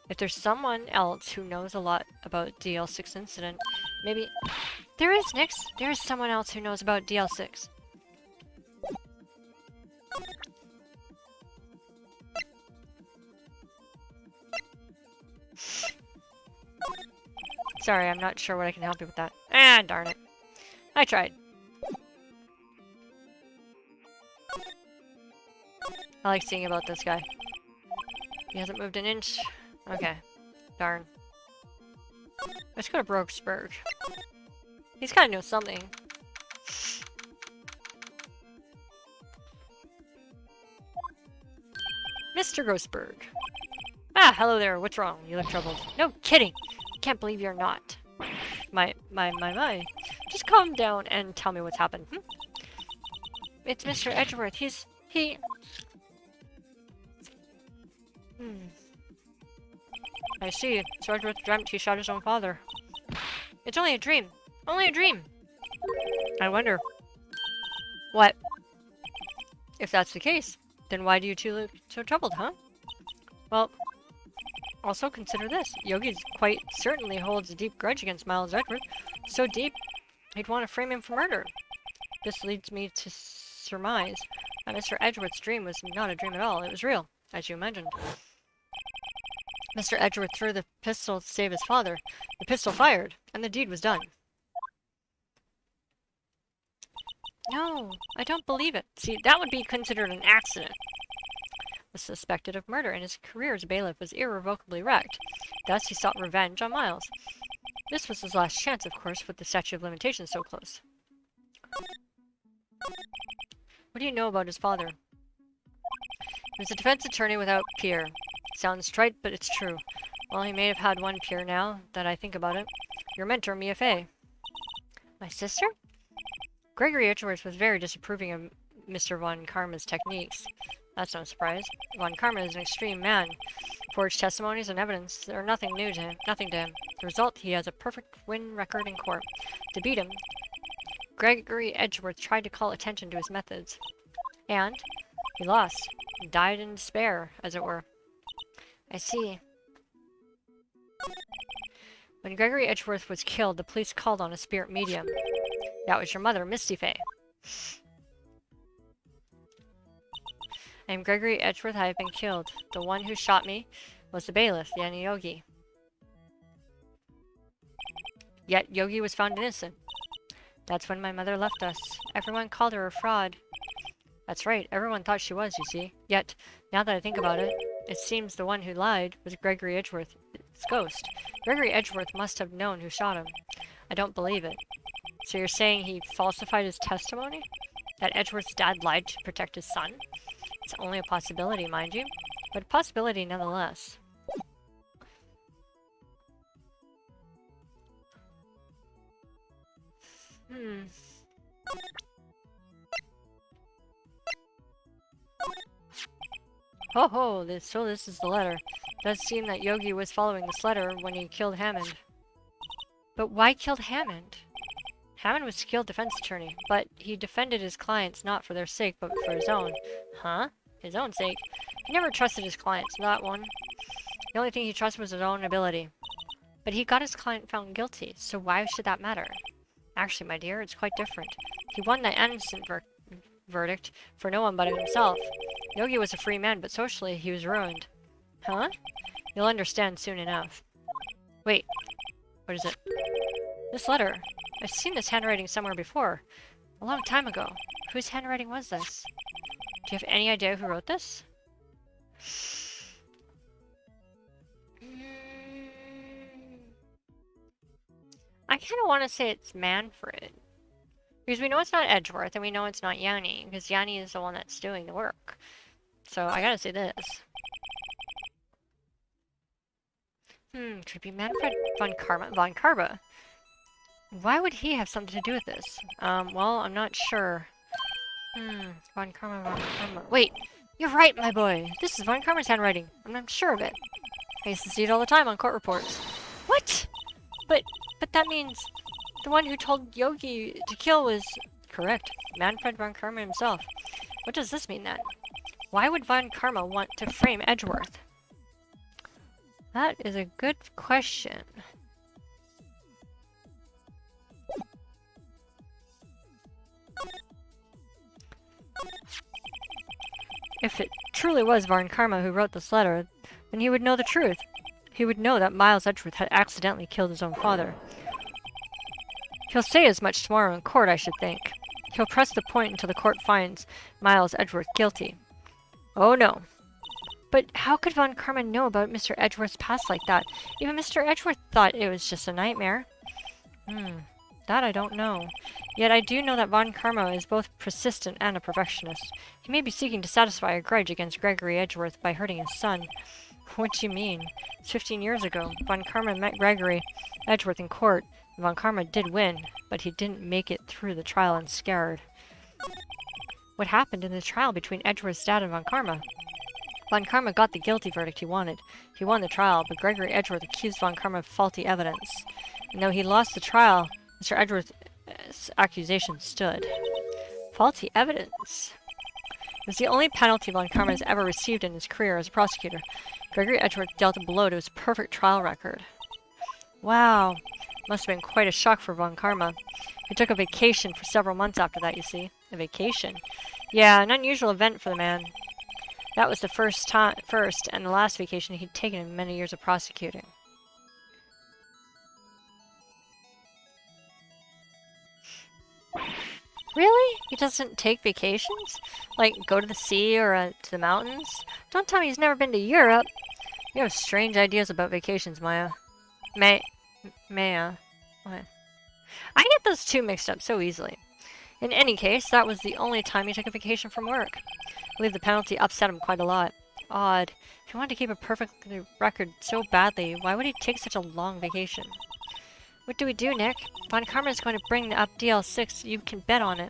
If there's someone else who knows a lot about DL6 incident, maybe... There is, Nix! There is someone else who knows about DL6. Sorry, I'm not sure what I can help you with that. Ah, darn it. I tried. I like seeing about this guy. He hasn't moved an inch. Okay. Darn. Let's go to Brokesburg. He's gotta know something. Mr. Grossberg. Ah, hello there. What's wrong? You look troubled. No kidding. Can't believe you're not. My. Just calm down and tell me what's happened. It's Mr. Edgeworth. He... I see. So Edgeworth dreamt he shot his own father. It's only a dream. Only a dream. I wonder. What? If that's the case, then why do you two look so troubled, huh? Well, also consider this. Yogi quite certainly holds a deep grudge against Miles Edgeworth. So deep, he'd want to frame him for murder. This leads me to surmise that Mr. Edgeworth's dream was not a dream at all. It was real, as you mentioned. Mr. Edgeworth threw the pistol to save his father. The pistol fired, and the deed was done. No, I don't believe it. See, that would be considered an accident. Was suspected of murder, and his career as a bailiff was irrevocably wrecked. Thus, he sought revenge on Miles. This was his last chance, of course, with the statute of limitations so close. What do you know about his father? He was a defense attorney without peer. Sounds trite, but it's true. Well, he may have had one peer now that I think about it. Your mentor, Mia Fey. My sister? Gregory Edgeworth was very disapproving of Mr. Von Karma's techniques. That's no surprise. Von Karma is an extreme man. Forged testimonies and evidence are nothing to him. The result, he has a perfect win record in court. To beat him, Gregory Edgeworth tried to call attention to his methods. And he lost. He died in despair, as it were. I see. When Gregory Edgeworth was killed, the police called on a spirit medium. That was your mother, Misty Fey. I am Gregory Edgeworth. I have been killed. The one who shot me was the bailiff, Yanni Yogi. Yet Yogi was found innocent. That's when my mother left us. Everyone called her a fraud. That's right, everyone thought she was, you see. Yet, now that I think about it, it seems the one who lied was Gregory Edgeworth's ghost. Gregory Edgeworth must have known who shot him. I don't believe it. So you're saying he falsified his testimony? That Edgeworth's dad lied to protect his son? It's only a possibility, mind you, but a possibility nonetheless. Ho ho, this is the letter. It does seem that Yogi was following this letter when he killed Hammond. But why killed Hammond? Hammond was a skilled defense attorney, but he defended his clients not for their sake, but for his own. Huh? His own sake? He never trusted his clients, not one. The only thing he trusted was his own ability. But he got his client found guilty, so why should that matter? Actually, my dear, it's quite different. He won the innocent verdict for no one but himself. Yogi was a free man, but socially he was ruined. Huh? You'll understand soon enough. Wait, what is it? This letter. I've seen this handwriting somewhere before. A long time ago. Whose handwriting was this? Do you have any idea who wrote this? I kind of want to say it's Manfred. Because we know it's not Edgeworth, and we know it's not Yanni, because Yanni is the one that's doing the work. So I gotta say this. Could it be Manfred von Karma? Why would he have something to do with this? Well, I'm not sure. Von Karma. Wait, you're right, my boy. This is Von Karma's handwriting. I'm sure of it. I used to see it all the time on court reports. What? But that means the one who told Yogi to kill was correct. Manfred von Karma himself. What does this mean then? Why would Von Karma want to frame Edgeworth? That is a good question. If it truly was Von Karma who wrote this letter, then he would know the truth. He would know that Miles Edgeworth had accidentally killed his own father. He'll say as much tomorrow in court, I should think. He'll press the point until the court finds Miles Edgeworth guilty. Oh no. But how could Von Karma know about Mr. Edgeworth's past like that? Even Mr. Edgeworth thought it was just a nightmare. That I don't know. Yet I do know that Von Karma is both persistent and a perfectionist. He may be seeking to satisfy a grudge against Gregory Edgeworth by hurting his son. What do you mean? It's 15 years ago. Von Karma met Gregory Edgeworth in court. Von Karma did win, but he didn't make it through the trial unscared. What happened in the trial between Edgeworth's dad and Von Karma? Von Karma got the guilty verdict he wanted. He won the trial, but Gregory Edgeworth accused Von Karma of faulty evidence. And though he lost the trial, Mr. Edgeworth's accusation stood. Faulty evidence? It was the only penalty Von Karma has ever received in his career as a prosecutor. Gregory Edgeworth dealt a blow to his perfect trial record. Wow. Must have been quite a shock for Von Karma. He took a vacation for several months after that, you see. A vacation? Yeah, an unusual event for the man. That was the first and the last vacation he'd taken in many years of prosecuting. Really? He doesn't take vacations? Like, go to the sea or to the mountains? Don't tell me he's never been to Europe! You have strange ideas about vacations, Maya. Maya. What? I get those two mixed up so easily. In any case, that was the only time he took a vacation from work. I believe the penalty upset him quite a lot. Odd. If he wanted to keep a perfect record so badly, why would he take such a long vacation? What do we do, Nick? Von Karma is going to bring up DL6. You can bet on it.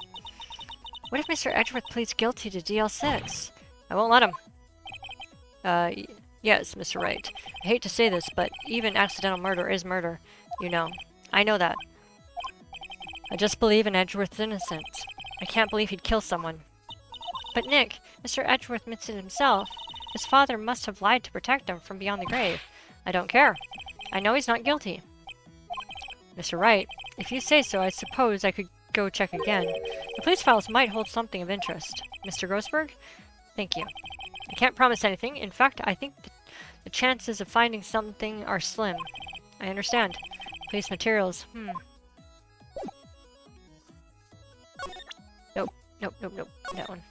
What if Mr. Edgeworth pleads guilty to DL6? I won't let him. Yes, Mr. Wright. I hate to say this, but even accidental murder is murder. You know. I know that. I just believe in Edgeworth's innocence. I can't believe he'd kill someone. But Nick, Mr. Edgeworth admits it himself. His father must have lied to protect him from beyond the grave. I don't care. I know he's not guilty. Mr. Wright, if you say so, I suppose I could go check again. The police files might hold something of interest. Mr. Grossberg? Thank you. I can't promise anything. In fact, I think the chances of finding something are slim. I understand. Police materials. Nope. Nope, nope, nope. That one.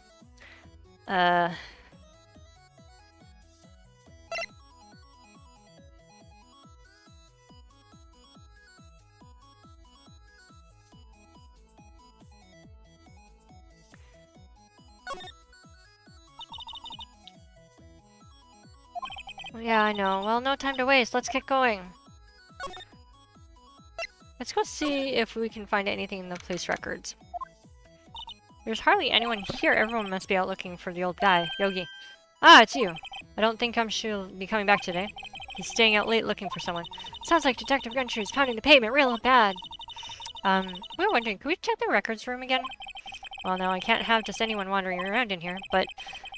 Yeah, I know. Well, no time to waste. Let's get going. Let's go see if we can find anything in the police records. There's hardly anyone here. Everyone must be out looking for the old guy, Yogi. Ah, it's you. I don't think she'll be coming back today. He's staying out late looking for someone. Sounds like Detective Gumshoe is pounding the pavement real bad. We were wondering, could we check the records room again? Well, no, I can't have just anyone wandering around in here, but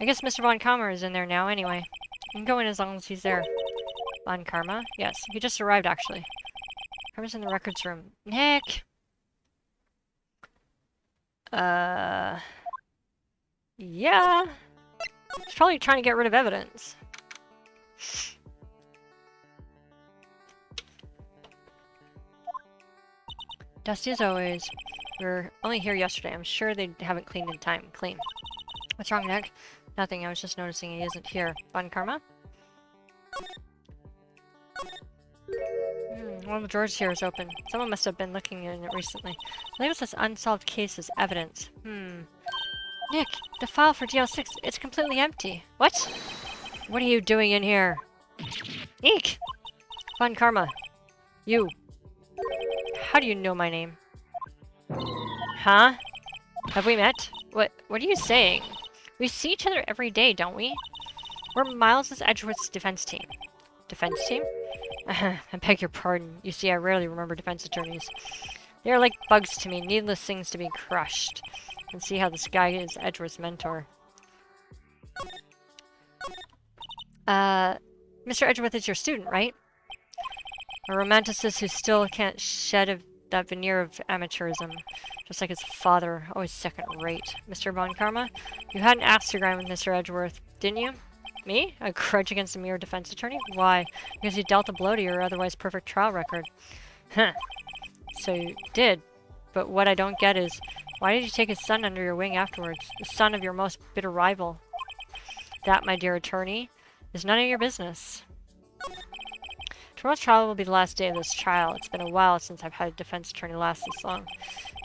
I guess Mr. Von Karma is in there now anyway. You can go in as long as he's there. Von Karma? Yes, he just arrived, actually. Karma's in the records room. Nick! Yeah. He's probably trying to get rid of evidence. Dusty as always. We were only here yesterday. I'm sure they haven't cleaned in time. Clean. What's wrong, Nick? Nothing. I was just noticing he isn't here. Von Karma? One of the drawers here is open. Someone must have been looking in it recently. Labels says unsolved case as evidence. Nick, the file for DL6, it's completely empty. What? What are you doing in here? Eek! Von Karma. You. How do you know my name? Huh? Have we met? What are you saying? We see each other every day, don't we? We're Miles' Edgeworth's defense team. Defense team? I beg your pardon. You see, I rarely remember defense attorneys. They are like bugs to me, needless things to be crushed. And see how this guy is Edgeworth's mentor. Mr. Edgeworth is your student, right? A romanticist who still can't shed that veneer of amateurism. Just like his father, always second-rate. Mr. Von Karma, you had an axe to grind with Mr. Edgeworth, didn't you? Me? A grudge against a mere defense attorney? Why? Because you dealt a blow to your otherwise perfect trial record. Huh. So you did. But what I don't get is, why did you take his son under your wing afterwards? The son of your most bitter rival. That, my dear attorney, is none of your business. Tomorrow's trial will be the last day of this trial. It's been a while since I've had a defense attorney last this long.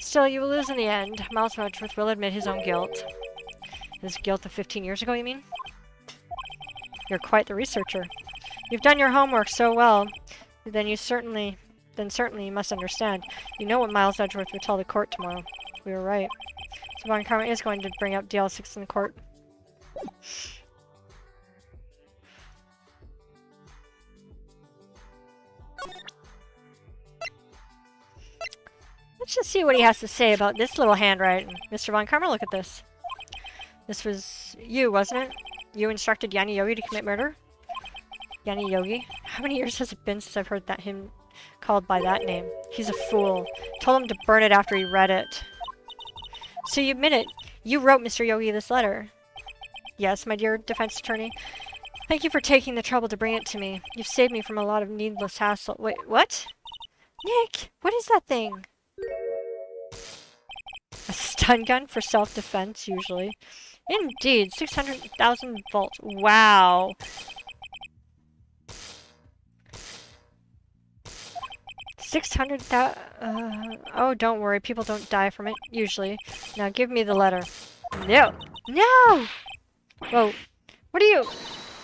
Still, you will lose in the end. Miles Edgeworth will admit his own guilt. His guilt of 15 years ago, you mean? You're quite the researcher. You've done your homework so well. Then certainly you must understand. You know what Miles Edgeworth will tell the court tomorrow. We were right. So Von Karma is going to bring up DL6 in the court. Let's just see what he has to say about this little handwriting. Mr. Von Karma, look at this. This was you, wasn't it? You instructed Yanni Yogi to commit murder? Yanni Yogi? How many years has it been since I've heard that him called by that name? He's a fool. Told him to burn it after he read it. So you admit it. You wrote Mr. Yogi this letter. Yes, my dear defense attorney. Thank you for taking the trouble to bring it to me. You've saved me from a lot of needless hassle. Wait, what? Nick, what is that thing? A stun gun for self-defense, usually. Indeed, 600,000 volts. Wow. 600,000. Oh, don't worry. People don't die from it, usually. Now give me the letter. No. No! Whoa. What are you?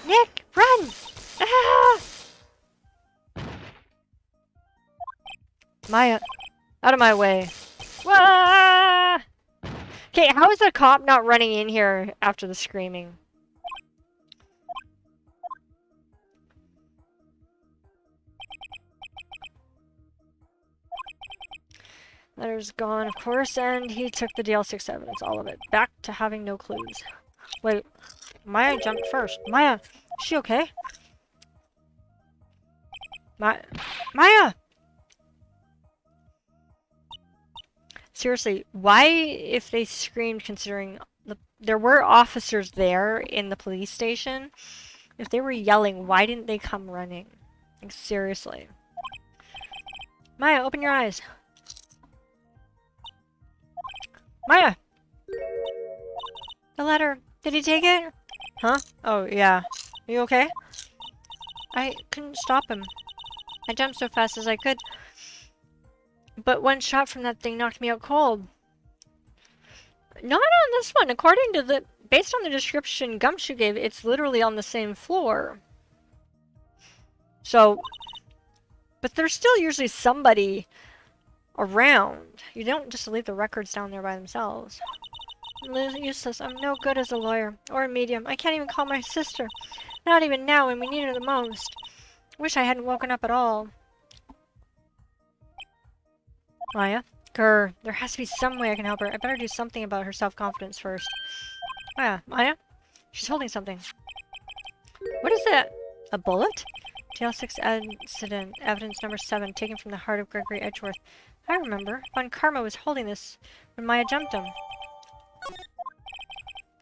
Nick, run! Ah! Maya, out of my way. Wah! Okay, how is the cop not running in here after the screaming? Letter's gone, of course, and he took the DL6 evidence, all of it. Back to having no clues. Wait, Maya jumped first. Maya, is she okay? Maya! Seriously, why, if they screamed, considering there were officers there in the police station, if they were yelling, why didn't they come running? Like, seriously. Maya, open your eyes. Maya! The letter. Did he take it? Huh? Oh, yeah. Are you okay? I couldn't stop him. I jumped so fast as I could. But one shot from that thing knocked me out cold. Not on this one. According to the... Based on the description Gumshoe gave, it's literally on the same floor. So... But there's still usually somebody around. You don't just leave the records down there by themselves. Useless. I'm no good as a lawyer. Or a medium. I can't even call my sister. Not even now when we need her the most. Wish I hadn't woken up at all. Maya? Grr. There has to be some way I can help her. I better do something about her self-confidence first. Maya? Maya? She's holding something. What is that? A bullet? TL6 incident. Evidence number 7. Taken from the heart of Gregory Edgeworth. I remember. Von Karma was holding this when Maya jumped him.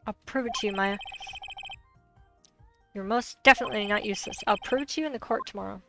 I'll prove it to you, Maya. You're most definitely not useless. I'll prove it to you in the court tomorrow.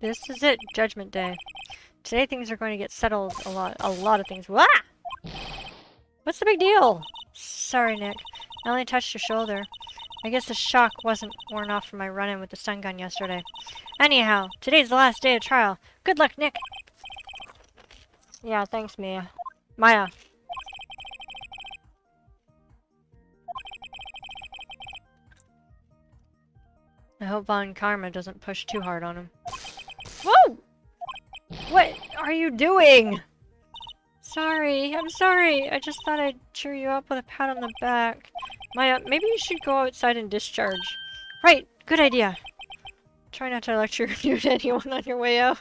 This is it, Judgment Day. Today things are going to get settled a lot of things. Wah! What's the big deal? Sorry, Nick. I only touched your shoulder. I guess the shock wasn't worn off from my run-in with the stun gun yesterday. Anyhow, today's the last day of trial. Good luck, Nick. Yeah, thanks, Mia. Maya. I hope Von Karma doesn't push too hard on him. Whoa! What are you doing? Sorry, I'm sorry. I just thought I'd cheer you up with a pat on the back. Maya, maybe you should go outside and discharge. Right, good idea. Try not to lecture you to anyone on your way out.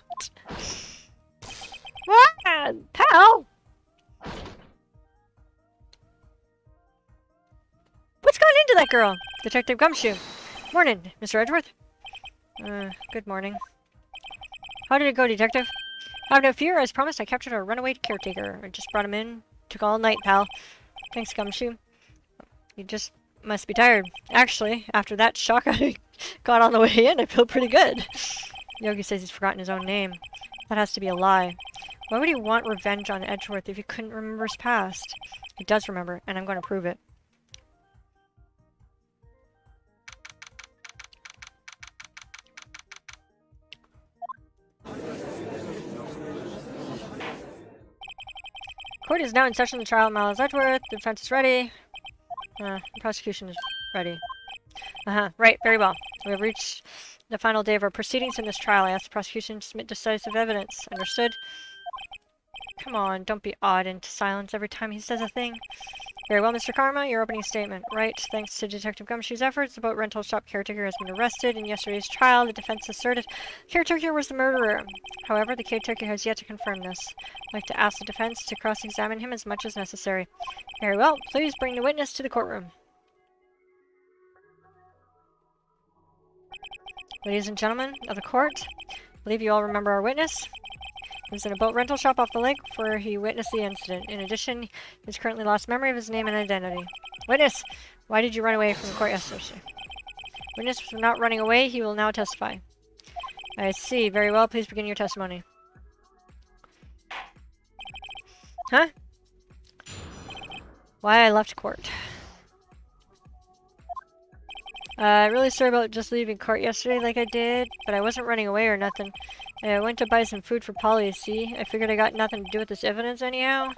Ah, pal! What's going into that girl? Detective Gumshoe. Morning, Mr. Edgeworth. Good morning. How did it go, Detective? Have no fear, as promised, I captured a runaway caretaker. I just brought him in. Took all night, pal. Thanks, Gumshoe. You just must be tired. Actually, after that shock I got on the way in, I feel pretty good. Yogi says he's forgotten his own name. That has to be a lie. Why would he want revenge on Edgeworth if he couldn't remember his past? He does remember, and I'm going to prove it. Court is now in session. The trial of Miles Edgeworth. The defense is ready. The prosecution is ready. Right, very well. We have reached the final day of our proceedings in this trial. I ask the prosecution to submit decisive evidence. Understood? Come on, don't be awed into silence every time he says a thing. Very well, Mr. Karma, your opening statement. Right, thanks to Detective Gumshoe's efforts, the boat rental shop caretaker has been arrested. In yesterday's trial, the defense asserted the caretaker was the murderer. However, the caretaker has yet to confirm this. I'd like to ask the defense to cross-examine him as much as necessary. Very well, please bring the witness to the courtroom. Ladies and gentlemen of the court, I believe you all remember our witness. He was in a boat rental shop off the lake where he witnessed the incident. In addition, he has currently lost memory of his name and identity. Witness, why did you run away from the court yesterday? Witness was not running away. He will now testify. I see. Very well. Please begin your testimony. Huh? Why I left court. Really sorry about just leaving court yesterday like I did, but I wasn't running away or nothing. I went to buy some food for Polly, see? I figured I got nothing to do with this evidence anyhow.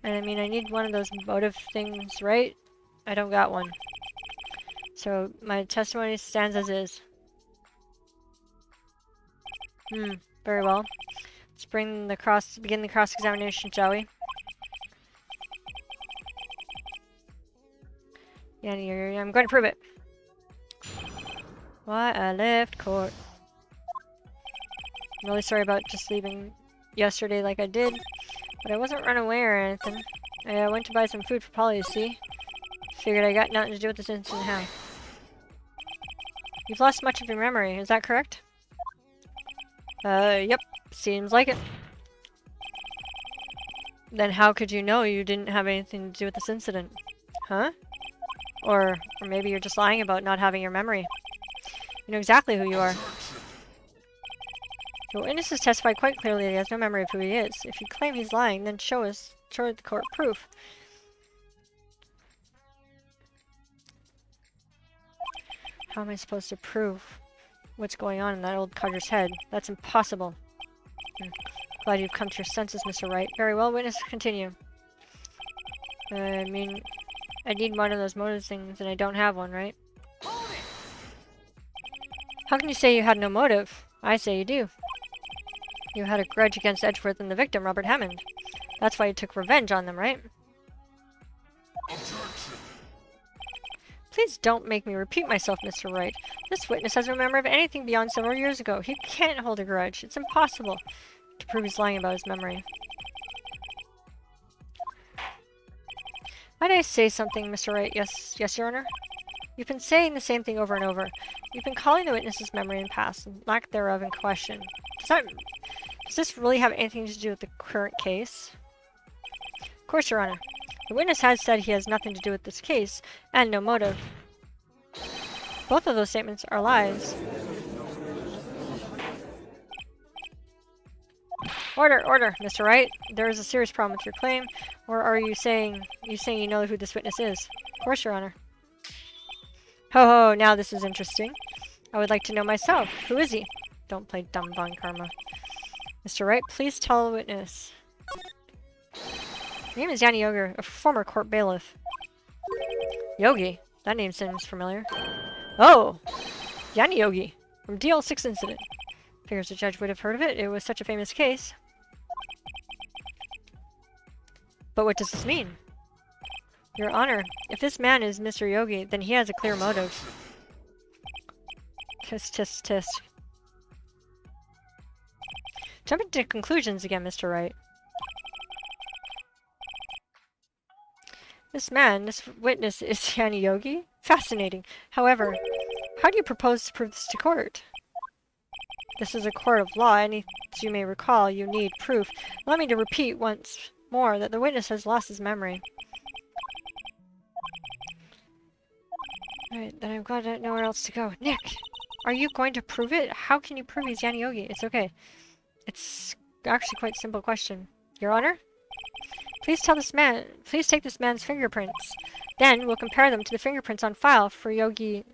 And I mean, I need one of those motive things, right? I don't got one. So, my testimony stands as is. Very well. Let's begin the cross-examination, shall we? Yeah, I'm going to prove it. Why I left court. I'm really sorry about just leaving yesterday like I did, but I wasn't running away or anything. I went to buy some food for Polly, you see? Figured I got nothing to do with this incident now. You've lost much of your memory, is that correct? Yep. Seems like it. Then how could you know you didn't have anything to do with this incident? Huh? Or maybe you're just lying about not having your memory. You know exactly who you are. The witness has testified quite clearly that he has no memory of who he is. If you claim he's lying, then show the court proof. How am I supposed to prove what's going on in that old codger's head? That's impossible. Glad you've come to your senses, Mr. Wright. Very well, witness, continue. I mean, I need one of those motive things, and I don't have one, right? How can you say you had no motive? I say you do. You had a grudge against Edgeworth and the victim, Robert Hammond. That's why you took revenge on them, right? Please don't make me repeat myself, Mr. Wright. This witness has no memory of anything beyond several years ago. He can't hold a grudge. It's impossible to prove he's lying about his memory. Might I say something, Mr. Wright? Yes, Your Honor? You've been saying the same thing over and over. You've been calling the witness's memory in past and lack thereof in question. Does this really have anything to do with the current case? Of course, Your Honor. The witness has said he has nothing to do with this case, and no motive. Both of those statements are lies. Order, Mr. Wright. There is a serious problem with your claim, or are you saying you know who this witness is? Of course, Your Honor. Ho ho, now this is interesting. I would like to know myself. Who is he? Don't play dumb, Von Karma. Mr. Wright, please tell the witness. My name is Yanni Yogi, a former court bailiff. Yogi? That name seems familiar. Oh! Yanni Yogi, from DL6 incident. Figures the judge would have heard of it. It was such a famous case. But what does this mean? Your Honor, if this man is Mr. Yogi, then he has a clear motive. Tisk, tisk, tisk. Jumping to conclusions again, Mr. Wright. This witness is Yanni Yogi? Fascinating. However, how do you propose to prove this to court? This is a court of law, and as you may recall, you need proof. Allow me to repeat once more that the witness has lost his memory. Alright, then I've got nowhere else to go. Nick! Are you going to prove it? How can you prove he's Yanni Yogi? It's okay. It's actually quite a simple question. Your Honor? Please take this man's fingerprints. Then we'll compare them to the fingerprints on file for Yogi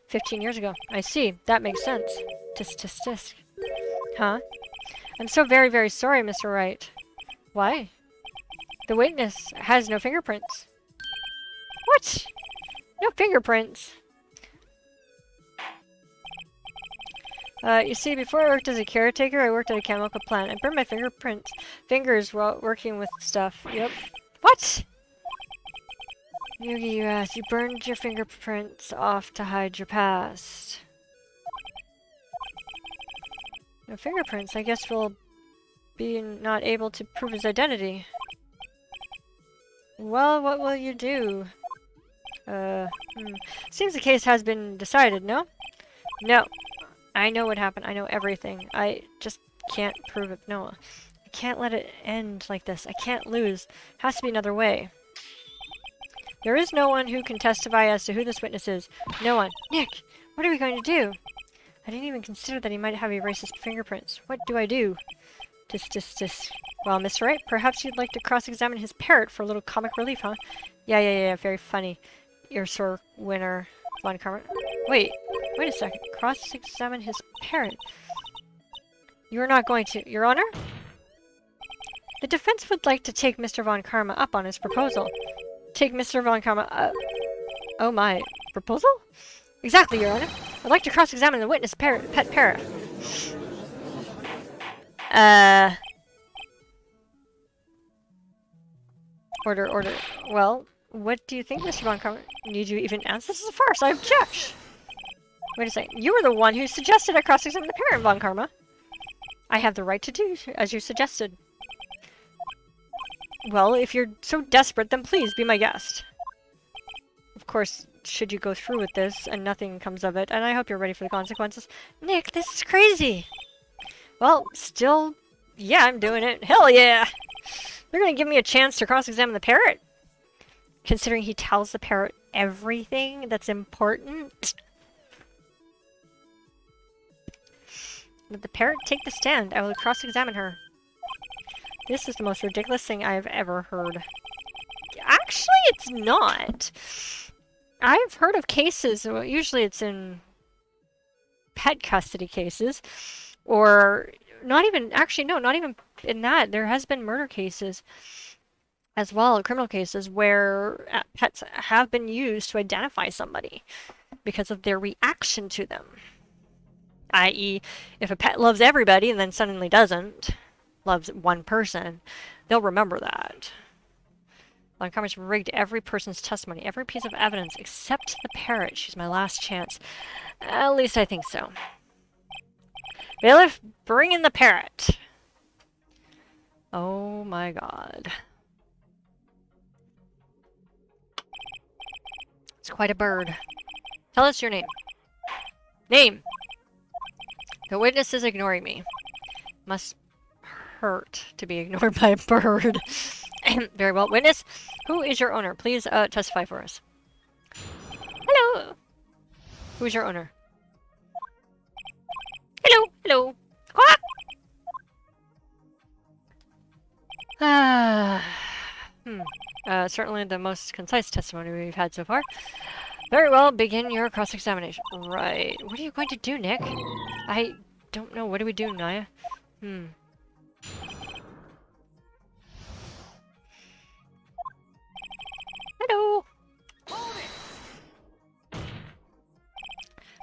15 years ago. I see. That makes sense. Tisk, tisk, tisk. Huh? I'm so very, very sorry, Mr. Wright. Why? The witness has no fingerprints. What? No fingerprints? You see, before I worked as a caretaker, I worked at a chemical plant. I burned my fingers while working with stuff. Yep. What? Yugi, you asked. You burned your fingerprints off to hide your past. No fingerprints. I guess we'll be not able to prove his identity. Well, what will you do? Seems the case has been decided, no? No. I know what happened. I know everything. I just can't prove it. No. I can't let it end like this. I can't lose. Has to be another way. There is no one who can testify as to who this witness is. No one. Nick! What are we going to do? I didn't even consider that he might have erased his fingerprints. What do I do? Well, Mr. Wright, perhaps you'd like to cross-examine his parrot for a little comic relief, huh? Yeah, very funny. You're sore winner, Von Karma. Wait a second. Cross-examine his parrot. You're not going to, Your Honor? The defense would like to take Mr. Von Karma up on his proposal. Take Mr. Von Karma Oh my. Proposal? Exactly, Your Honor. I'd like to cross-examine the witness pet parrot. Order. Well, what do you think, Mr. Von Karma? Need you even answer? This is a farce. I object. Wait a second. You were the one who suggested I cross-examine the parrot, Von Karma. I have the right to do as you suggested. Well, if you're so desperate, then please be my guest. Of course, should you go through with this and nothing comes of it, and I hope you're ready for the consequences. Nick, this is crazy. Well, still, yeah, I'm doing it. Hell yeah! They're gonna give me a chance to cross-examine the parrot? Considering he tells the parrot everything that's important? Let the parrot take the stand. I will cross-examine her. This is the most ridiculous thing I have ever heard. Actually, it's not. I've heard of cases, well, usually it's in pet custody cases, or not even, actually no, not even in that. There has been murder cases as well, criminal cases, where pets have been used to identify somebody because of their reaction to them. I.e., if a pet loves everybody and then suddenly doesn't, loves one person, they'll remember that. Von Karma's rigged every person's testimony, every piece of evidence, except the parrot. She's my last chance. At least I think so. Bailiff, bring in the parrot. Oh my god. It's quite a bird. Tell us your name. Name! The witness is ignoring me. Must hurt to be ignored by a bird. Very well. Witness, who is your owner? Please testify for us. Hello! Who's your owner? Hello! Quack! Certainly the most concise testimony we've had so far. Very well, begin your cross-examination. Right. What are you going to do, Nick? I don't know. What do we do, Naya? Hello!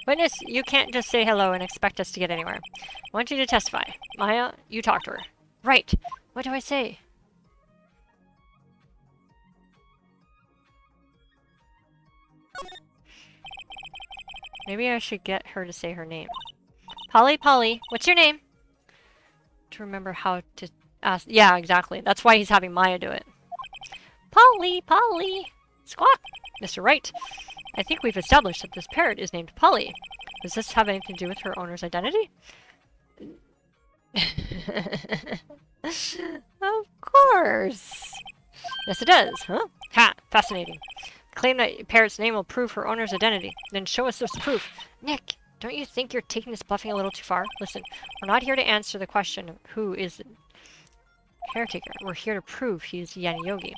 Witness, you can't just say hello and expect us to get anywhere. I want you to testify. Maya, you talk to her. Right. What do I say? Maybe I should get her to say her name. Polly, what's your name? To remember how to ask. Yeah, exactly. That's why he's having Maya do it. Polly! Squawk! Mr. Wright, I think we've established that this parrot is named Polly. Does this have anything to do with her owner's identity? Of course! Yes, it does, huh? Ha! Fascinating. Claim that parrot's name will prove her owner's identity. Then show us this proof. Nick, don't you think you're taking this bluffing a little too far? Listen, we're not here to answer the question of who is the caretaker. We're here to prove he's Yani Yogi.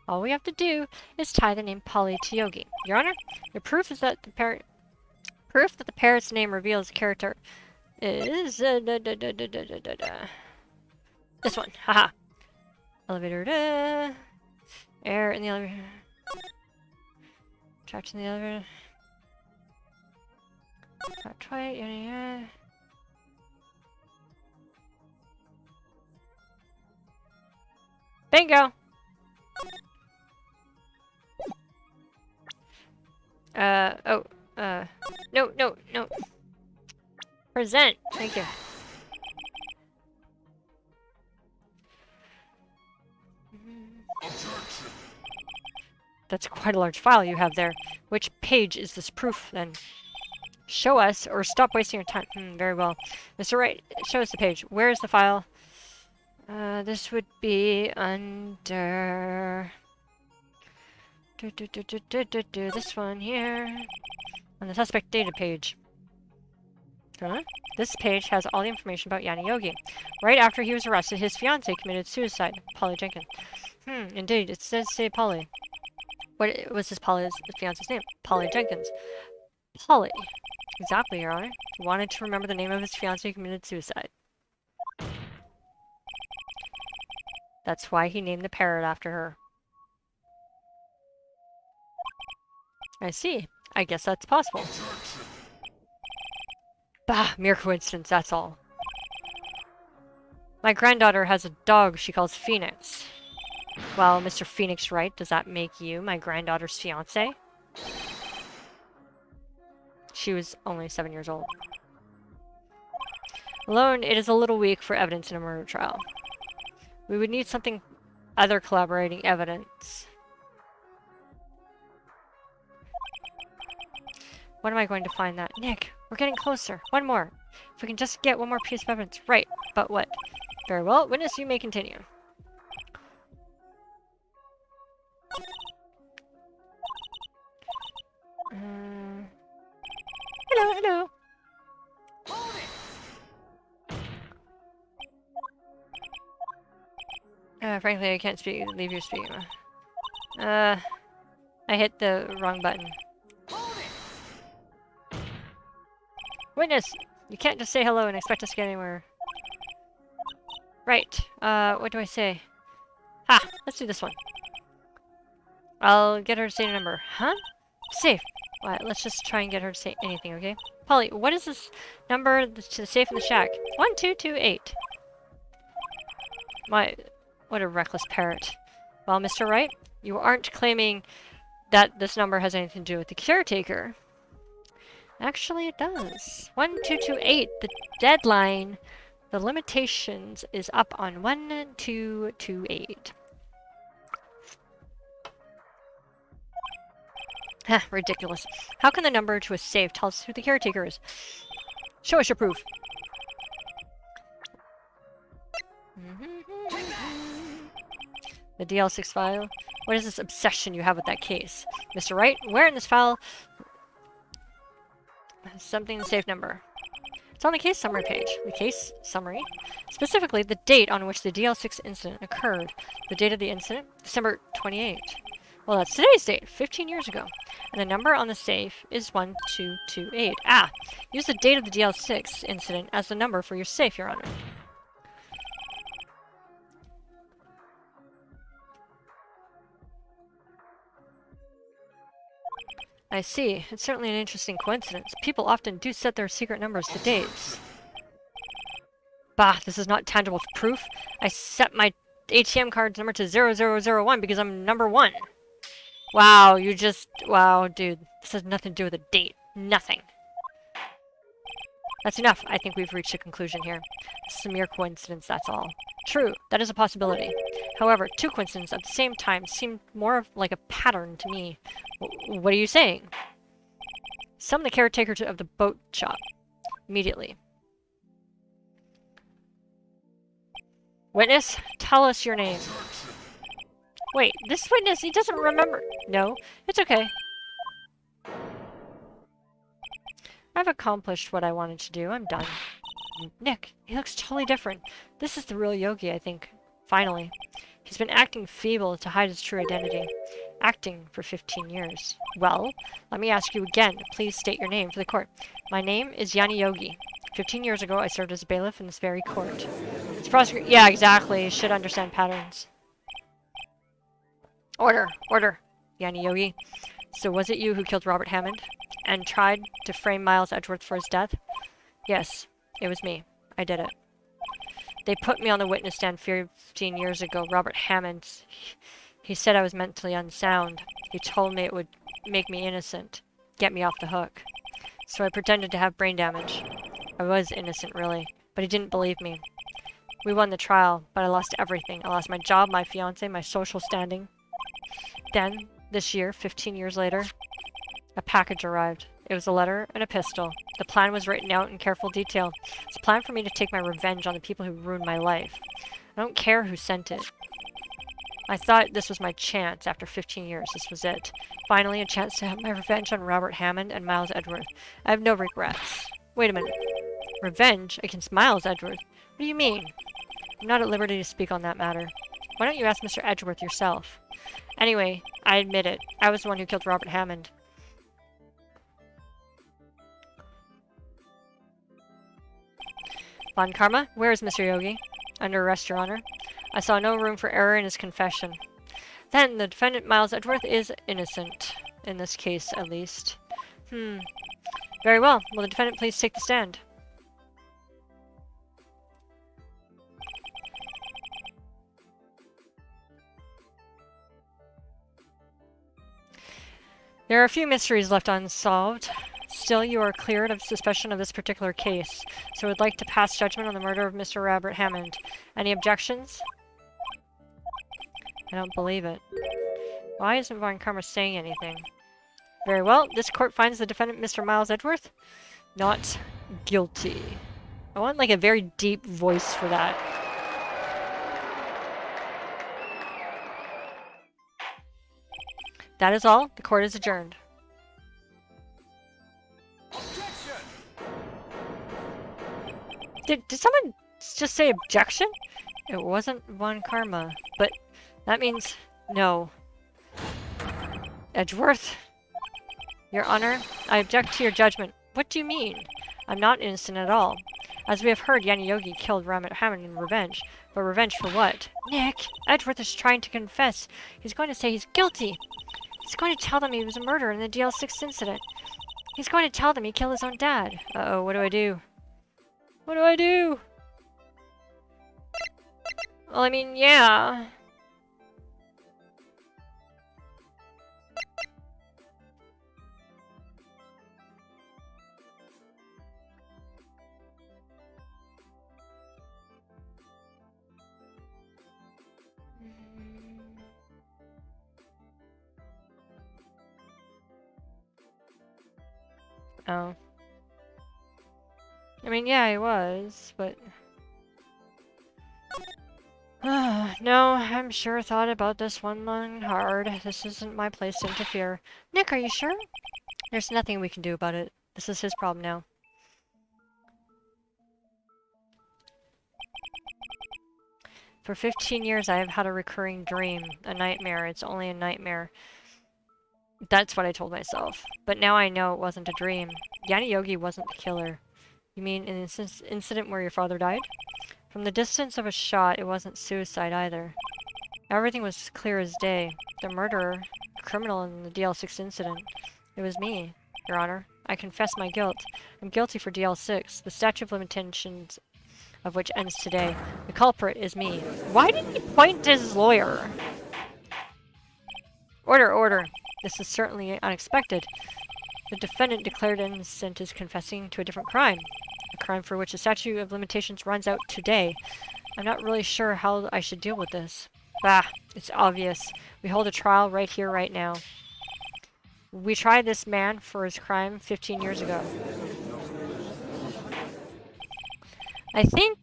All we have to do is tie the name Polly to Yogi. Your Honor, the proof is that the parrot's name reveals character is this one. Haha. Elevator. Air in the elevator. Traction in the elevator. Try it. Bingo! No. Present! Thank you. That's quite a large file you have there. Which page is this proof, then? Show us, or stop wasting your time. Very well. Mr. Wright, show us the page. Where is the file? This would be under... This one here. On the suspect data page. Huh? This page has all the information about Yanni Yogi. Right after he was arrested, his fiancée committed suicide. Polly Jenkins. Indeed. It says say Polly. What was his fiance's name? Polly Jenkins. Polly. Exactly, Your Honor. He wanted to remember the name of his fiancée who committed suicide. That's why he named the parrot after her. I see. I guess that's possible. Bah, mere coincidence, that's all. My granddaughter has a dog she calls Phoenix. Well, Mr. Phoenix Wright, does that make you my granddaughter's fiancé? She was only 7 years old. Alone, it is a little weak for evidence in a murder trial. We would need other collaborating evidence. When am I going to find that? Nick, we're getting closer. One more. If we can just get one more piece of evidence. Right, but what? Very well. Witness, you may continue. Hello.
Hold it!
Frankly, I can't leave you speaking. I hit the wrong button.
Hold it!
Witness, you can't just say hello and expect us to get anywhere. Right, what do I say? Ha! Let's do this one. I'll get her to say the number. Huh? Safe. Well, let's just try and get her to say anything, okay? Polly, what is this number to the safe in the shack? 1228. What a reckless parrot. Well, Mr. Wright, you aren't claiming that this number has anything to do with the caretaker. Actually, it does. 1228, the deadline, the limitations is up on 1228. Ha, ridiculous. How can the number to a safe tell us who the caretaker is? Show us your proof. The DL6 file? What is this obsession you have with that case? Mr. Wright, where in this file something the safe number? It's on the case summary page. The case summary? Specifically, the date on which the DL6 incident occurred. The date of the incident? December 28. Well, that's today's date, 15 years ago. And the number on the safe is 1228. Ah! Use the date of the DL6 incident as the number for your safe, Your Honor. I see. It's certainly an interesting coincidence. People often do set their secret numbers to dates. Bah, this is not tangible proof. I set my ATM card's number to 0001 because I'm number 1. Wow, wow, dude. This has nothing to do with a date. Nothing. That's enough. I think we've reached a conclusion here. This is a mere coincidence, that's all. True, that is a possibility. However, two coincidences at the same time seem more like a pattern to me. What are you saying? Summon the caretaker of the boat shop. Immediately. Witness, tell us your name. Wait, this witness, he doesn't remember. No, it's okay. I've accomplished what I wanted to do. I'm done. Nick, he looks totally different. This is the real Yogi, I think. Finally. He's been acting feeble to hide his true identity. Acting for 15 years. Well, let me ask you again. Please state your name for the court. My name is Yanni Yogi. 15 years ago, I served as a bailiff in this very court. It's prosecutor. Yeah, exactly. Should understand patterns. Order. Order. Yanni Yogi. So was it you who killed Robert Hammond? And tried to frame Miles Edgeworth for his death? Yes, it was me. I did it. They put me on the witness stand 15 years ago. Robert Hammond. He said I was mentally unsound. He told me it would make me innocent. Get me off the hook. So I pretended to have brain damage. I was innocent, really. But he didn't believe me. We won the trial, but I lost everything. I lost my job, my fiancé, my social standing. Then, this year, 15 years later, a package arrived. It was a letter and a pistol. The plan was written out in careful detail. It's a plan for me to take my revenge on the people who ruined my life. I don't care who sent it. I thought this was my chance after 15 years. This was it. Finally, a chance to have my revenge on Robert Hammond and Miles Edgeworth. I have no regrets. Wait a minute. Revenge against Miles Edgeworth? What do you mean? I'm not at liberty to speak on that matter. Why don't you ask Mr. Edgeworth yourself? Anyway, I admit it. I was the one who killed Robert Hammond. Von Karma, where is Mr. Yogi? Under arrest, Your Honor. I saw no room for error in his confession. Then, the defendant, Miles Edgeworth, is innocent. In this case, at least. Very well. Will the defendant please take the stand? There are a few mysteries left unsolved. Still, you are cleared of suspicion of this particular case, so I would like to pass judgment on the murder of Mr. Robert Hammond. Any objections? I don't believe it. Why isn't Von Karma saying anything? Very well, this court finds the defendant, Mr. Miles Edgeworth, not guilty. I want, like, a very deep voice for that. That is all. The court is adjourned.
Objection!
Did someone just say objection? It wasn't Von Karma, but that means no. Edgeworth? Your Honor, I object to your judgment. What do you mean? I'm not innocent at all. As we have heard, Yanni Yogi killed Robert Hammond in revenge. But revenge for what? Nick, Edgeworth is trying to confess. He's going to say he's guilty. He's going to tell them he was a murderer in the DL6 incident. He's going to tell them he killed his own dad. Uh-oh, what do I do? What do I do? Well, I mean, yeah. Oh. I mean, yeah, I was, but... No, I'm sure thought about this one long and hard. This isn't my place to interfere. Nick, are you sure? There's nothing we can do about it. This is his problem now. For 15 years, I have had a recurring dream. A nightmare. It's only a nightmare. That's what I told myself. But now I know it wasn't a dream. Yanni Yogi wasn't the killer. You mean in an incident where your father died? From the distance of a shot, it wasn't suicide either. Everything was clear as day. The murderer, the criminal in the DL6 incident, it was me, Your Honor. I confess my guilt. I'm guilty for DL6, the statute of limitations of which ends today. The culprit is me. Why did he point to his lawyer? Order, order. This is certainly unexpected. The defendant declared innocent is confessing to a different crime. A crime for which the statute of limitations runs out today. I'm not really sure how I should deal with this. Bah, it's obvious. We hold a trial right here, right now. We tried this man for his crime 15 years ago. I think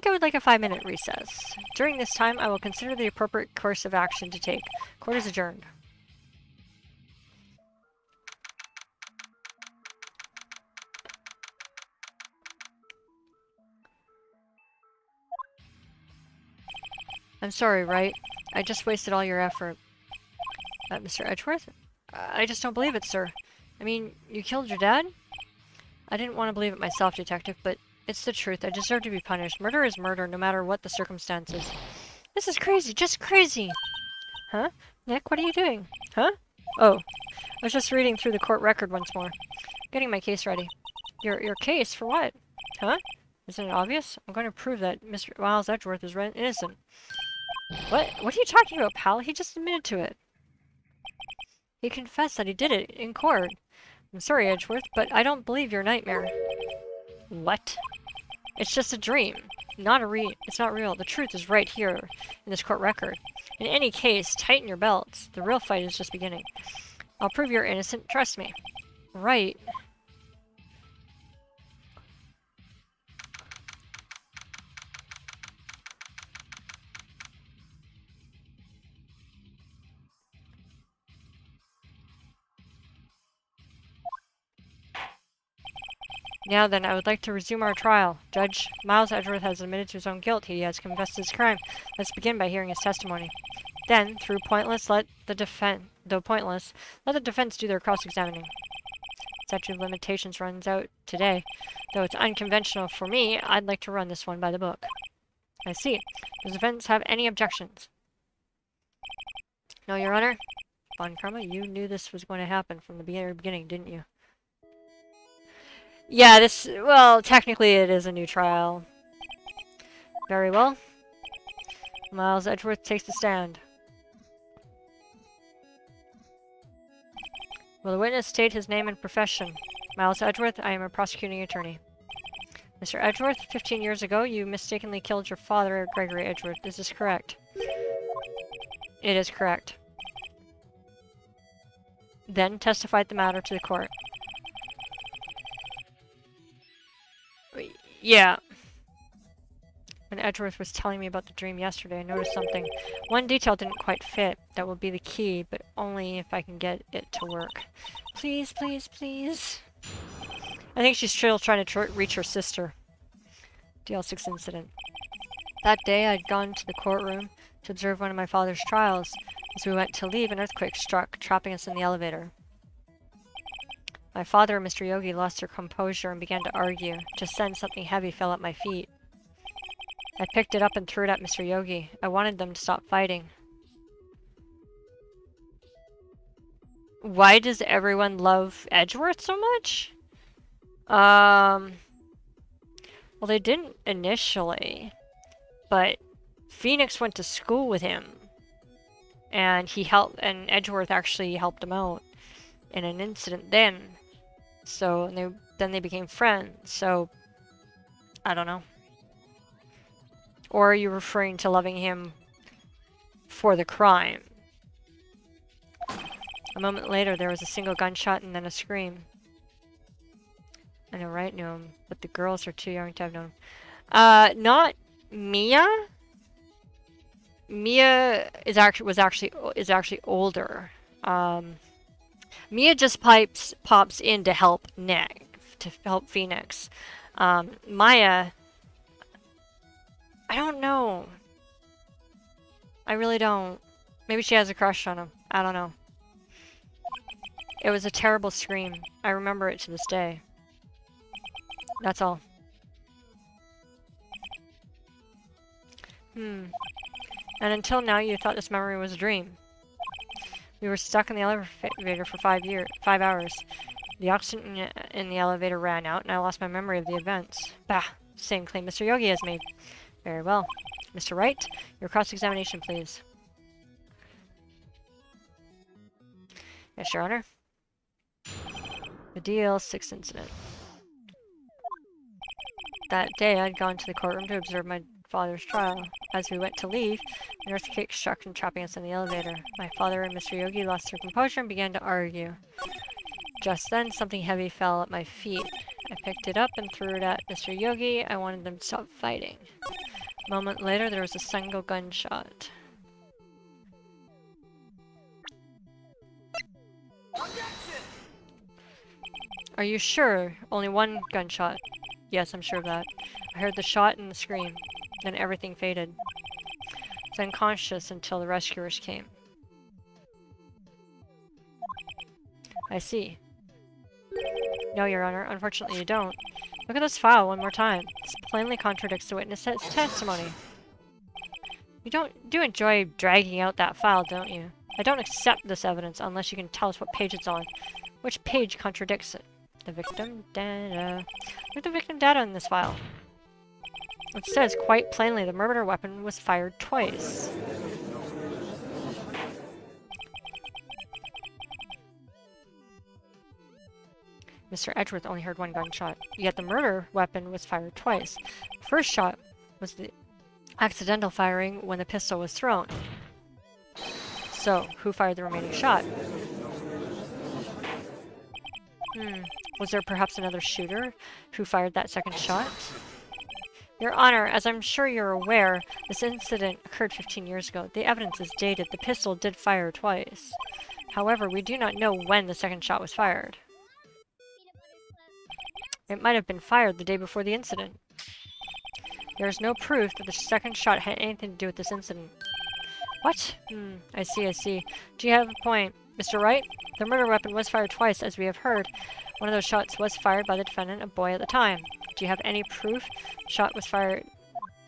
I would like a 5-minute recess. During this time, I will consider the appropriate course of action to take. Court is adjourned. I'm sorry, right? I just wasted all your effort. Mr. Edgeworth? I just don't believe it, sir. I mean, you killed your dad? I didn't want to believe it myself, detective, but it's the truth. I deserve to be punished. Murder is murder, no matter what the circumstances. This is crazy, just crazy! Huh? Nick, what are you doing? Huh? Oh, I was just reading through the court record once more. Getting my case ready. Your case? For what? Huh? Isn't it obvious? I'm going to prove that Mr. Miles Edgeworth is innocent. What? What are you talking about, pal? He just admitted to it. He confessed that he did it in court. I'm sorry, Edgeworth, but I don't believe your nightmare. What? It's just a dream. It's not real. The truth is right here in this court record. In any case, tighten your belts. The real fight is just beginning. I'll prove you're innocent. Trust me. Right. Now then, I would like to resume our trial. Judge, Miles Edgeworth has admitted to his own guilt. He has confessed his crime. Let's begin by hearing his testimony. Then, though pointless, let the defense do their cross-examining. Statute of limitations runs out today. Though it's unconventional for me, I'd like to run this one by the book. I see. Does the defense have any objections? No, Your Honor. Von Karma, you knew this was going to happen from the beginning, didn't you? Yeah, well, technically it is a new trial. Very well. Miles Edgeworth takes the stand. Will the witness state his name and profession? Miles Edgeworth, I am a prosecuting attorney. Mr. Edgeworth, 15 years ago, you mistakenly killed your father, Gregory Edgeworth. Is this correct? It is correct. Then testified the matter to the court. Yeah. When Edgeworth was telling me about the dream yesterday, I noticed something. One detail didn't quite fit. That will be the key, but only if I can get it to work. Please, please, please. I think she's still trying to reach her sister. DL6 incident. That day, I'd gone to the courtroom to observe one of my father's trials. As we went to leave, an earthquake struck, trapping us in the elevator. My father and Mr. Yogi lost their composure and began to argue. Just then, something heavy fell at my feet. I picked it up and threw it at Mr. Yogi. I wanted them to stop fighting. Why does everyone love Edgeworth so much? Well, they didn't initially, but Phoenix went to school with him, and Edgeworth actually helped him out in an incident then. So then they became friends. So I don't know. Or are you referring to loving him for the crime? A moment later, there was a single gunshot and then a scream. I know, right? Knew him, but the girls are too young to have known him. Not Mia. Mia was actually older. Mia just pops in to help Phoenix. Maya, I don't know. I really don't. Maybe she has a crush on him. I don't know. It was a terrible scream. I remember it to this day. That's all. And until now, you thought this memory was a dream. We were stuck in the elevator for 5 hours. The oxygen in the elevator ran out, and I lost my memory of the events. Bah! Same claim Mr. Yogi has made. Very well. Mr. Wright, your cross-examination, please. Yes, Your Honor. The DL6 incident. That day, I'd gone to the courtroom to observe my father's trial. As we went to leave, an earthquake struck and trapping us in the elevator. My father and Mr. Yogi lost their composure and began to argue. Just then, something heavy fell at my feet. I picked it up and threw it at Mr. Yogi. I wanted them to stop fighting. A moment later, there was a single gunshot.
Objection!
Are you sure? Only one gunshot. Yes, I'm sure of that. I heard the shot and the scream. Then everything faded. I was unconscious until the rescuers came. I see. No, Your Honor. Unfortunately, you don't. Look at this file one more time. This plainly contradicts the witness's testimony. You do enjoy dragging out that file, don't you? I don't accept this evidence unless you can tell us what page it's on. Which page contradicts it? The victim data. Look at the victim data in this file. It says quite plainly the murder weapon was fired twice. Mr. Edgeworth only heard one gunshot, yet the murder weapon was fired twice. The first shot was the accidental firing when the pistol was thrown. So, who fired the remaining shot? Was there perhaps another shooter who fired that second shot? Your Honor, as I'm sure you're aware, this incident occurred 15 years ago. The evidence is dated. The pistol did fire twice. However, we do not know when the second shot was fired. It might have been fired the day before the incident. There is no proof that the second shot had anything to do with this incident. What? I see. Do you have a point? Mr. Wright? The murder weapon was fired twice, as we have heard. One of those shots was fired by the defendant, a boy at the time. Do you have any proof the shot was fired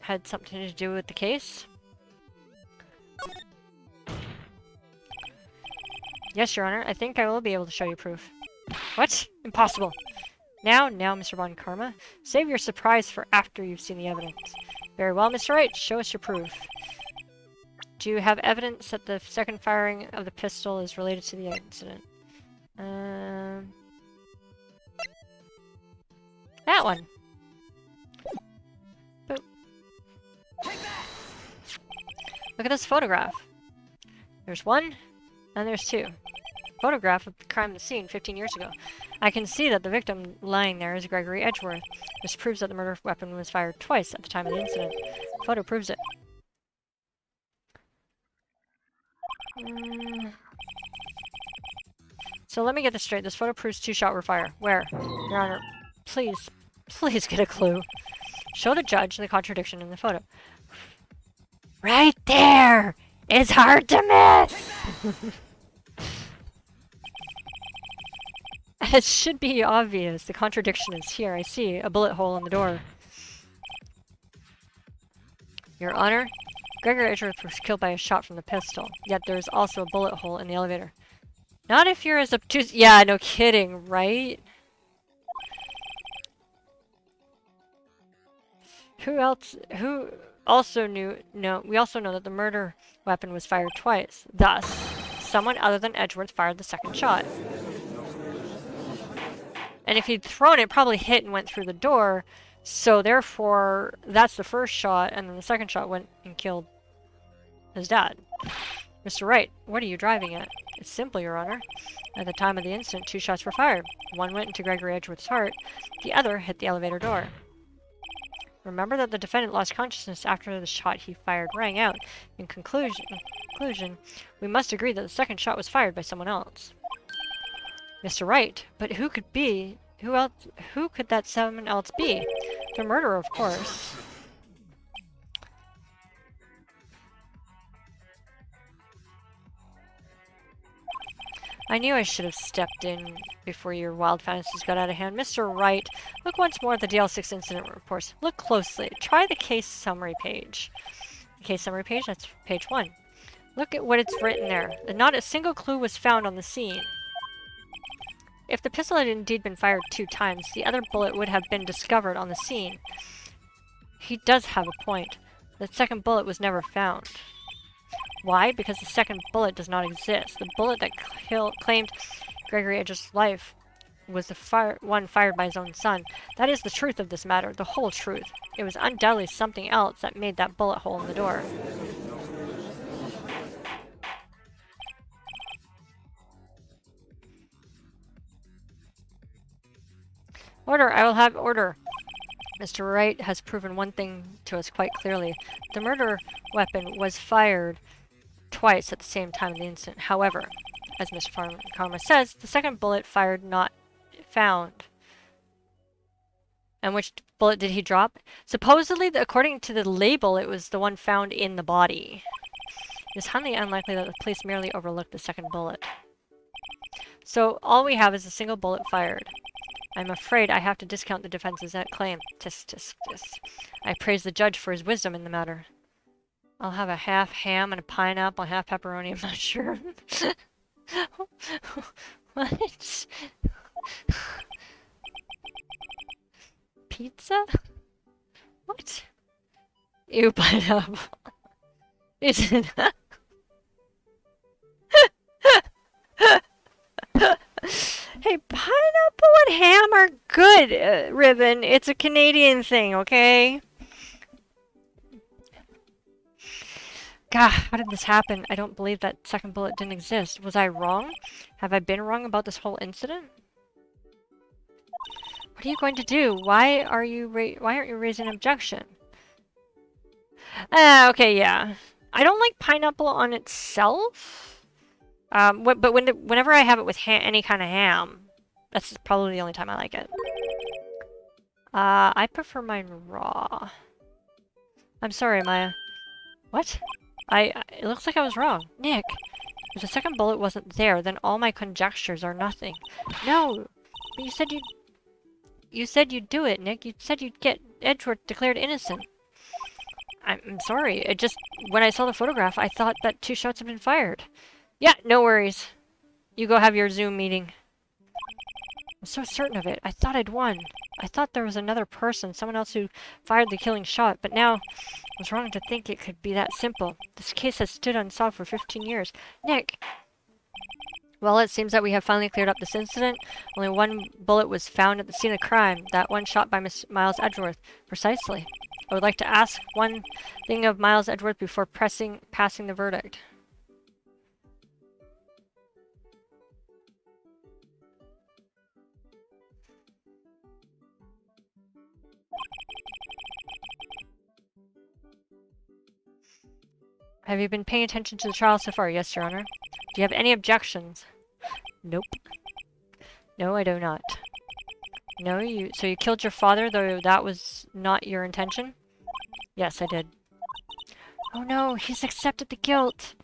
had something to do with the case? Yes, Your Honor. I think I will be able to show you proof. What? Impossible. Now, Mr. Von Karma. Save your surprise for after you've seen the evidence. Very well, Mr. Wright. Show us your proof. Do you have evidence that the second firing of the pistol is related to the incident? That one. Boop. Look at this photograph. There's one, and there's two. Photograph of the crime scene 15 years ago. I can see that the victim lying there is Gregory Edgeworth. This proves that the murder weapon was fired twice at the time of the incident. The photo proves it. So let me get this straight. This photo proves two shots were fired. Where? Your Honor, please get a clue. Show the judge the contradiction in the photo. Right there! It's hard to miss! It should be obvious. The contradiction is here. I see a bullet hole in the door. Your Honor, Gregory Edgeworth was killed by a shot from the pistol, yet there is also a bullet hole in the elevator. Not if you're as obtuse— Yeah, no kidding, right? We also know that the murder weapon was fired twice. Thus, someone other than Edgeworth fired the second shot. And if he'd thrown it, probably hit and went through the door. So therefore, that's the first shot, and then the second shot went and killed his dad. Mr. Wright, what are you driving at? It's simple, Your Honor. At the time of the incident, two shots were fired. One went into Gregory Edgeworth's heart. The other hit the elevator door. Remember that the defendant lost consciousness after the shot he fired rang out. In conclusion, we must agree that the second shot was fired by someone else. Mr. Wright, but who could that someone else be? The murderer, of course. I knew I should have stepped in before your wild fantasies got out of hand. Mr. Wright, look once more at the DL6 incident reports. Look closely. Try the case summary page. The case summary page, that's page 1. Look at what it's written there. Not a single clue was found on the scene. If the pistol had indeed been fired 2 times, the other bullet would have been discovered on the scene. He does have a point. The second bullet was never found. Why? Because the second bullet does not exist. The bullet that claimed Gregory Edge's life was the one fired by his own son. That is the truth of this matter, the whole truth. It was undoubtedly something else that made that bullet hole in the door. Order! I will have order! Mr. Wright has proven one thing to us quite clearly. The murder weapon was fired twice at the same time of the incident. However, as Mr. Karma says, the second bullet fired not found. And which bullet did he drop? Supposedly, according to the label, it was the one found in the body. It is highly unlikely that the police merely overlooked the second bullet. So, all we have is a single bullet fired. I'm afraid I have to discount the defense's claim. Tisk, tisk, tisk. I praise the judge for his wisdom in the matter. I'll have a half ham and a pineapple, half pepperoni, I'm not sure. What? Pizza? What? You pineapple. Is it? Hey, pineapple and ham are good, Ribbon. It's a Canadian thing, okay? God, how did this happen? I don't believe that second bullet didn't exist. Was I wrong? Have I been wrong about this whole incident? What are you going to do? Why aren't you raising an objection? Okay, yeah. I don't like pineapple on itself. But whenever I have it with any kind of ham, that's probably the only time I like it. I prefer mine raw. I'm sorry, Maya. What? It looks like I was wrong. Nick, if the second bullet wasn't there, then all my conjectures are nothing. No, but you said you'd do it, Nick. You said you'd get Edgeworth declared innocent. I'm sorry. It just, when I saw the photograph, I thought that 2 shots had been fired. Yeah, no worries. You go have your Zoom meeting. I'm so certain of it. I thought I'd won. I thought there was another person, someone else who fired the killing shot, but now I was wrong to think it could be that simple. This case has stood unsolved for 15 years. Nick! Well, it seems that we have finally cleared up this incident. Only 1 bullet was found at the scene of the crime. That one shot by Miles Edgeworth. Precisely. I would like to ask one thing of Miles Edgeworth before passing the verdict. Have you been paying attention to the trial so far? Yes, Your Honor. Do you have any objections? Nope. No, I do not. No, so you killed your father, though that was not your intention? Yes, I did. Oh no, he's accepted the guilt!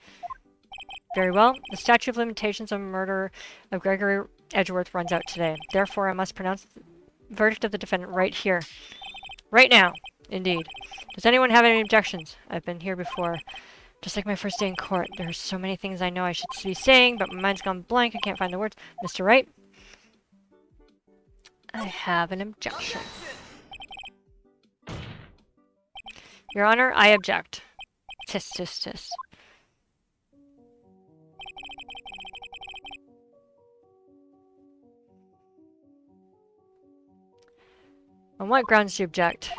Very well. The statute of limitations on murder of Gregory Edgeworth runs out today. Therefore, I must pronounce the verdict of the defendant right here. Right now! Indeed. Does anyone have any objections? I've been here before. Just like my first day in court. There are so many things I know I should be saying, but my mind's gone blank. I can't find the words. Mr. Wright? I have an objection. Your Honor, I object. Tisk, tisk, tisk. On what grounds do you object?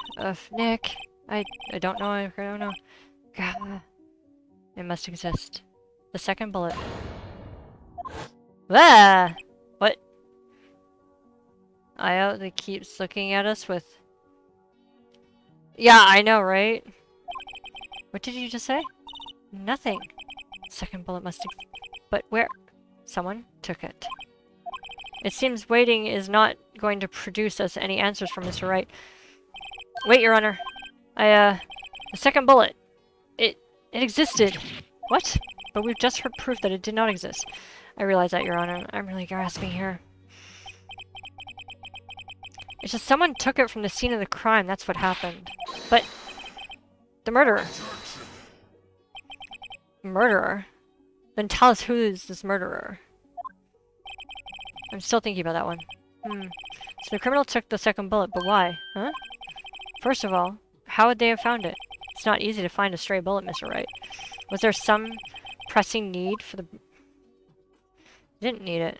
Nick, I don't know. I don't know. God. It must exist. The second bullet. Ah! What? Io keeps looking at us with... Yeah, I know, right? What did you just say? Nothing. Second bullet must exist. But where? Someone took it. It seems waiting is not going to produce us any answers from Mr. Wright. Wait, Your Honor. The second bullet. It existed. What? But we've just heard proof that it did not exist. I realize that, Your Honor. I'm really grasping here. It's just someone took it from the scene of the crime. That's what happened. But... the murderer. Murderer? Then tell us who is this murderer. I'm still thinking about that one. So the criminal took the second bullet, but why? Huh? First of all, how would they have found it? It's not easy to find a stray bullet, Mr. Wright. Was there some pressing need for the... Didn't need it.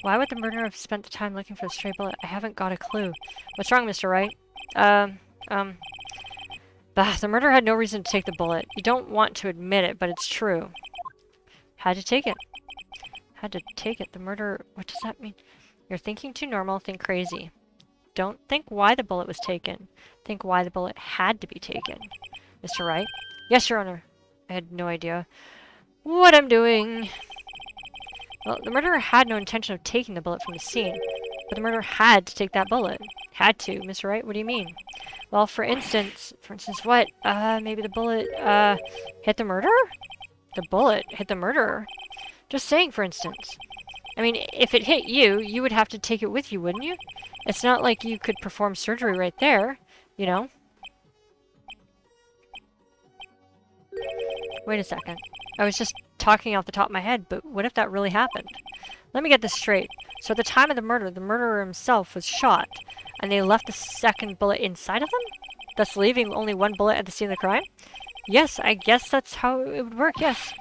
Why would the murderer have spent the time looking for the stray bullet? I haven't got a clue. What's wrong, Mr. Wright? The murderer had no reason to take the bullet. You don't want to admit it, but it's true. Had to take it. Had to take it. The murderer... What does that mean? You're thinking too normal. Think crazy. Don't think why the bullet was taken. Think why the bullet had to be taken. Mr. Wright? Yes, Your Honor. I had no idea what I'm doing. Well, the murderer had no intention of taking the bullet from the scene. But the murderer had to take that bullet. Had to. Mr. Wright, what do you mean? Well, for instance what? Maybe the bullet, hit the murderer? The bullet hit the murderer? Just saying, for instance. I mean, if it hit you, you would have to take it with you, wouldn't you? It's not like you could perform surgery right there, you know? Wait a second. I was just talking off the top of my head, but what if that really happened? Let me get this straight. So at the time of the murder, the murderer himself was shot. and they left the second bullet inside of them, thus leaving only one bullet at the scene of the crime? Yes, I guess that's how it would work, yes.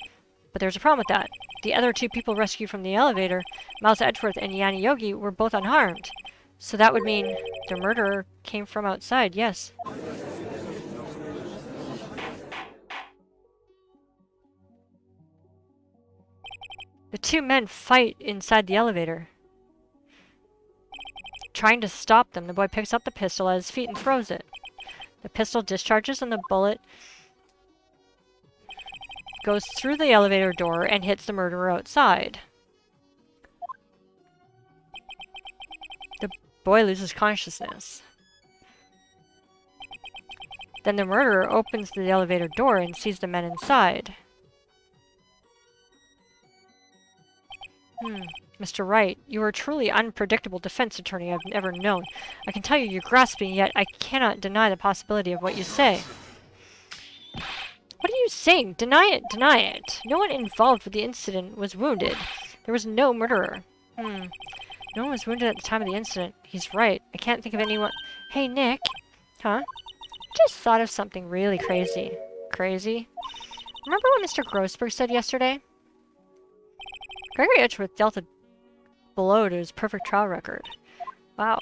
But there's a problem with that. The other two people rescued from the elevator, Miles Edgeworth and Yanni Yogi, were both unharmed. So that would mean the murderer came from outside, yes. The two men fight inside the elevator. Trying to stop them, the boy picks up the pistol at his feet and throws it. The pistol discharges and the bullet goes through the elevator door and hits the murderer outside. The boy loses consciousness. Then the murderer opens the elevator door and sees the men inside. Mr. Wright, you are a truly unpredictable defense attorney I've ever known. I can tell you're grasping, yet I cannot deny the possibility of what you say. What are you saying? Deny it, deny it. No one involved with the incident was wounded. There was no murderer. No one was wounded at the time of the incident. He's right. I can't think of anyone. Hey, Nick. Huh? Just thought of something really crazy. Crazy? Remember what Mr. Grossberg said yesterday? Gregory Edgeworth dealt a blow to his perfect trial record. Wow.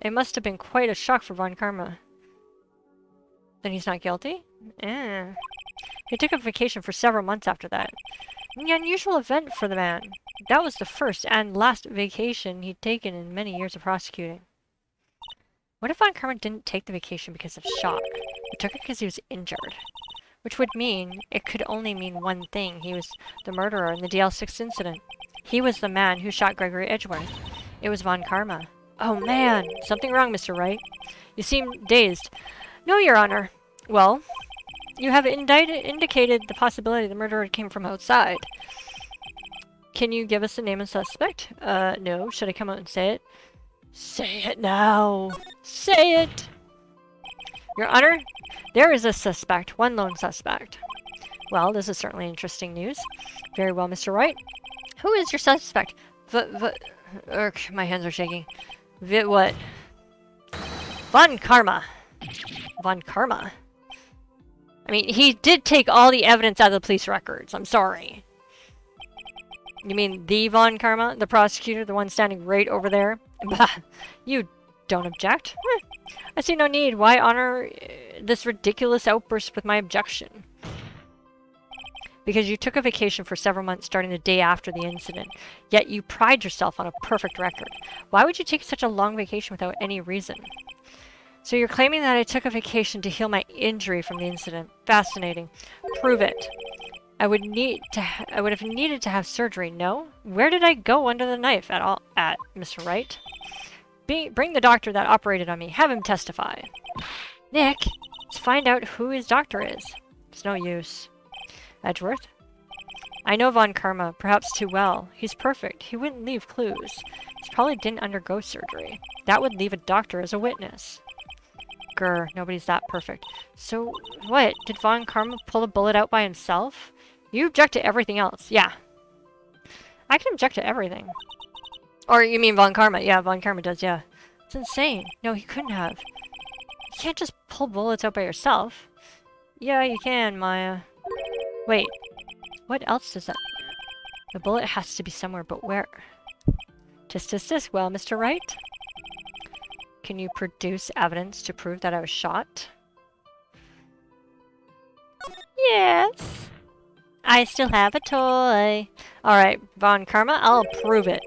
It must have been quite a shock for Von Karma. Then he's not guilty? He took a vacation for several months after that. An unusual event for the man. That was the first and last vacation he'd taken in many years of prosecuting. What if Von Karma didn't take the vacation because of shock? He took it because he was injured. Which would mean, it could only mean one thing. He was the murderer in the DL6 incident. He was the man who shot Gregory Edgeworth. It was Von Karma. Oh man! Something wrong, Mr. Wright. You seem dazed. No, Your Honor. Well, you have indicated the possibility the murderer came from outside. Can you give us the name of the suspect? No. Should I come out and say it? Say it now! Say it! Your Honor, there is a suspect. One lone suspect. Well, this is certainly interesting news. Very well, Mr. Wright. Who is your suspect? My hands are shaking. What? Von Karma. Von Karma? I mean, he did take all the evidence out of the police records. I'm sorry. You mean the Von Karma? The prosecutor? The one standing right over there? Bah! You don't object? I see no need. Why honor this ridiculous outburst with my objection? Because you took a vacation for several months starting the day after the incident, yet you pride yourself on a perfect record. Why would you take such a long vacation without any reason? So you're claiming that I took a vacation to heal my injury from the incident. Fascinating. Prove it. I would have needed to have surgery, no? Where did I go under the knife at Mr. Wright? Bring the doctor that operated on me. Have him testify. Nick, let's find out who his doctor is. It's no use. Edgeworth? I know Von Karma, perhaps too well. He's perfect. He wouldn't leave clues. He probably didn't undergo surgery. That would leave a doctor as a witness. Grr, nobody's that perfect. So, what? Did Von Karma pull the bullet out by himself? You object to everything else. Yeah. I can object to everything. Or you mean Von Karma? Yeah, Von Karma does, yeah. It's insane. No, he couldn't have. You can't just pull bullets out by yourself. Yeah, you can, Maya. Wait. What else does that... The bullet has to be somewhere, but where? Tisk. Well, Mr. Wright? Can you produce evidence to prove that I was shot? Yes. I still have a toy. Alright, Von Karma, I'll prove it.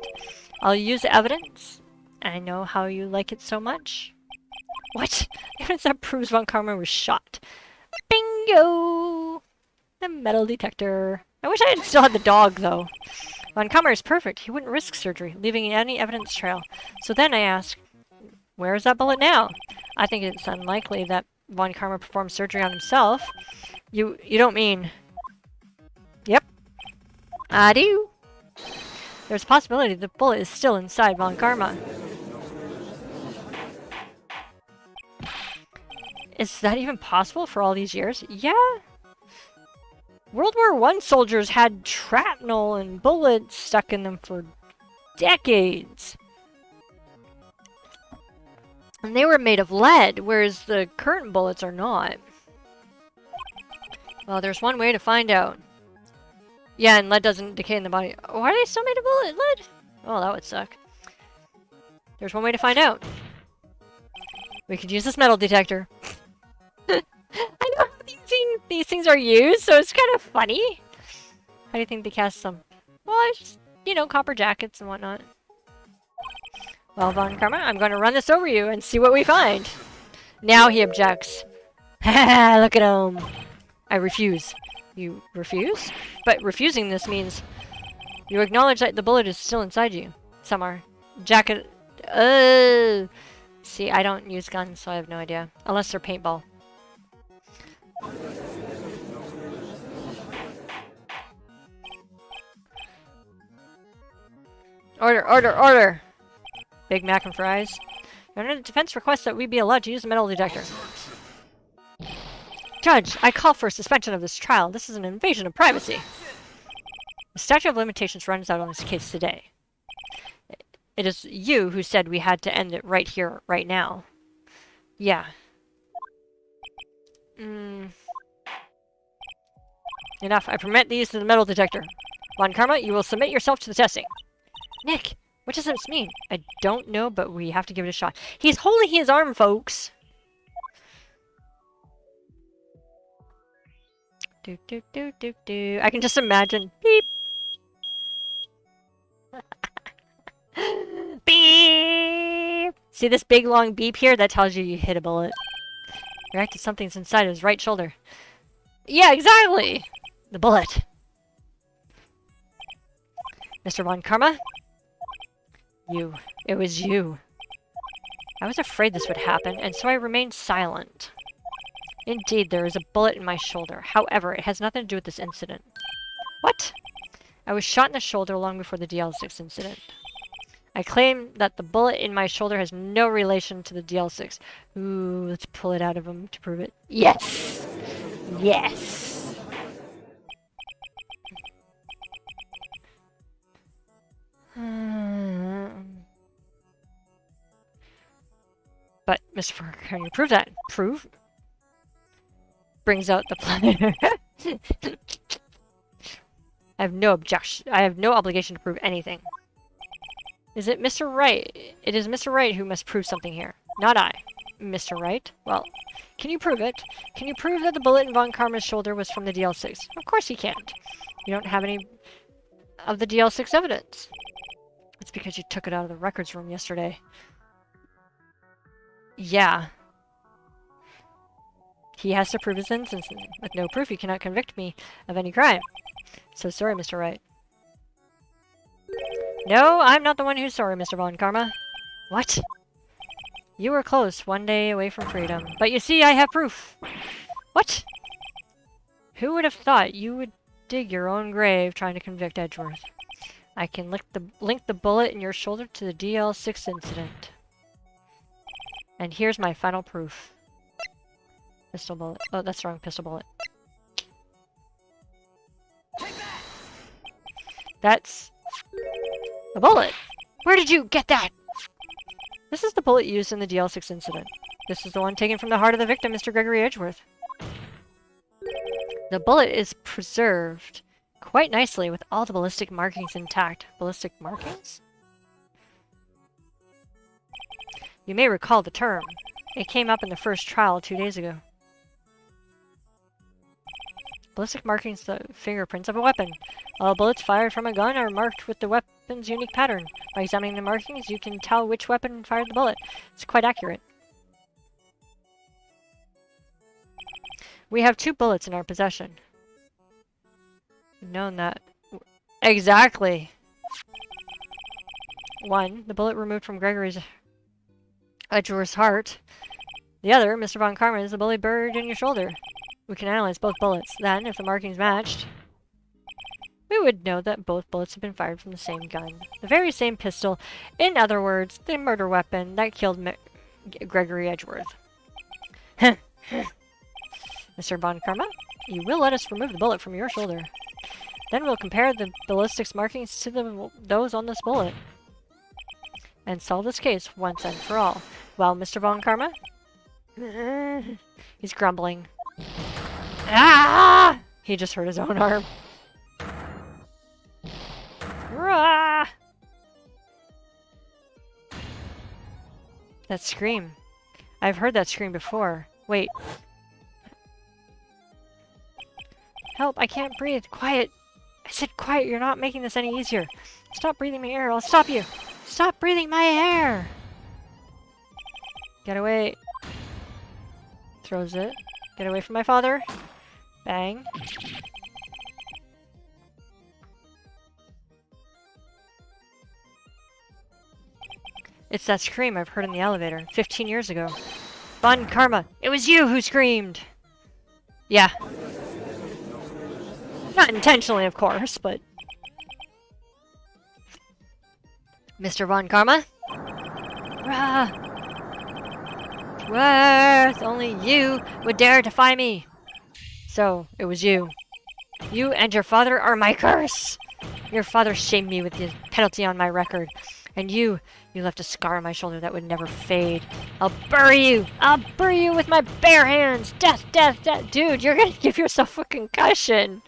I'll use evidence. I know how you like it so much. What? Evidence that proves Von Karma was shot. Bingo! The metal detector. I wish I had still had the dog, though. Von Karma is perfect. He wouldn't risk surgery, leaving any evidence trail. So then I ask, where is that bullet now? I think it's unlikely that Von Karma performed surgery on himself. You don't mean... Yep. I do. There's a possibility the bullet is still inside Von Karma. Is that even possible for all these years? Yeah. World War I soldiers had shrapnel and bullets stuck in them for decades. And they were made of lead, whereas the current bullets are not. Well, there's one way to find out. Yeah, and lead doesn't decay in the body. Why are they still made of lead? Oh, that would suck. There's one way to find out. We could use this metal detector. I know how these things are used, so it's kind of funny. How do you think they cast them? Well, I just, you know, copper jackets and whatnot. Well, Von Karma, I'm going to run this over you and see what we find. Now he objects. Haha, look at him. I refuse. You refuse? But refusing this means you acknowledge that the bullet is still inside you. Somewhere. Jacket. See, I don't use guns, so I have no idea. Unless they're paintball. Order, order, order! Big Mac and fries. Your defense requests that we be allowed to use the metal detector. Judge, I call for a suspension of this trial. This is an invasion of privacy. The statute of limitations runs out on this case today. It is you who said we had to end it right here, right now. Yeah. Enough. I permit the use of the metal detector. Von Karma, you will submit yourself to the testing. Nick, what does this mean? I don't know, but we have to give it a shot. He's holding his arm, folks. Do do do do do. I can just imagine. Beep. Beep. See this big long beep here? That tells you hit a bullet. Reacted something's inside his right shoulder. Yeah, exactly. The bullet. Mr. Von Karma? You. It was you. I was afraid this would happen, and so I remained silent. Indeed, there is a bullet in my shoulder. However, it has nothing to do with this incident. What? I was shot in the shoulder long before the DL6 incident. I claim that the bullet in my shoulder has no relation to the DL6. Ooh, let's pull it out of him to prove it. Yes! Yes! But, Mr. Parker, can you prove that? Prove? Brings out the planner. I have no objection. I have no obligation to prove anything. Is it Mr. Wright? It is Mr. Wright who must prove something here, not I. Mr. Wright? Well, can you prove it? Can you prove that the bullet in Von Karma's shoulder was from the DL6? Of course you can't. You don't have any of the DL6 evidence. It's because you took it out of the records room yesterday. Yeah. He has to prove his innocence. With no proof, he cannot convict me of any crime. So sorry, Mr. Wright. No, I'm not the one who's sorry, Mr. Von Karma. What? You were close, one day away from freedom. But you see, I have proof. What? Who would have thought you would dig your own grave trying to convict Edgeworth? I can link the bullet in your shoulder to the DL6 incident. And here's my final proof. Pistol bullet. Oh, that's the wrong pistol bullet. That's a bullet. Where did you get that? This is the bullet used in the DL6 incident. This is the one taken from the heart of the victim, Mr. Gregory Edgeworth. The bullet is preserved quite nicely with all the ballistic markings intact. Ballistic markings? You may recall the term. It came up in the first trial 2 days ago. Ballistic markings, the fingerprints of a weapon. All bullets fired from a gun are marked with the weapon's unique pattern. By examining the markings, you can tell which weapon fired the bullet. It's quite accurate. We have 2 bullets in our possession. Known that. Exactly. One, the bullet removed from Gregory's Edgeworth's heart. The other, Mr. Von Karma, is the bullet buried in your shoulder. We can analyze both bullets. Then, if the markings matched, we would know that both bullets have been fired from the same gun. The very same pistol. In other words, the murder weapon that killed Gregory Edgeworth. Mr. Von Karma, you will let us remove the bullet from your shoulder. Then we'll compare the ballistics markings to those on this bullet. and solve this case once and for all. Well, Mr. Von Karma? He's grumbling. Ah! He just hurt his own arm. Rah! That scream. I've heard that scream before. Wait. Help, I can't breathe. Quiet. I said quiet, you're not making this any easier. Stop breathing my air, I'll stop you. Stop breathing my air! Get away. Throws it. Get away from my father. Bang. It's that scream I've heard in the elevator 15 years ago. Von Karma, it was you who screamed! Yeah. Not intentionally, of course, but... Mr. Von Karma? Rah! Worth, only you would dare defy me! So, it was you. You and your father are my curse! Your father shamed me with the penalty on my record. And you left a scar on my shoulder that would never fade. I'll bury you! I'll bury you with my bare hands! Death, death, death! Dude, you're gonna give yourself a concussion!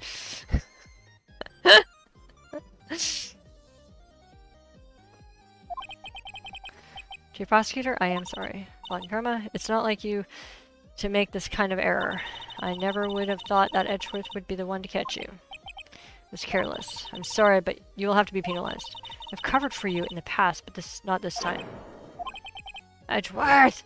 Chief Prosecutor, I am sorry. Von Karma, it's not like you to make this kind of error. I never would have thought that Edgeworth would be the one to catch you. It was careless. I'm sorry, but you will have to be penalized. I've covered for you in the past, but not this time. Edgeworth!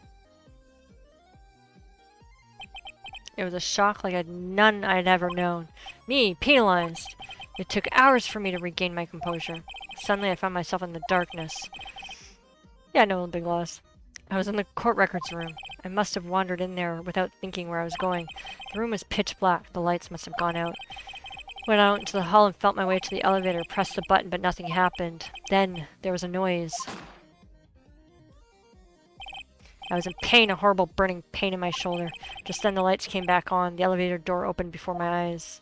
It was a shock like none I'd ever known. Me, penalized! It took hours for me to regain my composure. Suddenly I found myself in the darkness. Yeah, no big loss. I was in the court records room. I must have wandered in there without thinking where I was going. The room was pitch black. The lights must have gone out. Went out into the hall and felt my way to the elevator, pressed the button, but nothing happened. Then, there was a noise. I was in pain, a horrible burning pain in my shoulder. Just then the lights came back on. The elevator door opened before my eyes.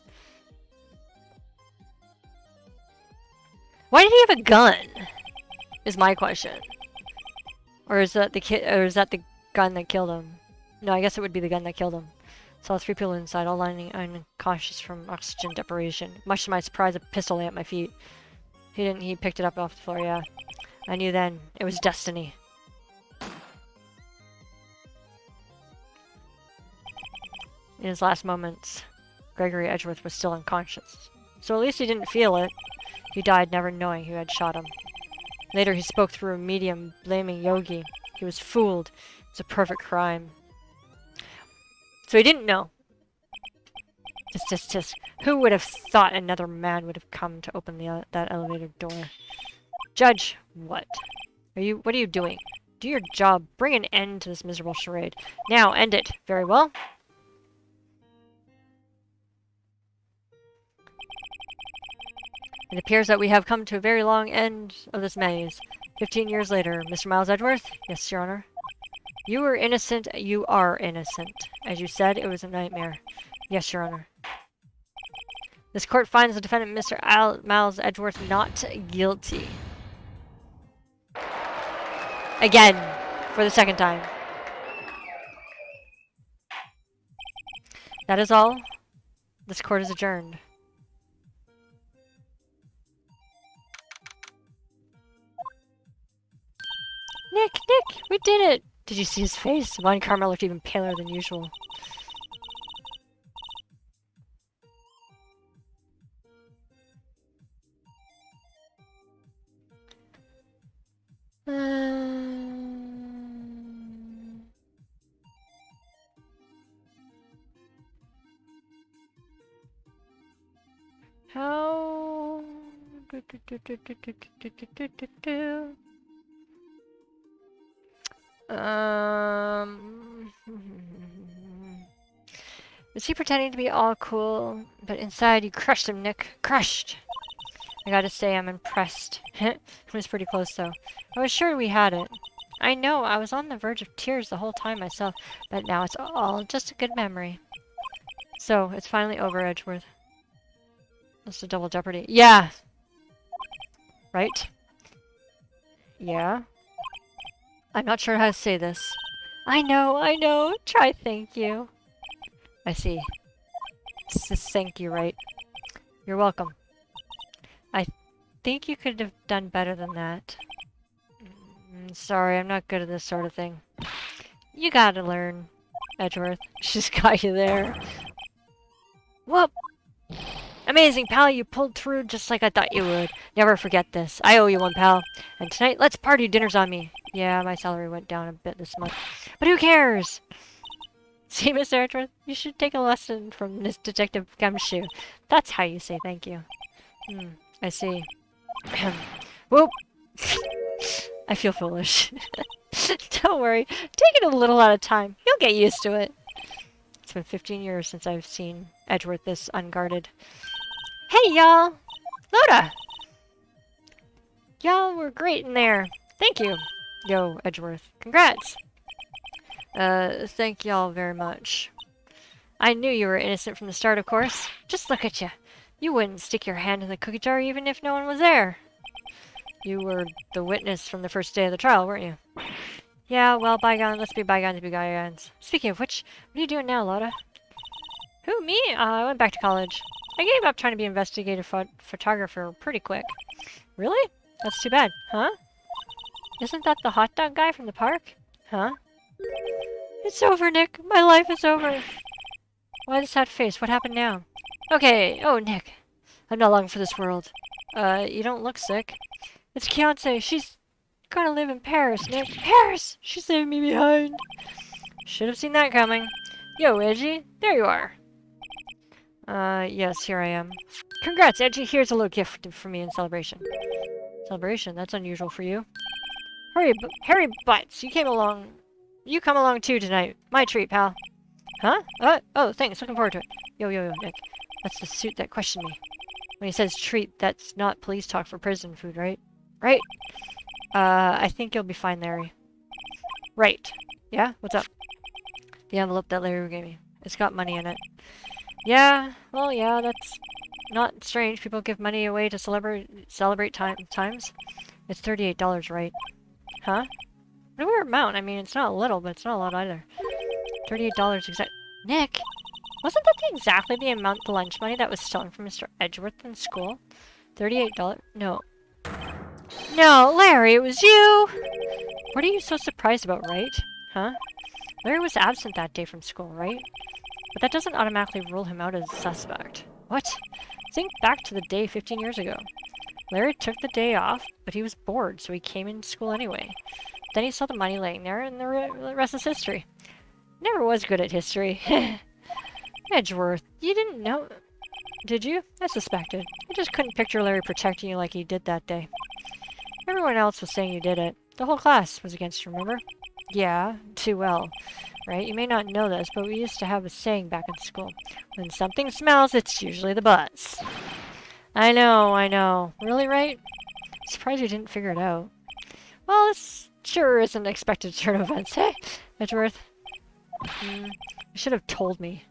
Why did he have a gun? Is my question. Or is that the gun that killed him? No, I guess it would be the gun that killed him. Saw 3 people inside, all lying unconscious from oxygen deprivation. Much to my surprise, a pistol lay at my feet. He picked it up off the floor, yeah. I knew then. It was destiny. In his last moments, Gregory Edgeworth was still unconscious. So at least he didn't feel it. He died never knowing who had shot him. Later he spoke through a medium, blaming Yogi. He was fooled. It was a perfect crime. So he didn't know. Tisk. Who would have thought another man would have come to open that elevator door? Judge, what? What are you doing? Do your job. Bring an end to this miserable charade. Now, end it. Very well. It appears that we have come to a very long end of this maze. 15 years later, Mr. Miles Edgeworth? Yes, Your Honor. You were innocent. You are innocent. As you said, it was a nightmare. Yes, Your Honor. This court finds the defendant, Mr. Miles Edgeworth, not guilty. Again, for the second time. That is all. This court is adjourned. Nick, we did it! Did you see his face? Von Karma looked even paler than usual. How... Was he pretending to be all cool? But inside you crushed him, Nick. Crushed! I gotta say, I'm impressed. It was pretty close, though. I was sure we had it. I know, I was on the verge of tears the whole time myself, but now it's all just a good memory. So, it's finally over, Edgeworth. That's a double jeopardy. Yeah! Right? Yeah? I'm not sure how to say this. I know. Try thank you. I see. It's just thank you, right? You're welcome. I think you could have done better than that. Sorry, I'm not good at this sort of thing. You gotta learn, Edgeworth. She's got you there. Whoop! Amazing, pal. You pulled through just like I thought you would. Never forget this. I owe you one, pal. And tonight, let's party. Dinner's on me. Yeah, my salary went down a bit this month. But who cares? See, Mr. Edgeworth, you should take a lesson from this Detective Gumshoe. That's how you say thank you. I see. Whoop! I feel foolish. Don't worry. Take it a little at a time. You'll get used to it. It's been 15 years since I've seen Edgeworth this unguarded. Hey, y'all! Loda! Y'all were great in there. Thank you. Yo, Edgeworth. Congrats! Thank y'all very much. I knew you were innocent from the start, of course. Just look at you. You wouldn't stick your hand in the cookie jar even if no one was there. You were the witness from the first day of the trial, weren't you? Yeah, well, let's be bygones be bygones. Speaking of which, what are you doing now, Loda? Who, me? I went back to college. I gave up trying to be an investigative photographer pretty quick. Really? That's too bad, huh? Isn't that the hot dog guy from the park? Huh? It's over, Nick. My life is over. Why the sad face? What happened now? Okay. Oh, Nick. I'm not long for this world. You don't look sick. It's Kiance. She's gonna live in Paris, Nick. Paris! She's leaving me behind. Should have seen that coming. Yo, Edgy. There you are. Yes, here I am. Congrats, Edgy. Here's a little gift for me in celebration. Celebration? That's unusual for you. Harry Butts, you come along too tonight. My treat, pal. Huh? Oh, thanks. Looking forward to it. Yo, Nick. That's the suit that questioned me. When he says treat, that's not police talk for prison food, right? Right? I think you'll be fine, Larry. Right. Yeah? What's up? The envelope that Larry gave me. It's got money in it. Yeah, well, yeah, that's not strange. People give money away to celebrate times. It's $38, right? Huh? What a weird amount. I mean, it's not a little, but it's not a lot either. $38 exact. Nick! Wasn't that exactly the amount of lunch money that was stolen from Mr. Edgeworth in school? $38? No. No, Larry, it was you! What are you so surprised about, right? Huh? Larry was absent that day from school, right? But that doesn't automatically rule him out as a suspect. What? Think back to the day 15 years ago. Larry took the day off, but he was bored, so he came into school anyway. Then he saw the money laying there, and the rest is history. Never was good at history. Edgeworth, you didn't know... Did you? I suspected. I just couldn't picture Larry protecting you like he did that day. Everyone else was saying you did it. The whole class was against you, remember? Yeah, too well. Right? You may not know this, but we used to have a saying back in school. When something smells, it's usually the butts. I know. Really, right? Surprised you didn't figure it out. Well, this sure isn't expected turn of events, hey? Edgeworth? You should have told me.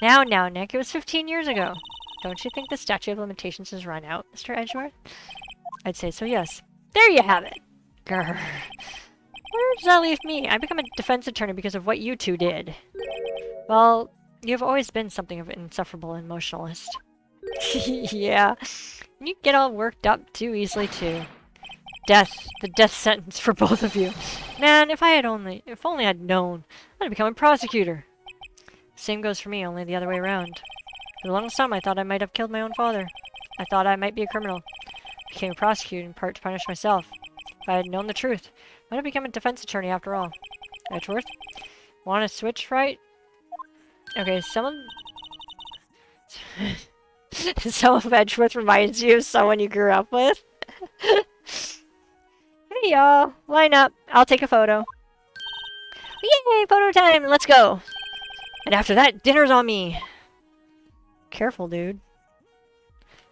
Now, Nick, it was 15 years ago. Don't you think the statute of limitations has run out, Mr. Edgeworth? I'd say so, yes. There you have it! Grr. Where does that leave me? I become a defense attorney because of what you two did. Well, you've always been something of an insufferable emotionalist. Yeah. You get all worked up too easily, too. Death. The death sentence for both of you. Man, if only I'd known, I'd become a prosecutor. Same goes for me, only the other way around. For the longest time, I thought I might have killed my own father. I thought I might be a criminal. I became a prosecutor in part to punish myself. If I had known the truth, I might have become a defense attorney after all. Edgeworth? Want to switch, right? Okay, some of Edgeworth reminds you of someone you grew up with. Hey y'all, line up. I'll take a photo. Yay, photo time, let's go. And after that, dinner's on me. Careful, dude.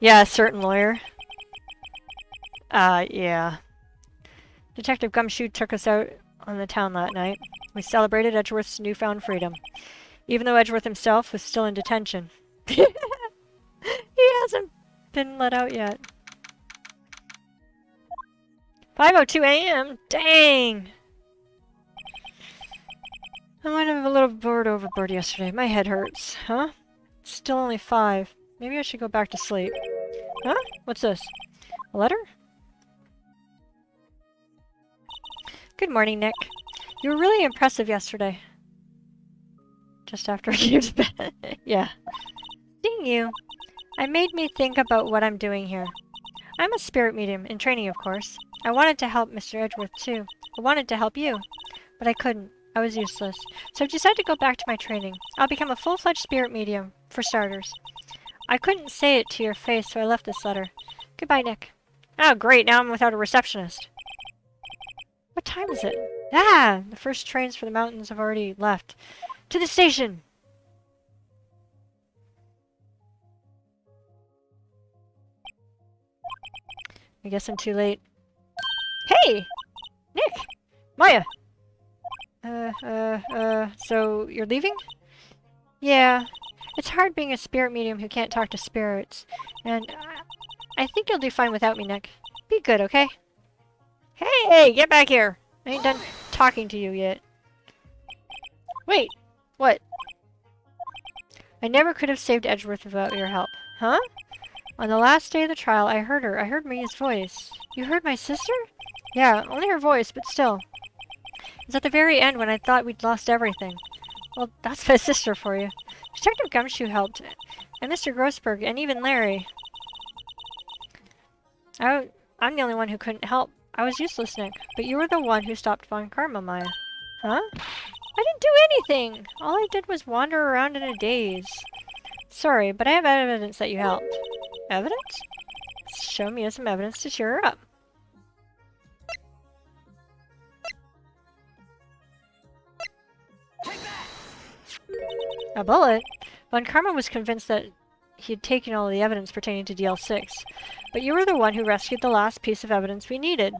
Yeah, a certain lawyer. Yeah. Detective Gumshoe took us out on the town that night. We celebrated Edgeworth's newfound freedom, even though Edgeworth himself was still in detention. He hasn't been let out yet. 5:02 a.m.? Dang! I might have a little bored overboard yesterday. My head hurts. Huh? It's still only 5. Maybe I should go back to sleep. Huh? What's this? A letter? Good morning, Nick. You were really impressive yesterday. Just after I came to bed. Yeah. Seeing you. It made me think about what I'm doing here. I'm a spirit medium, in training of course. I wanted to help Mr. Edgeworth too. I wanted to help you. But I couldn't. I was useless. So I've decided to go back to my training. I'll become a full-fledged spirit medium, for starters. I couldn't say it to your face, so I left this letter. Goodbye, Nick. Oh, great, now I'm without a receptionist. What time is it? Ah! The first trains for the mountains have already left. To the station! I guess I'm too late. Hey! Nick! Maya! So you're leaving? Yeah. It's hard being a spirit medium who can't talk to spirits. And I think you'll do fine without me, Nick. Be good, okay? Hey, get back here! I ain't done talking to you yet. Wait, what? I never could have saved Edgeworth without your help. Huh? On the last day of the trial, I heard her. I heard Mia's voice. You heard my sister? Yeah, only her voice, but still. It was at the very end when I thought we'd lost everything. Well, that's my sister for you. Detective Gumshoe helped, and Mr. Grossberg, and even Larry. I'm the only one who couldn't help. I was useless, Nick, but you were the one who stopped Von Karma, Maya. Huh? I didn't do anything! All I did was wander around in a daze. Sorry, but I have evidence that you helped. Evidence? Show me some evidence to cheer her up.
Take that!
A bullet? Von Karma was convinced that he had taken all the evidence pertaining to DL6, but you were the one who rescued the last piece of evidence we needed.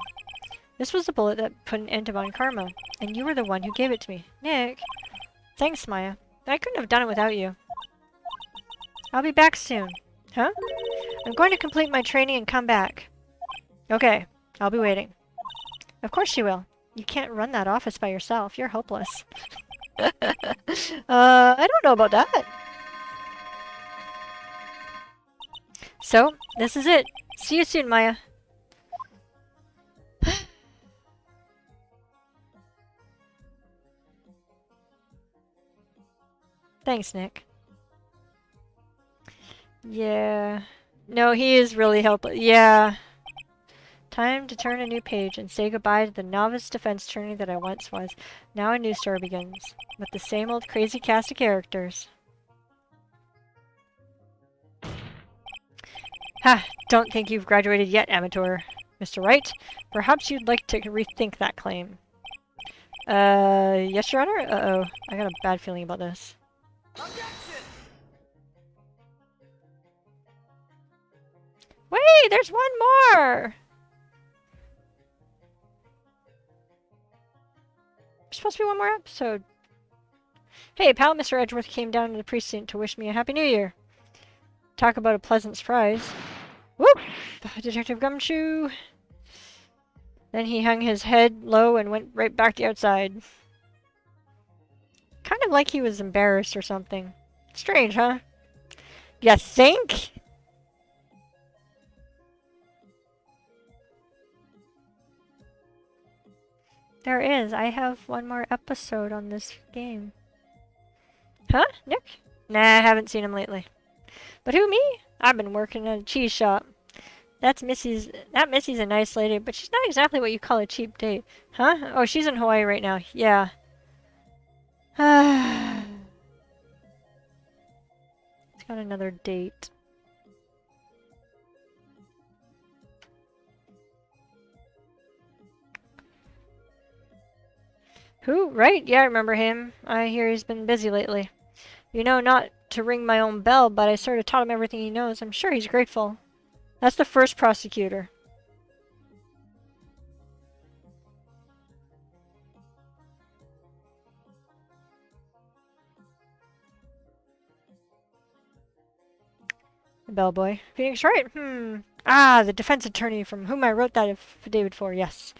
This was the bullet that put an end to Von Karma, and you were the one who gave it to me. Nick. Thanks, Maya. I couldn't have done it without you. I'll be back soon. Huh? I'm going to complete my training and come back. Okay, I'll be waiting. Of course you will. You can't run that office by yourself. You're hopeless. I don't know about that. So, this is it. See you soon, Maya. Thanks, Nick. Yeah. No, he is really helpless. Yeah. Time to turn a new page and say goodbye to the novice defense attorney that I once was. Now a new story begins, with the same old crazy cast of characters. Ha! Don't think you've graduated yet, amateur. Mr. Wright, perhaps you'd like to rethink that claim. Yes, Your Honor? Uh-oh. I got a bad feeling about this.
Objection!
Wait, there's one more! There's supposed to be one more episode. Hey, pal, Mr. Edgeworth came down to the precinct to wish me a Happy New Year. Talk about a pleasant surprise. Whoop! Detective Gumshoe. Then he hung his head low and went right back to outside. Kind of like he was embarrassed or something. Strange, huh? You think? There is. I have one more episode on this game. Huh? Nick? Nah, I haven't seen him lately. But who, me? I've been working at a cheese shop. That Missy's a nice lady, but she's not exactly what you call a cheap date. Huh? Oh, she's in Hawaii right now. Yeah. It's got another date. Who? Right? Yeah, I remember him. I hear he's been busy lately. You know, not to ring my own bell, but I sort of taught him everything he knows. I'm sure he's grateful. That's the first prosecutor. The bellboy. Phoenix Wright? Ah, the defense attorney from whom I wrote that affidavit for, yes.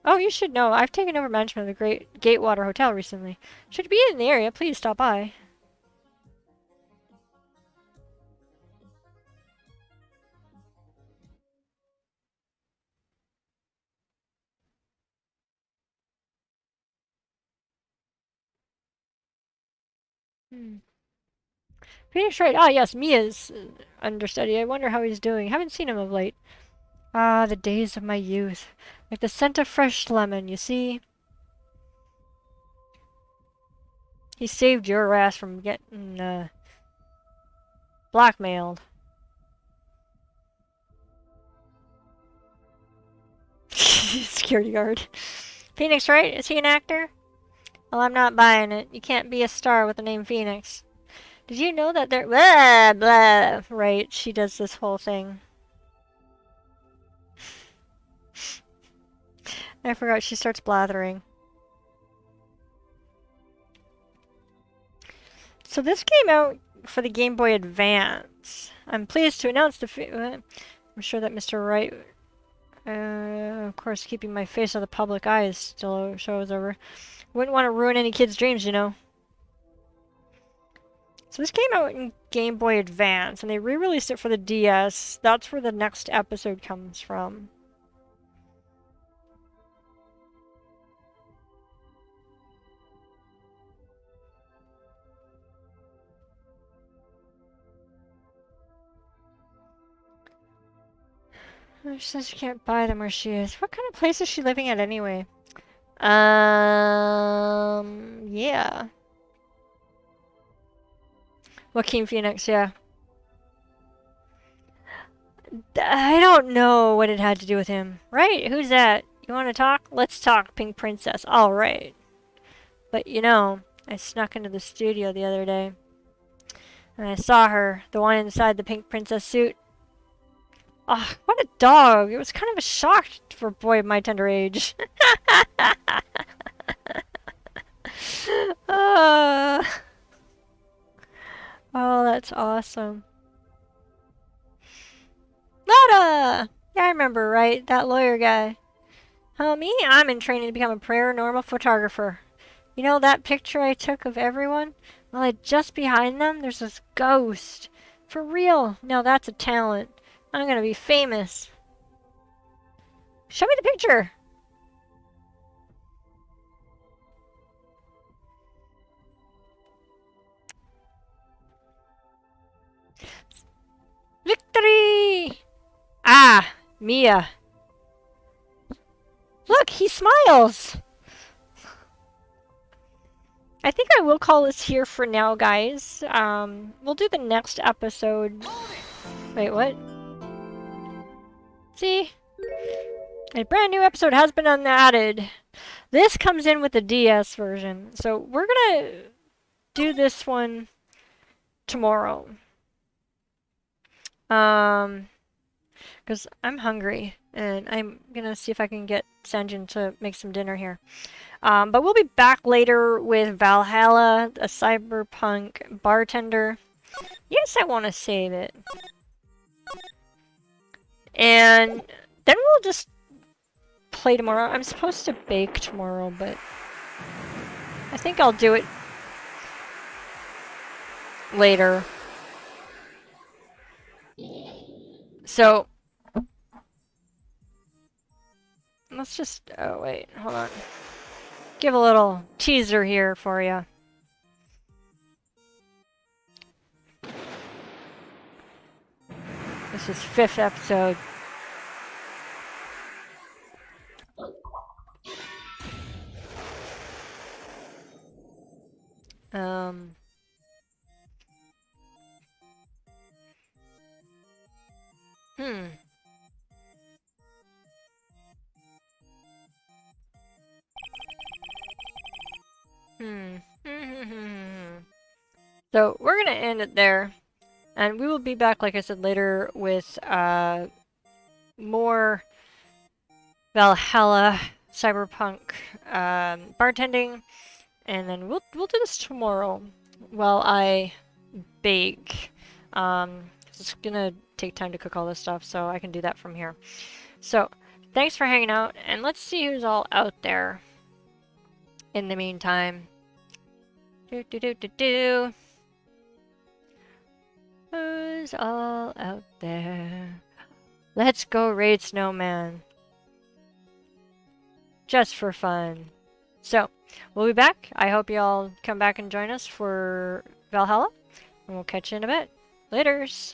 Oh, you should know. I've taken over management of the Great Gatewater Hotel recently. Should you be in the area, please stop by. Hmm. Phoenix Wright. Ah, yes, Mia's understudy. I wonder how he's doing. Haven't seen him of late. Ah, the days of my youth. Like the scent of fresh lemon, you see? He saved your ass from getting, blackmailed. Security guard. Phoenix Wright? Is he an actor? Well, I'm not buying it. You can't be a star with the name Phoenix. Did you know that there— blah, blah. Right, she does this whole thing. I forgot she starts blathering. So this came out for the Game Boy Advance. I'm pleased to announce I'm sure that Mr. Wright, of course, keeping my face out of the public eye is still shows over. Wouldn't want to ruin any kid's dreams, you know. So this came out in Game Boy Advance, and they re-released it for the DS. That's where the next episode comes from. She says she can't buy them where she is. What kind of place is she living at anyway? Yeah. Joaquin Phoenix, yeah. I don't know what it had to do with him. Right? Who's that? You want to talk? Let's talk, Pink Princess. All right. But you know, I snuck into the studio the other day. And I saw her, the one inside the Pink Princess suit. Ah, what a dog. It was kind of a shock for a boy of my tender age. uh, oh, that's awesome. Lotta! Yeah, I remember, right? That lawyer guy. Oh, me? I'm in training to become a paranormal photographer. You know that picture I took of everyone? Well, just behind them, there's this ghost. For real. Now that's a talent. I'm gonna be famous. Show me the picture. Victory! Ah, Mia. Look, he smiles. I think I will call this here for now, guys. We'll do the next episode. Wait, what? See? A brand new episode has been added. This comes in with the DS version. So we're gonna do this one tomorrow. Because I'm hungry. And I'm gonna see if I can get Sanjin to make some dinner here. But we'll be back later with Valhalla, a cyberpunk bartender. Yes, I want to save it. And then we'll just play tomorrow. I'm supposed to bake tomorrow, but I think I'll do it later. So let's just— oh wait, hold on. Give a little teaser here for you. This is 5th episode. So we're gonna end it there. And we will be back, like I said, later with more Valhalla, cyberpunk, bartending, and then we'll do this tomorrow while I bake. It's gonna take time to cook all this stuff, so I can do that from here. So thanks for hanging out, and let's see who's all out there in the meantime. Do. Who's all out there? Let's go raid Snowman. Just for fun. So, we'll be back. I hope you all come back and join us for Valhalla. And we'll catch you in a bit. Laters!